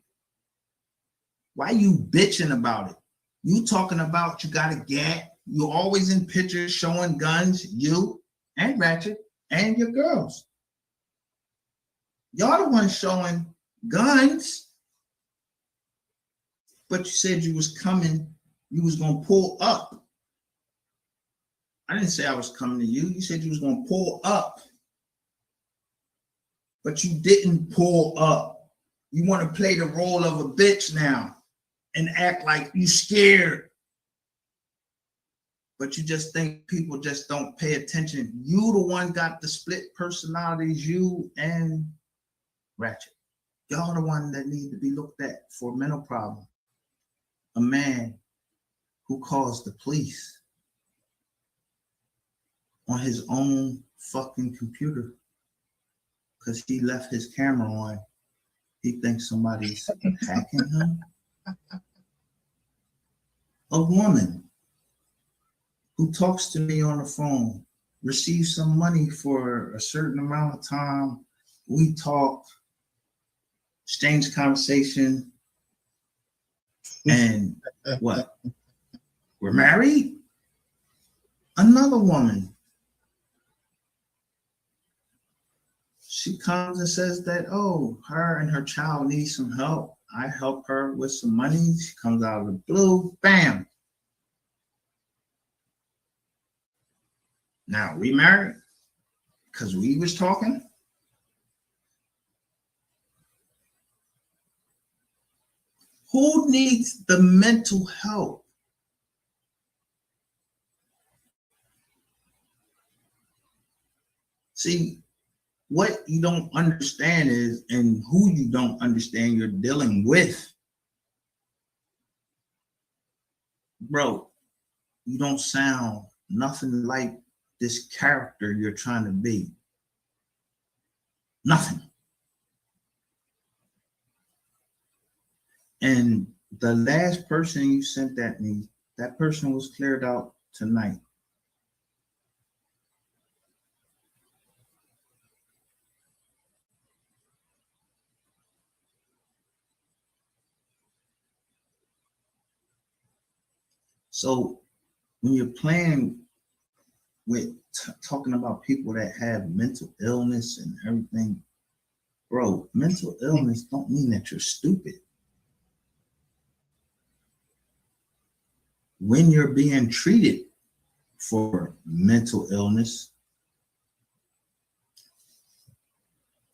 Why you bitching about it? You talking about you got a gat, you always in pictures showing guns, you and Ratchet and your girls. Y'all the ones showing guns. But you said you was coming, you was gonna pull up. I didn't say I was coming to you. You said you was gonna pull up. But you didn't pull up. You want to play the role of a bitch now and act like you scared. But you just think people just don't pay attention. You the one got the split personalities, you and Ratchet. Y'all the one that need to be looked at for a mental problem. A man who calls the police on his own fucking computer because he left his camera on. He thinks somebody's hacking him. A woman who talks to me on the phone, receives some money for a certain amount of time. We talk, exchange conversation, and what? We're married? Another woman. She comes and says that, oh, her and her child need some help. I help her with some money. She comes out of the blue, bam. Now we married because we was talking. Who needs the mental help? See, what you don't understand is, and who you don't understand you're dealing with. Bro, you don't sound nothing like this character you're trying to be. Nothing. And the last person you sent at me, that person was cleared out tonight. So when you're playing with talking about people that have mental illness and everything, bro, mental illness don't mean that you're stupid. When you're being treated for mental illness,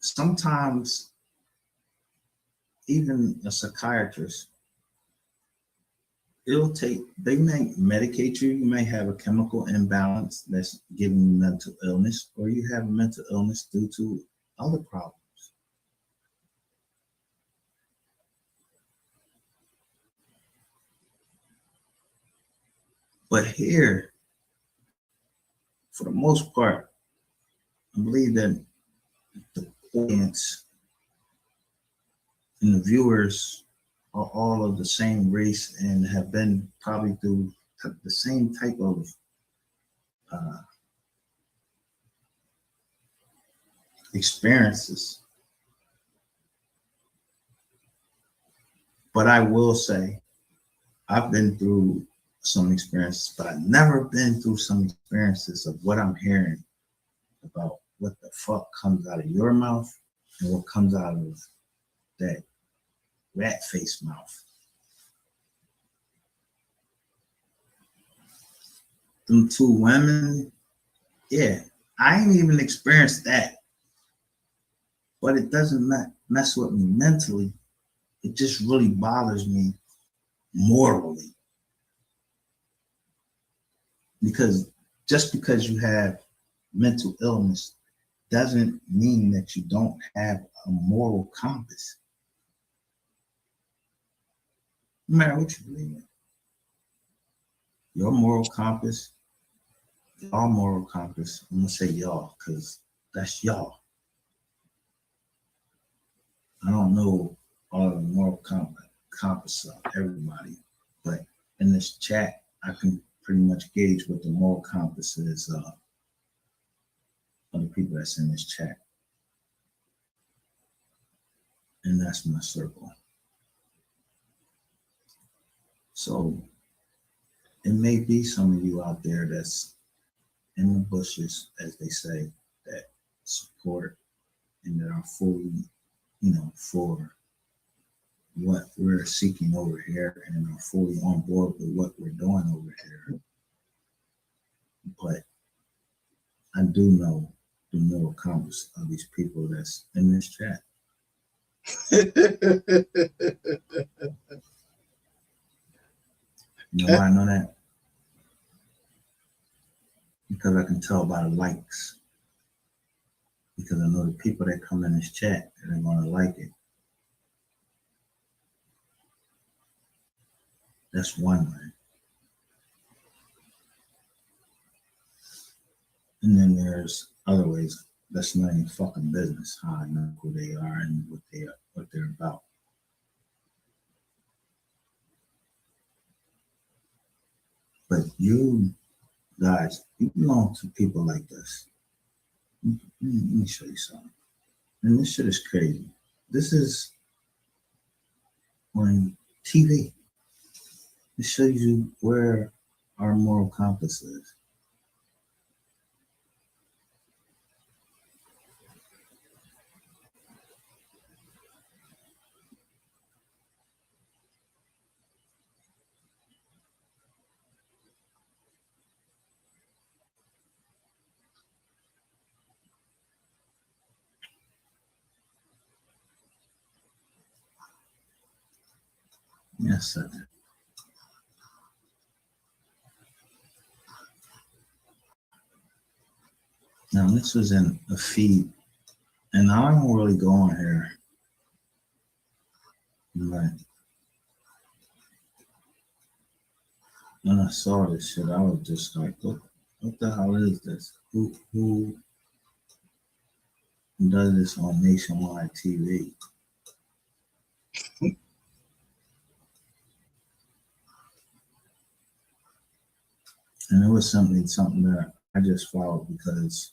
sometimes even a psychiatrist, they may medicate you. You may have a chemical imbalance that's giving you mental illness, or you have mental illness due to other problems. But here, for the most part, I believe that the audience and the viewers are all of the same race and have been probably through the same type of experiences. But I will say, I've been through some experiences, but I've never been through some experiences of what I'm hearing about what the fuck comes out of your mouth and what comes out of that rat face mouth. Them two women, yeah, I ain't even experienced that. But it doesn't mess with me mentally. It just really bothers me morally. Because just because you have mental illness doesn't mean that you don't have a moral compass. No matter what you believe in. Your moral compass, our moral compass, I'm gonna say y'all, because that's y'all. I don't know all the moral compass of everybody, but in this chat, I can pretty much gauge what the moral compass is of the people that's in this chat. And that's my circle. So it may be some of you out there that's in the bushes, as they say, that support and that are fully, for what we're seeking over here and are fully on board with what we're doing over here. But I do know the moral compass of these people that's in this chat. You know why I know that? Because I can tell by the likes. Because I know the people that come in this chat and they're gonna like it. That's one way. And then there's other ways. That's none of your fucking business how I know who they are and what they're about. But you guys, you belong to people like this. Let me show you something. And this shit is crazy. This is on TV. It shows you where our moral compass is. Yes, sir. Now, this was in a feed, and I don't really go on here. But when I saw this shit, I was just like, what the hell is this? Who does this on nationwide TV? And it was something that I just followed because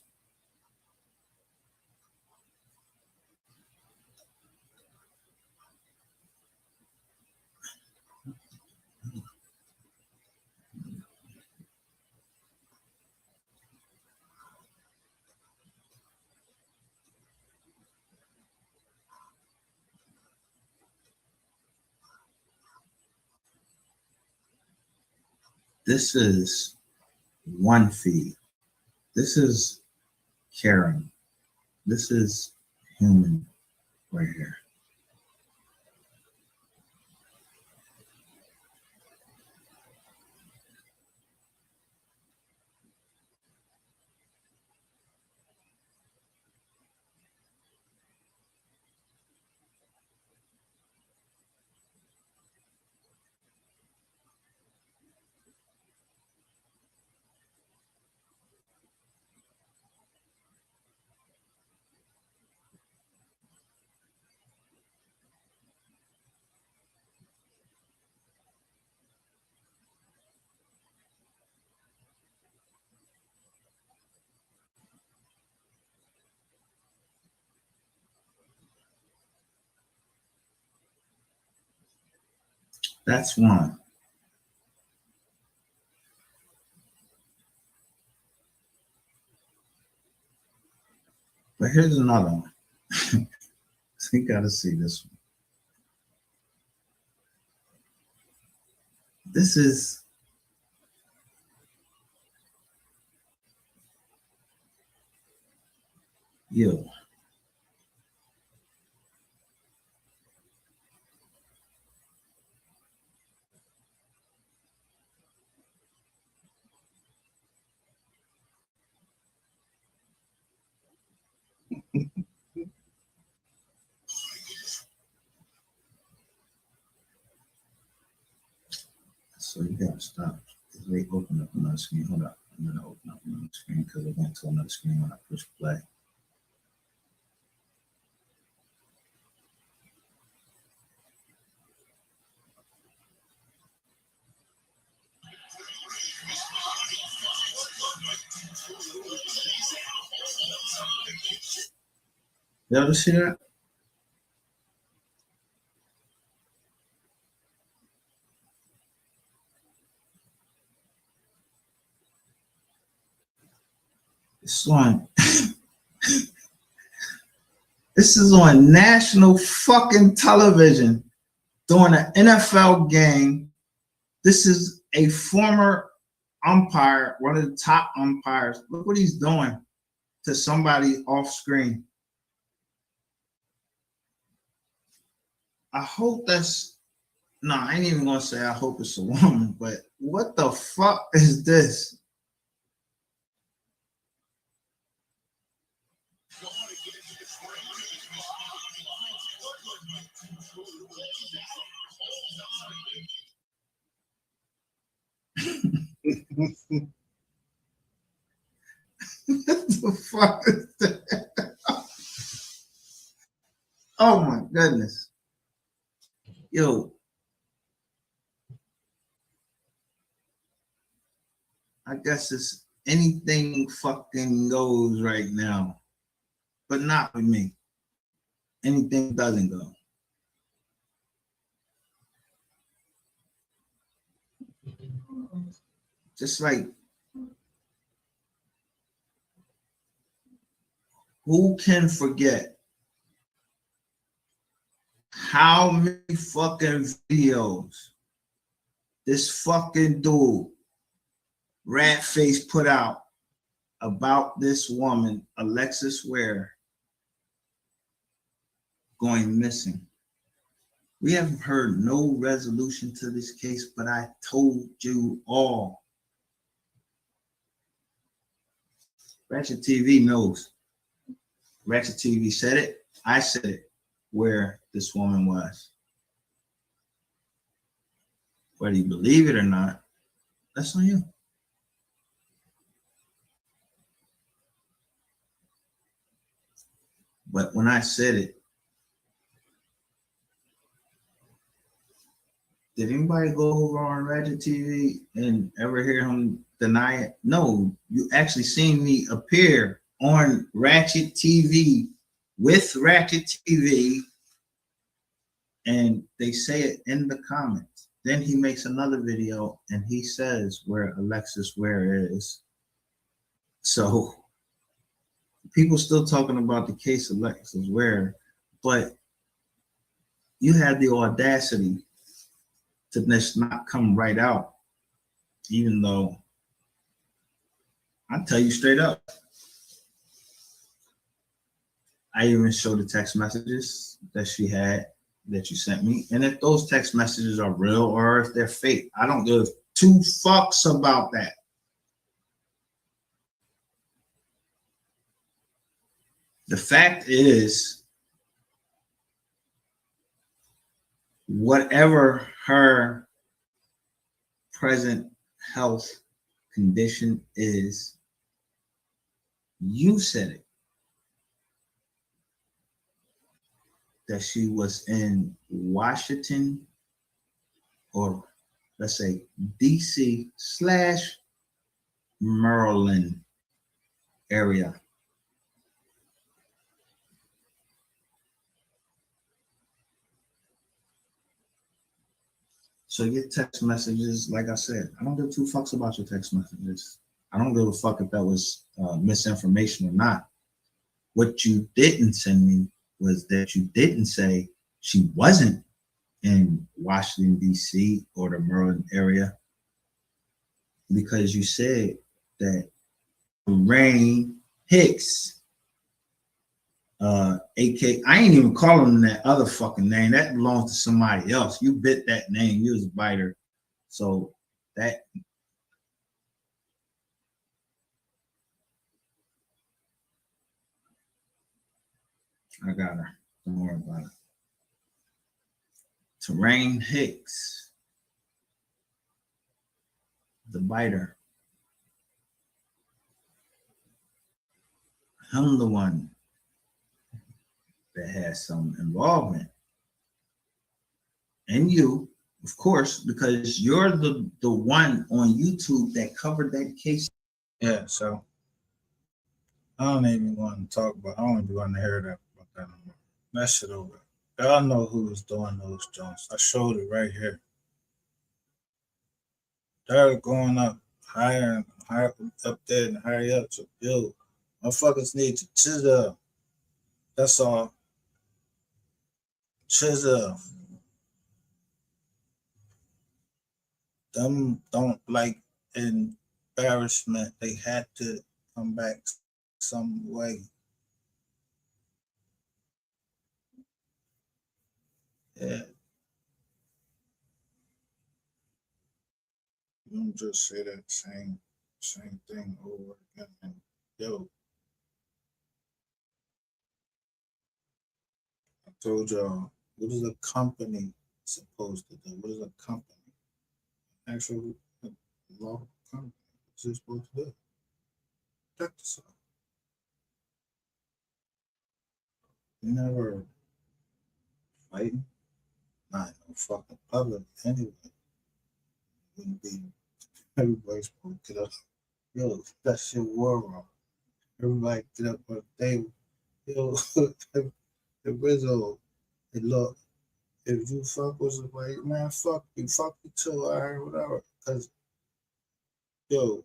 this is one feed. This is caring. This is human right here. That's one. But here's another one. So you gotta see this one. This is you. So you gotta stop. They open up another screen. Hold up. I'm gonna open up another screen because it went to another screen when I push play. You ever see that? It's on. This is on national fucking television. during an NFL game. This is a former umpire, one of the top umpires. Look what he's doing to somebody off screen. I hope that's, no, I ain't even gonna say I hope it's a woman, but what the fuck is this? What the fuck is that? Oh my goodness. Yo. I guess it's anything fucking goes right now, but not with me. Anything doesn't go. Just like, who can forget how many fucking videos this fucking dude, Ratface, put out about this woman, Alexis Ware, going missing? We haven't heard no resolution to this case, but I told you all. Ratchet TV knows. Ratchet TV said it. I said it, where this woman was. Whether you believe it or not, that's on you. But when I said it, did anybody go over on Ratchet TV and ever hear him deny it? No, you actually seen me appear on Ratchet TV with Ratchet TV, and they say it in the comments. Then he makes another video and he says where Alexis Ware is. So people still talking about the case of Alexis Ware, but you had the audacity to just not come right out, even though I'll tell you straight up. I even showed the text messages that she had, that you sent me. And if those text messages are real or if they're fake, I don't give two fucks about that. The fact is, whatever her present health condition is, you said it, that she was in Washington, or let's say DC/Maryland area. So your text messages, like I said, I don't give two fucks about your text messages. I don't give a fuck if that was misinformation or not. What you didn't send me was that you didn't say she wasn't in Washington, D.C. or the Maryland area, because you said that Rain Hicks, AK, I ain't even calling him that other fucking name. That belongs to somebody else. You bit that name. You was a biter. So that, I got her. Don't worry about it. Terrain Hicks, the biter. I'm the one that has some involvement. And you, of course, because you're the one on YouTube that covered that case. Yeah, so I don't even want to talk about, I don't even want to hear that about that no more. That shit over. Y'all know who was doing those joints. I showed it right here. They're going up higher and higher, up there and higher up. So, yo, motherfuckers need to chisel. That's all. Chisel. them don't like embarrassment. They had to come back some way. Yeah. You don't just say that same thing over again. And, yo, I told y'all, what is a company supposed to do? What is a company? Actual law company. What's it supposed to do? Protect itself. You never fighting. Not in no fucking public anyway. Wouldn't be everybody's supposed to get up. Yo, that shit war wrong. Everybody get up on the table. Yo, the Rizzo, hey, look, if you fuck with somebody, man, fuck you too, all right, whatever. Cause yo,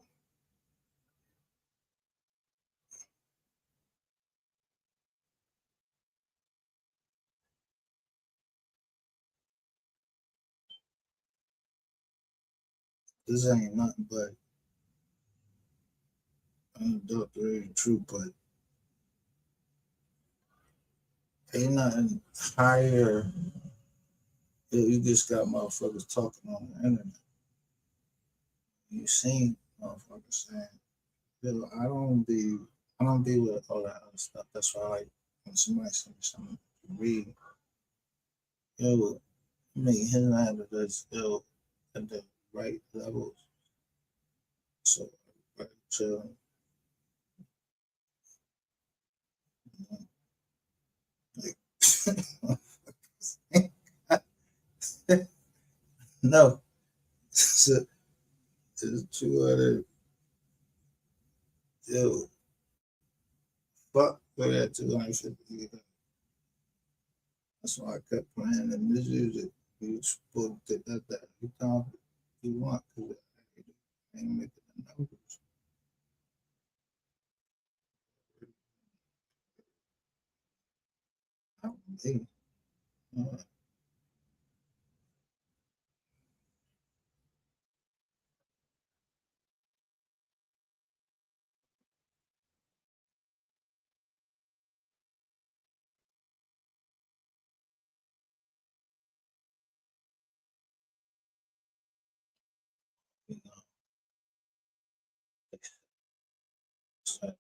this ain't nothing but unadulterated truth, but ain't nothing higher. Yo, you just got motherfuckers talking on the internet. You seen motherfuckers saying, yo, I don't be with all that other stuff. That's why I like when somebody sends me something to read. Yo, me hitting out of this, yo, at the right levels. So, right, chill. Like, no, it's two other, yo, fuck for that 250. That's why I kept playing the music. You supposed to that. You thought you want because I ain't making the numbers. Not me. You know, it's like,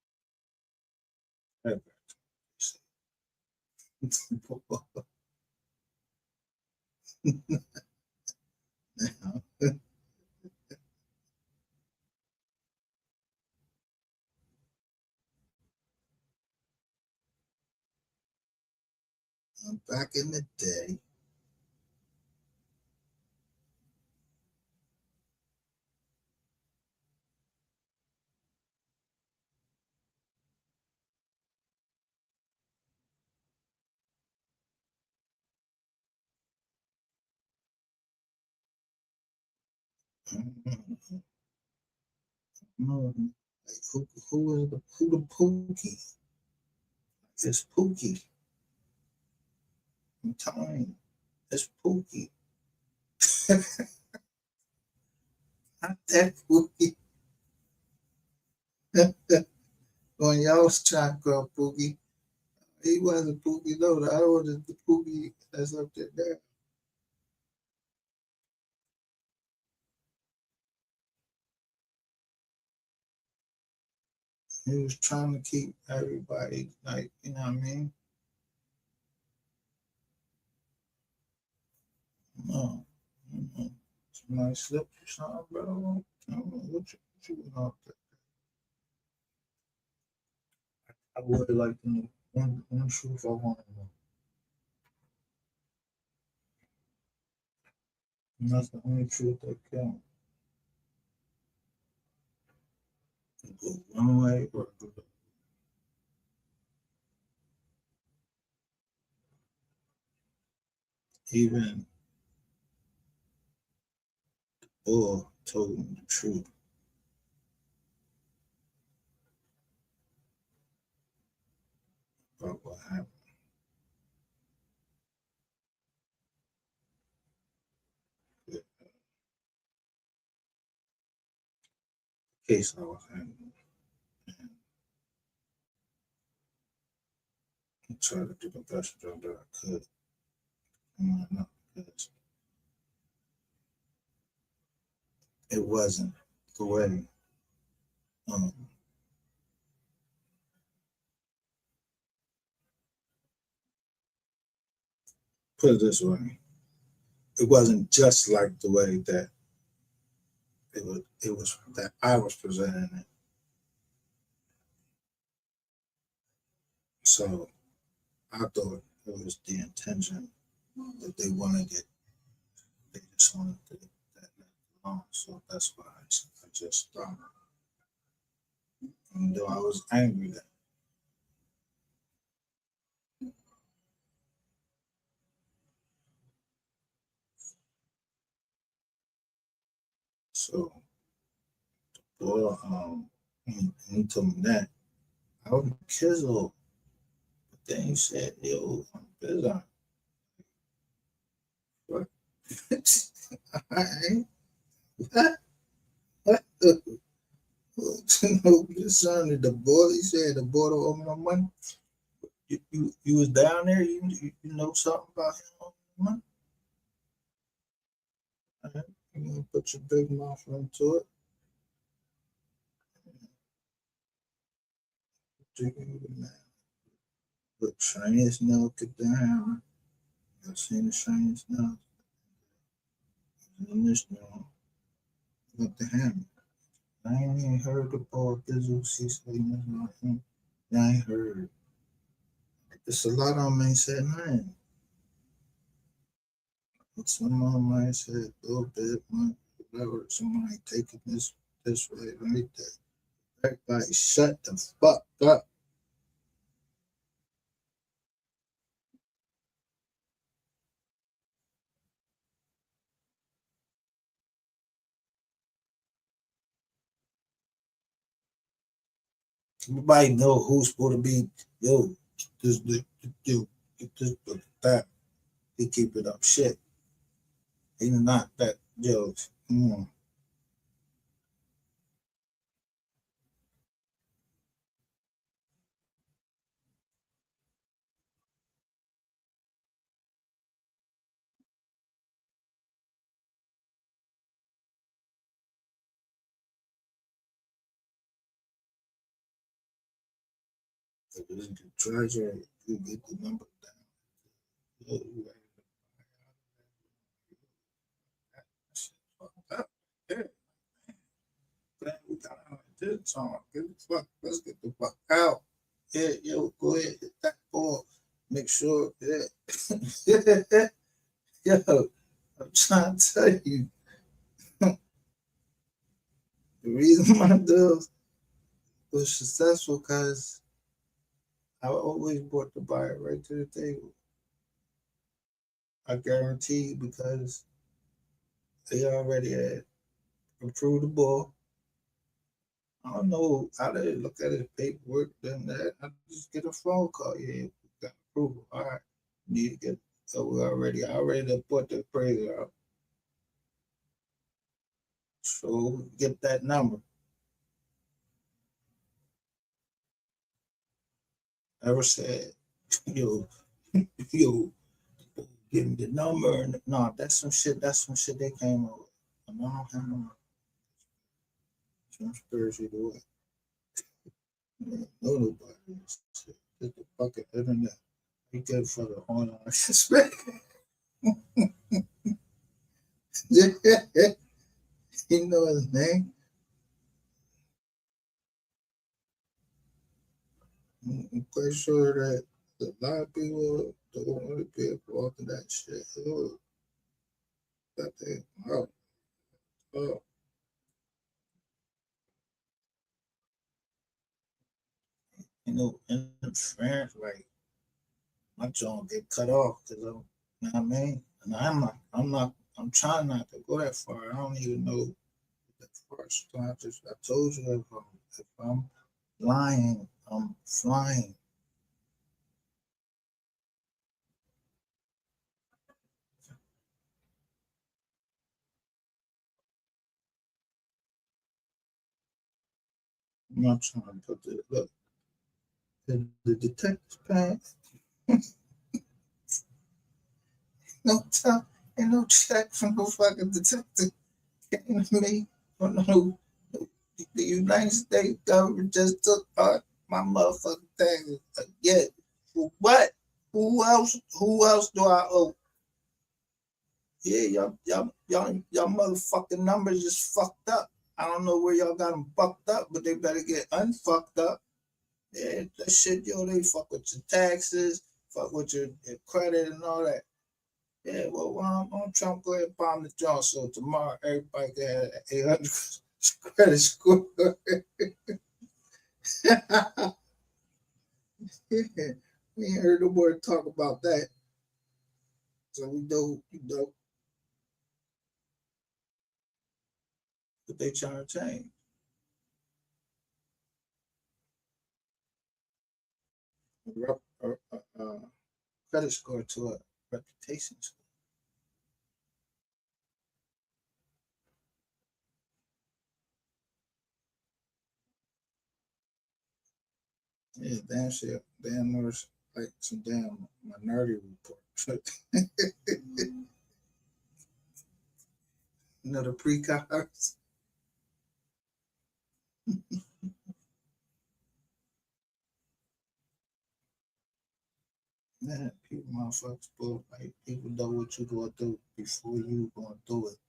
back in the day, no, like who the Pookie? It's Pookie. I'm telling you, it's Pookie. Not that Pookie. When y'all was trying to call Pookie, he wasn't Pookie. No, the other one is the Pookie that's up there. He was trying to keep everybody like, you know what I mean? No, somebody slipped you something, bro. I don't know what you went off there. I would like to know one truth I want to know. And that's the only truth that counts. Go one way or the other. Even or told me the truth about what happened. case I was handling. And I tried to do the best job that I could. And not because it wasn't the way put it this way. It wasn't just like the way that it was that I was presenting it. So I thought it was the intention that they wanted it. They just wanted to that alone. So that's why I just stopped. Even though I was angry that. So boy, he told me that I was Kizzle. But then he said, yo, I'm busy. What? I ain't. What? Your son, the boy, he said the boy don't owe me no money. You was down there, you know something about him owing money? All right. You gonna put your big mouth into it. Drinking with man. Look, Chinese now get the hammer. I seen the Chinese now. In this now, got the hammer. I ain't even heard the ball Bizzle see saying nothing. I ain't heard. It's a lot of them ain't said nothing. But some of them ain't said a little bit, whatever. Somebody taking this way, right there. Everybody shut the fuck up. Everybody know who's supposed to be, yo, this, get this, that. He keep it up shit. He not that, yo, come on. If you can treasure, you get the number down. Yo, you ready to buy out that shit fucked up. Yeah. Glad we got out of this song. Get the fuck, let's get the fuck out. Yeah, yo, go ahead, hit that ball. Make sure that yo, I'm trying to tell you. The reason my deal was successful because I always brought the buyer right to the table. I guarantee you because they already had approved the ball. I don't know how they look at his paperwork, then that. I just get a phone call. Yeah, we got approval. All right, need to get. So I already put the appraiser out. So get that number. Ever said, yo, yo, give me the number. And no, that's some shit. That's some shit they came up with. I don't have no conspiracy to it. No nobody. Shit. Get the fucking internet. He good for the online respect. You know his name. I'm quite sure that a lot of people don't want to be involved in that shit. That they, oh, you know, interference, like my jaw get cut off because I'm, you know what I mean? And I'm trying not to go that far. I don't even know the first time. I told you if I'm lying, I'm flying. I'm not trying to put the look. The detective's pants. No time, ain't no check from no fucking detective came to me. No, the United States government just took my motherfucking thing again. For what? Who else? Who else do I owe? Yeah, y'all motherfucking numbers is fucked up. I don't know where y'all got them fucked up, but they better get unfucked up. Yeah, that shit, yo, they fuck with your taxes, fuck with your credit and all that. Yeah, well, I'm trying to go ahead and bomb the joint so tomorrow everybody can have 800 credit score. We ain't heard no more talk about that. So we know, but they trying to change. Credit score to a reputation score. Yeah, damn shit. Damn nurse, like some damn minority report. You know, the pre-cards. Man, people motherfuckers, bro, like people know what you gonna do before you gonna do it.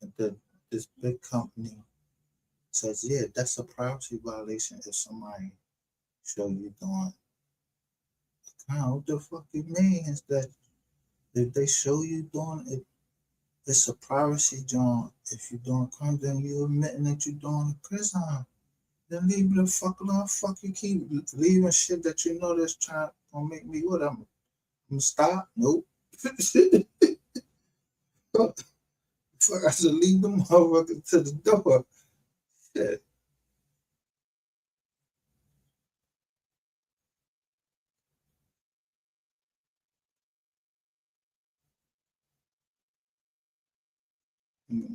And this big company says, yeah, that's a privacy violation if somebody show you doing. What the fuck you mean is that if they show you doing it, it's a privacy joint. If you're doing crime, then you admitting that you're doing a prison. Then leave the fuck alone. Fuck you keep leaving shit that you know that's trying to make me what I'm gonna stop? Nope. Fuck, I should leave them motherfuckers to the door. Shit.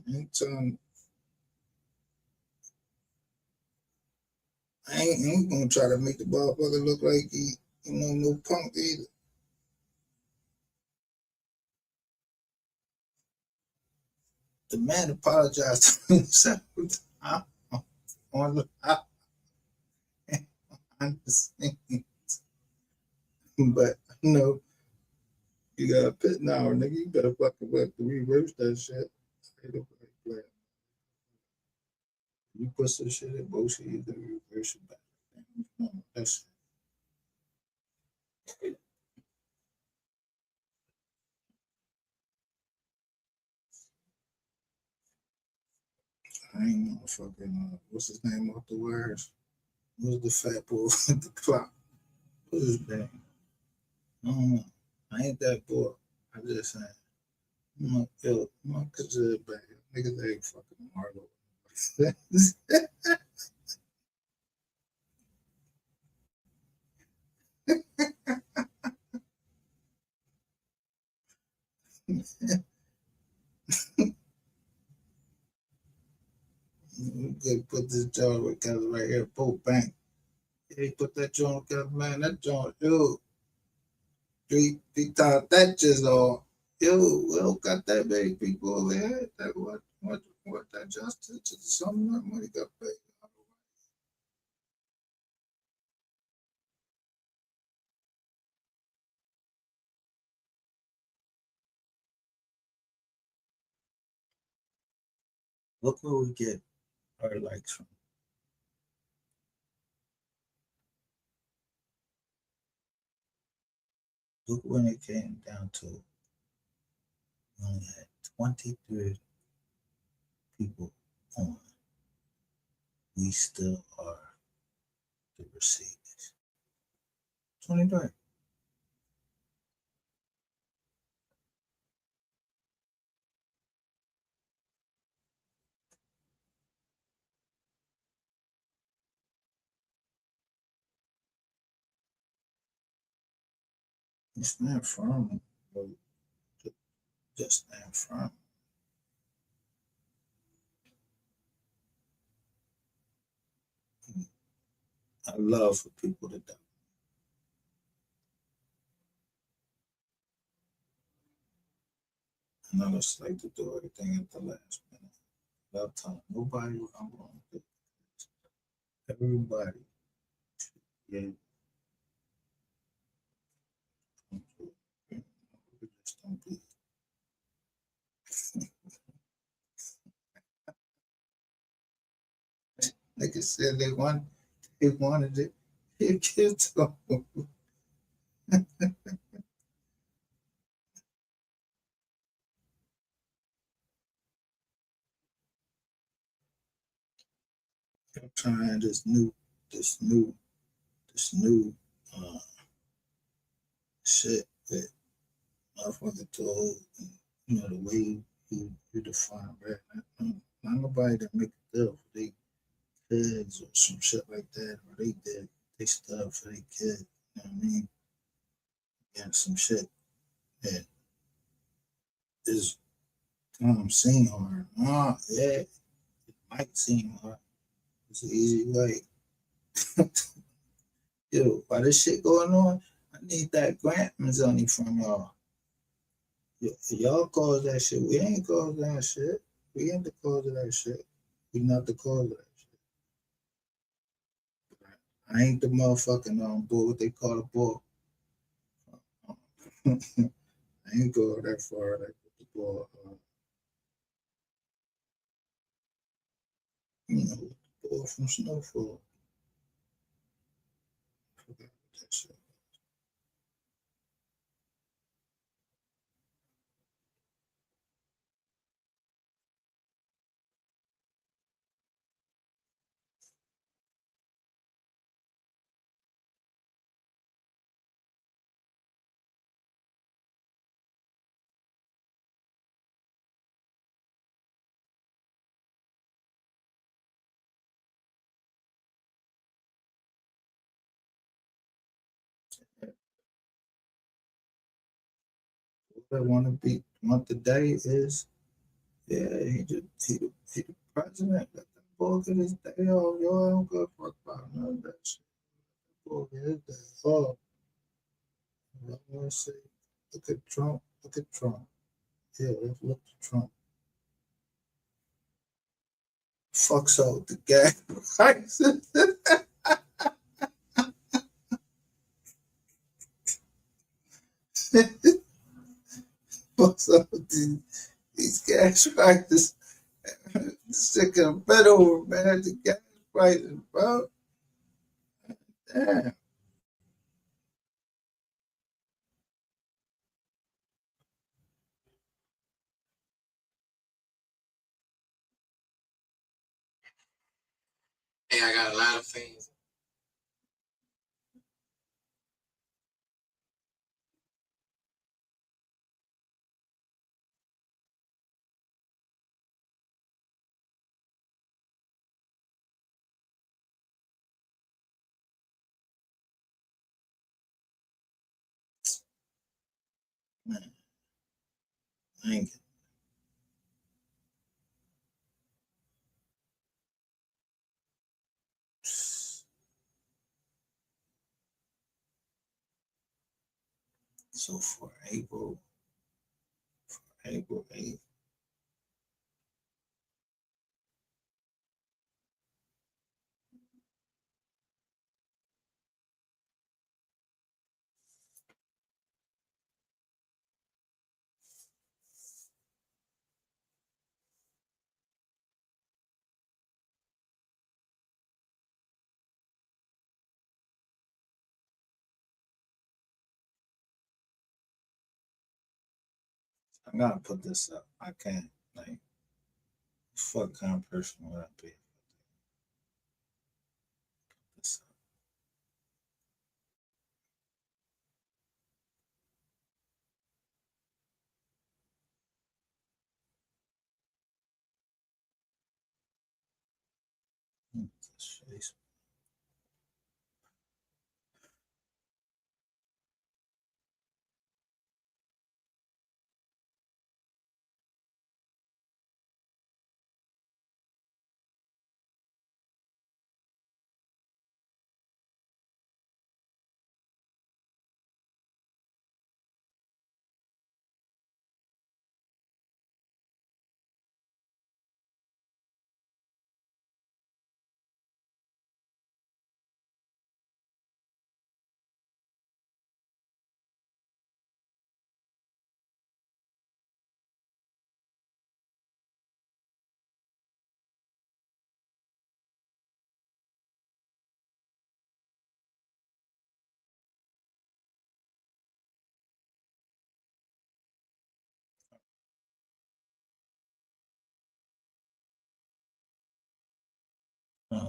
Anytime, I ain't gonna try to make the motherfucker look like he, no punk either. The man apologized to himself on the scenes. But no, you got a pit now, nigga. You better fucking work to reverse that shit. You put some shit in bullshit, you can reverse it back. That's I ain't no fucking what's his name off the wires? Who's the fat boy with the clock? What's his name? I don't know. I ain't that boy. I just saying. I'm not consider bad. Niggas ain't fucking Marlo. They put this joint together right here, Pope Bank. They put that joint together, man. That joint, yo, three times that just all. Yo, we don't got that many people over here. That what that justice to some of that money got paid. Look where we get our likes from. Look when it came down to it. We only had 23 people on. We still are the receivers. 23. Stand firm. Just stand firm. I love for people to doubt. And I just like to do everything at the last minute. Without telling nobody what I'm going to do. Everybody, yeah. Just don't be. Niggas said they wanted it. It gets them. I'm trying this new uh, shit that motherfucker told, you know, the way you define rap. Not nobody that make it up for they kids or some shit like that, or they did they stuff for their kid. You know what I mean? Yeah, some shit that is seem hard. Nah, yeah, it might seem hard. It's an easy way. Yo, while this shit going on, I need that grant money from y'all. Y'all cause that shit. We ain't cause that shit. We ain't the cause of that shit. We not the cause of that shit. I ain't the motherfucking bull, what they call a bull. I ain't go that far like with the bull. You know, the bull from Snowfall. I forgot what that shit. What I want today is, yeah, he the president. Let the bull get his day off. Y'all don't give a fuck about none of that shit. Bull get his day off. I want to say, look at Trump. Look at Trump. Yeah, let's look at Trump. Fucks out the gas prices. Fucks out these gas prices. Sick of bed over, man. The gas prices, bro. Damn. Hey, I got a lot of things. Man, I ain't get so for April 8th. I gotta put this up. I can't like fuck kind of person would I be? This up. This face.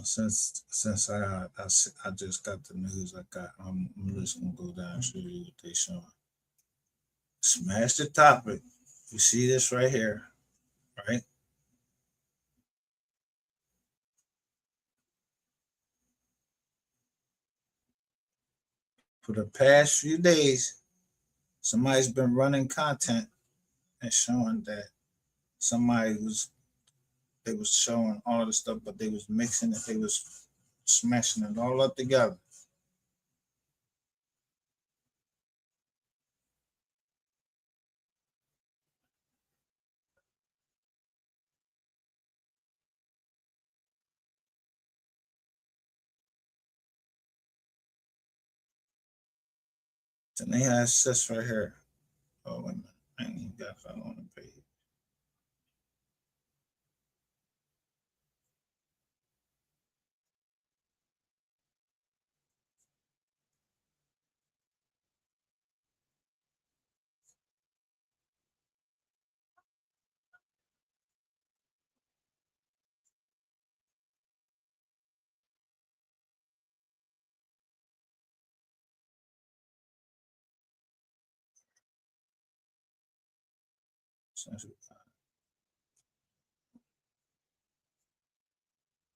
Since I just got the news, I'm just gonna go down and show you what they showing. Smash the topic. You see this right here, right? For the past few days, somebody's been running content and showing that they was showing all the stuff, but they was mixing it, they was smashing it all up together. Then they have access right here. Oh, wait a minute. I ain't even got that on the page.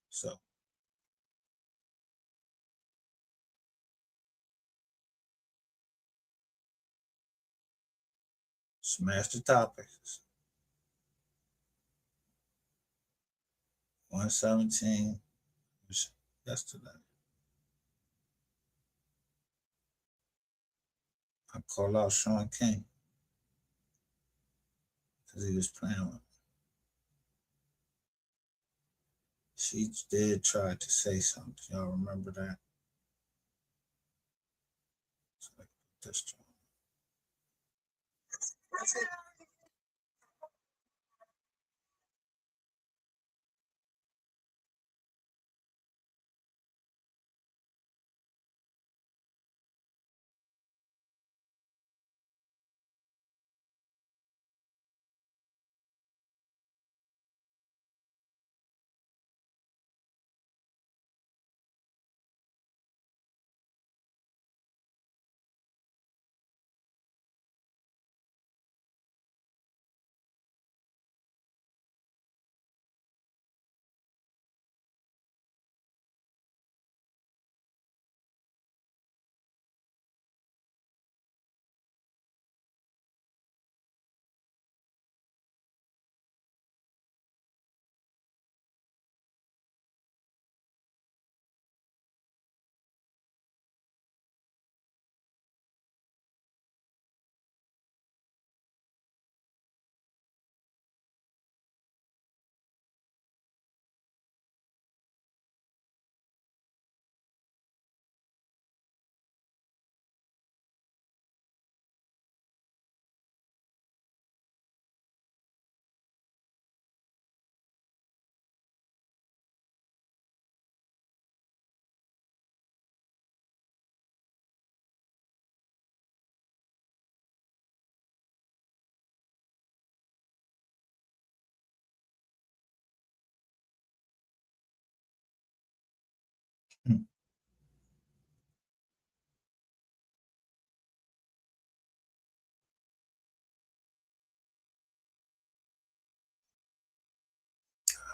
So smash the topics. 117 was yesterday. I call out Sean King because he was playing with me. She did try to say something. Y'all remember that? So I put this to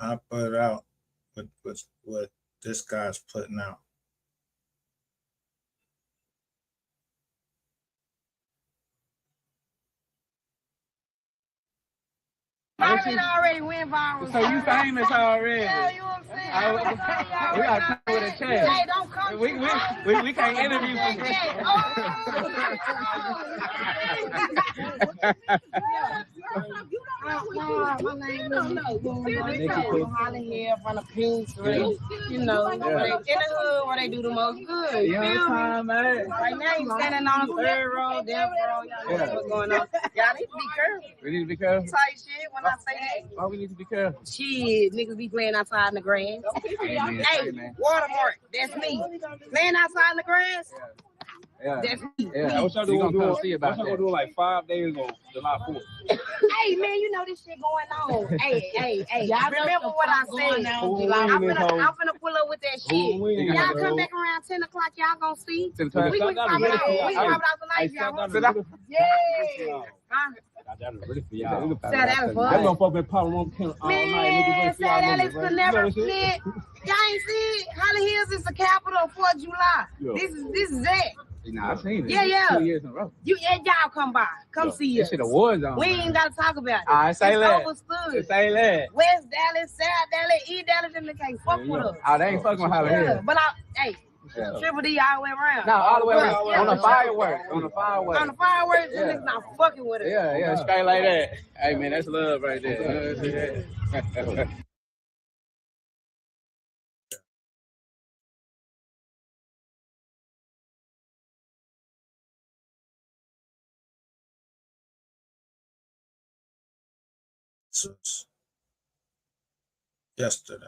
I put out what this guy's putting out. Already went viral. So you famous already? Yeah, you know what I'm saying? We got to come with a check. Hey, don't come. We can't interview my name is Holly here from the Pink Street. You know, in the hood where they do the most good. You feel me? Right now you standing on the third row, death row. Y'all know what's going on. Y'all need to be careful. We need to be careful. Tight shit when I say that. Why we need to be careful? Shit, niggas be playing outside in the grass. Hey, Watermark, that's me. Playing outside in the grass. Yeah. That's me. Yeah. What y'all gonna come see about that? What y'all gonna do like 5 days on July 4th? Hey man, you know this shit going on. Hey. Y'all remember what I said? I'm finna pull up with that shit. Y'all come back around 10 o'clock. Y'all gonna see. We can pop it out. We can pop it out tonight. Y'all want to? Yeah. Huh? That is ready for y'all. South Dallas, That motherfucker been popping on all night. man, Niggas South Dallas bro. could never flip. Y'all ain't see it? Holly Hills is the capital of 4th of July. Yeah. This is it. Nah, I seen it. Yeah. 2 years in a row. Y'all come by. Come see us. That shit a war zone. We ain't gotta talk about it. All right, say it's that. overstood. Say that. West Dallas, South Dallas, East Dallas, them can't fuck with us. Oh, they ain't fucking with Holly Hills. But Triple D all the way around. No, all the way around. Yeah. On the fireworks. On the fireworks. Them niggas not fucking with us. Yeah, straight like that. Hey man, that's love right there. Since yesterday,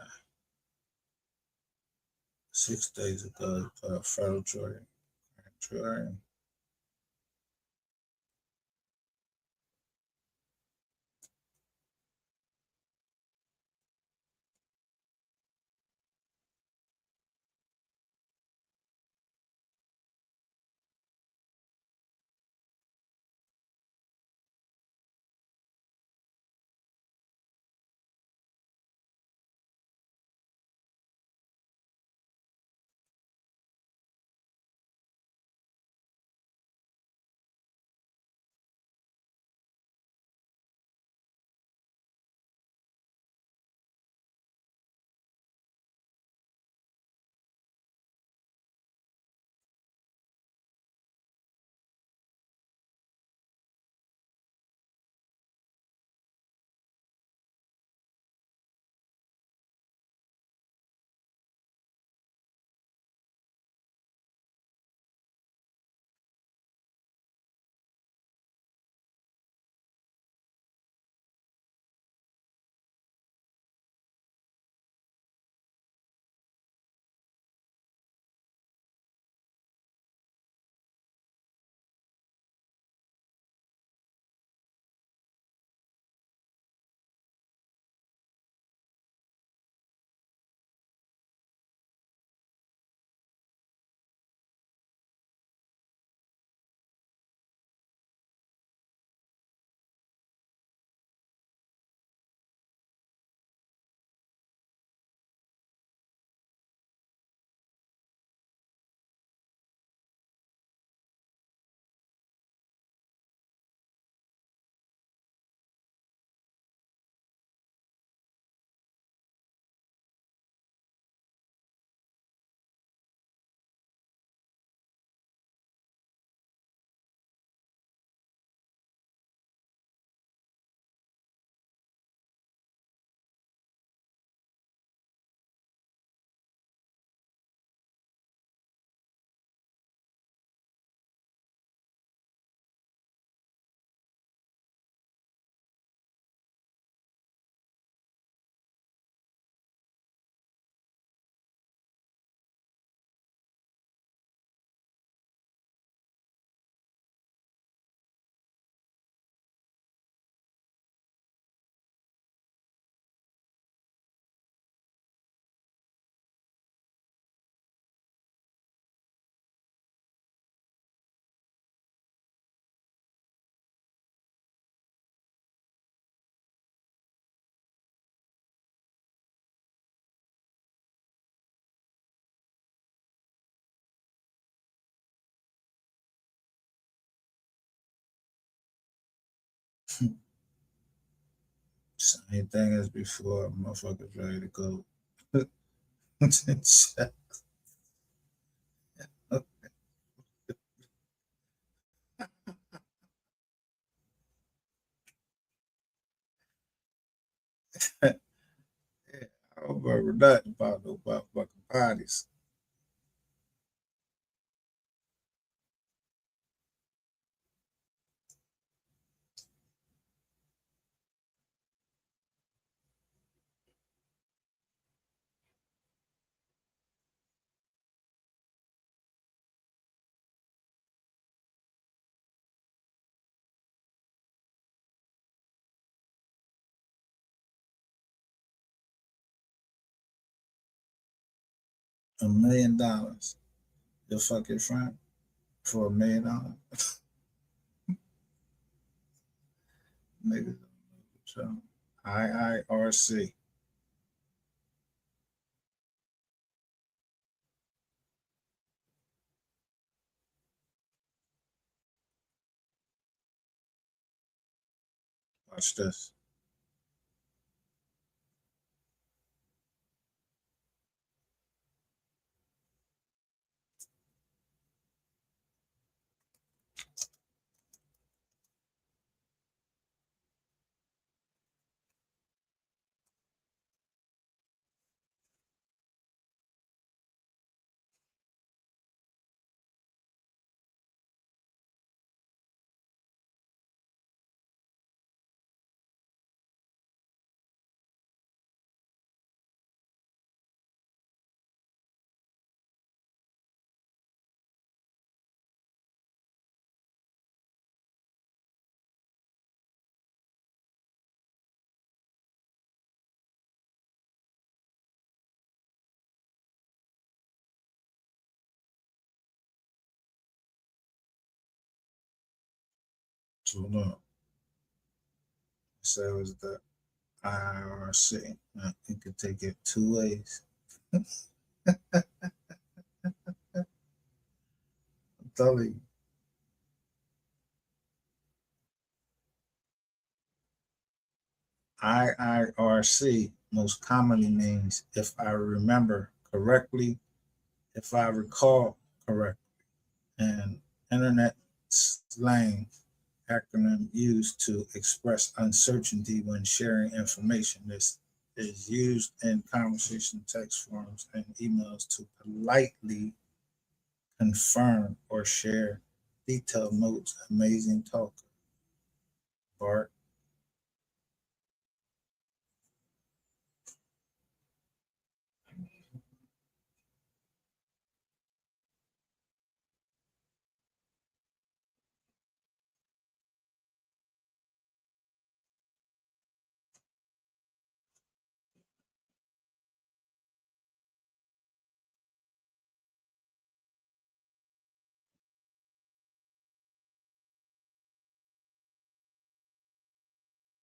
6 days ago, federal jury. Same thing as before. Motherfuckers ready to go. I don't remember nothing about no motherfucking parties. $1 million. You'll fuck your friend for $1 million. Niggas. So IIRC. Watch this. So look, so it was the IRC. Now, you could take it two ways. I'm telling you. IIRC most commonly means, if I remember correctly, if I recall correctly, and internet slang acronym used to express uncertainty when sharing information. This is used in conversation text forums and emails to politely confirm or share detailed notes. Amazing talker. Bart.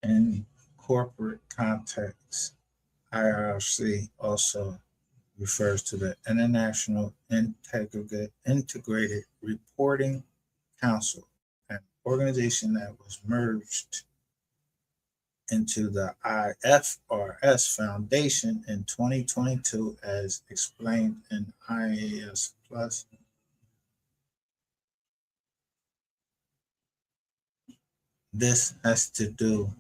In corporate context, IRC also refers to the International Integrated Reporting Council, an organization that was merged into the IFRS Foundation in 2022 as explained in IAS Plus. This has to do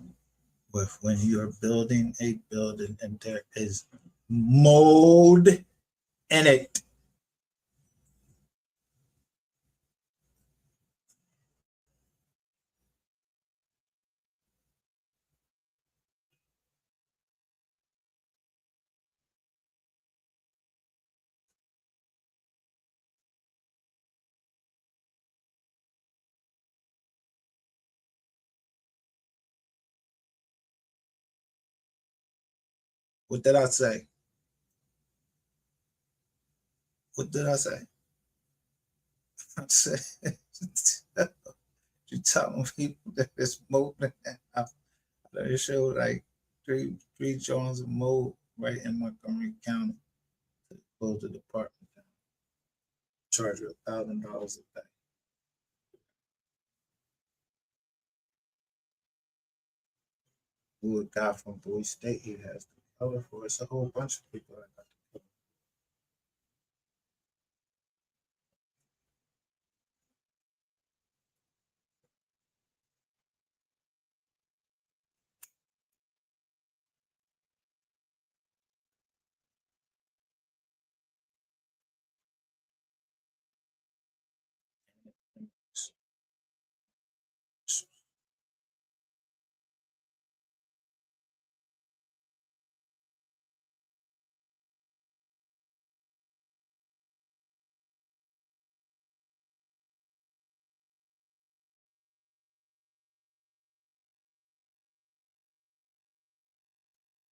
with when you're building a building and there is mold in it. What did I say? What did I say? I said, you telling people that it's mold in that house. They show like three joints of mold right in Montgomery County to close the department down. Charge you $1,000 a day. Who a guy from Bowie State he has to cover for. It's a whole bunch of people that got to cover.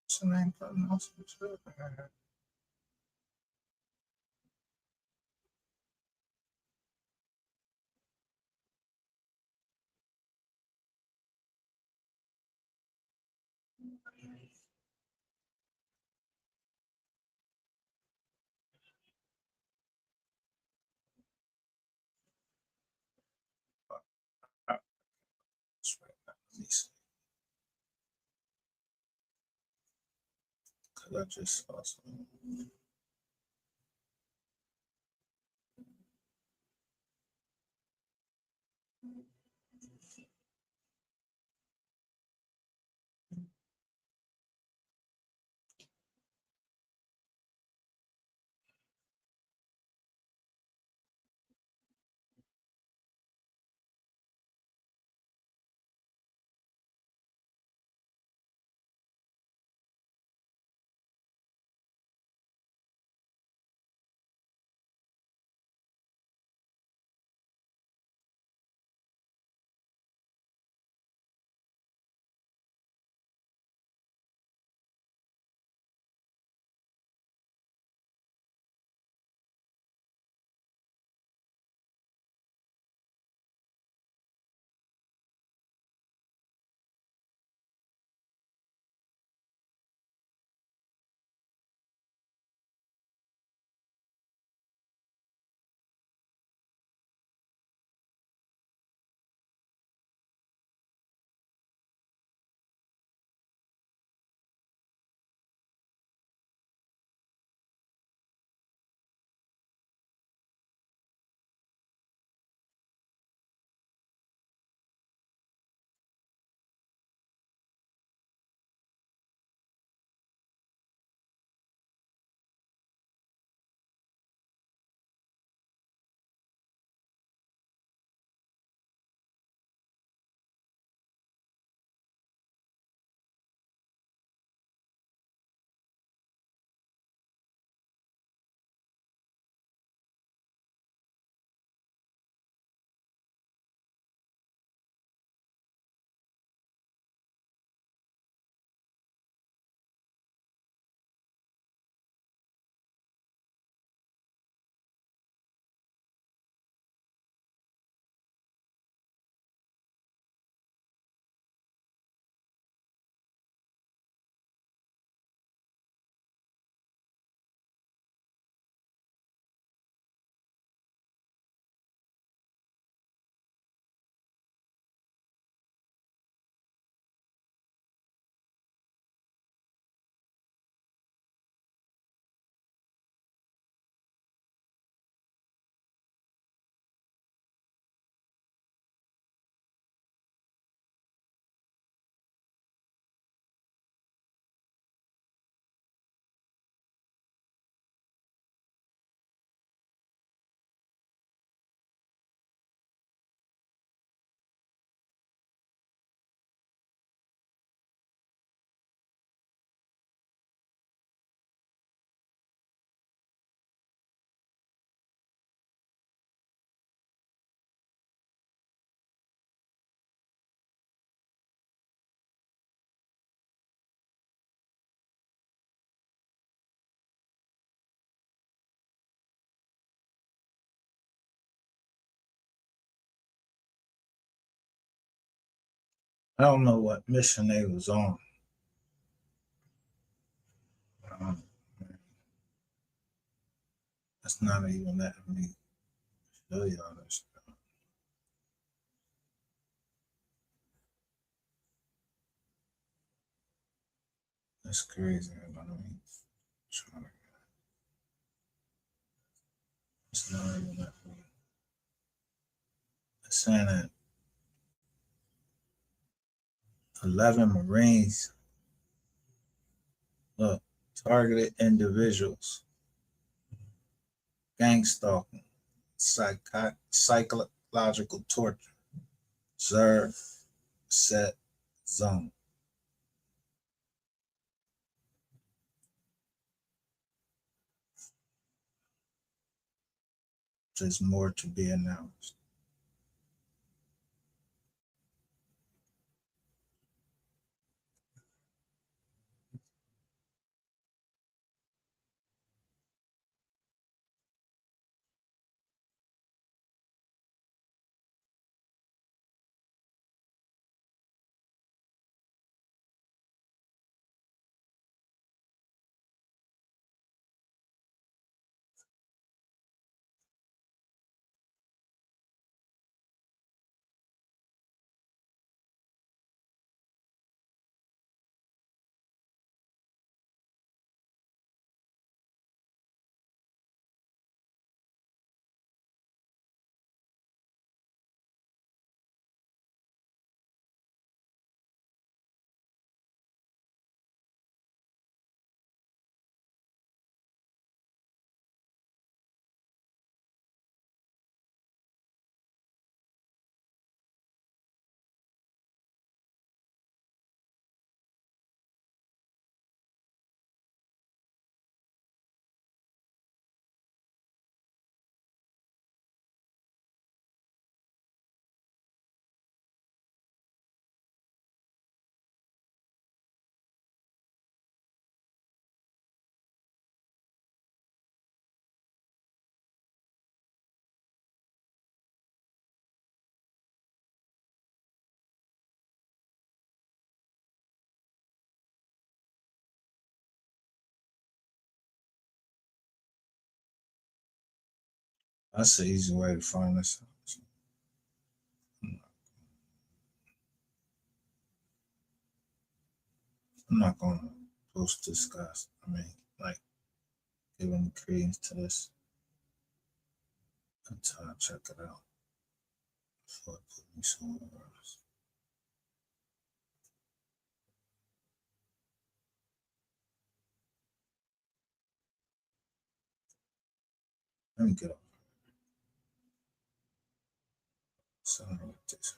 What's the name? I just saw something. I don't know what mission they was on. That's not even letting me show y'all this stuff. That's crazy. But I mean, it's not even letting me. It's saying that 11 Marines, look, targeted individuals, gang stalking, psychological torture, observe, set, zone. There's more to be announced. That's the easy way to find this out. I'm not gonna post this, guys. I mean, like, giving credence to this until I check it out. So it put me somewhere else. Let me get up. Something like this.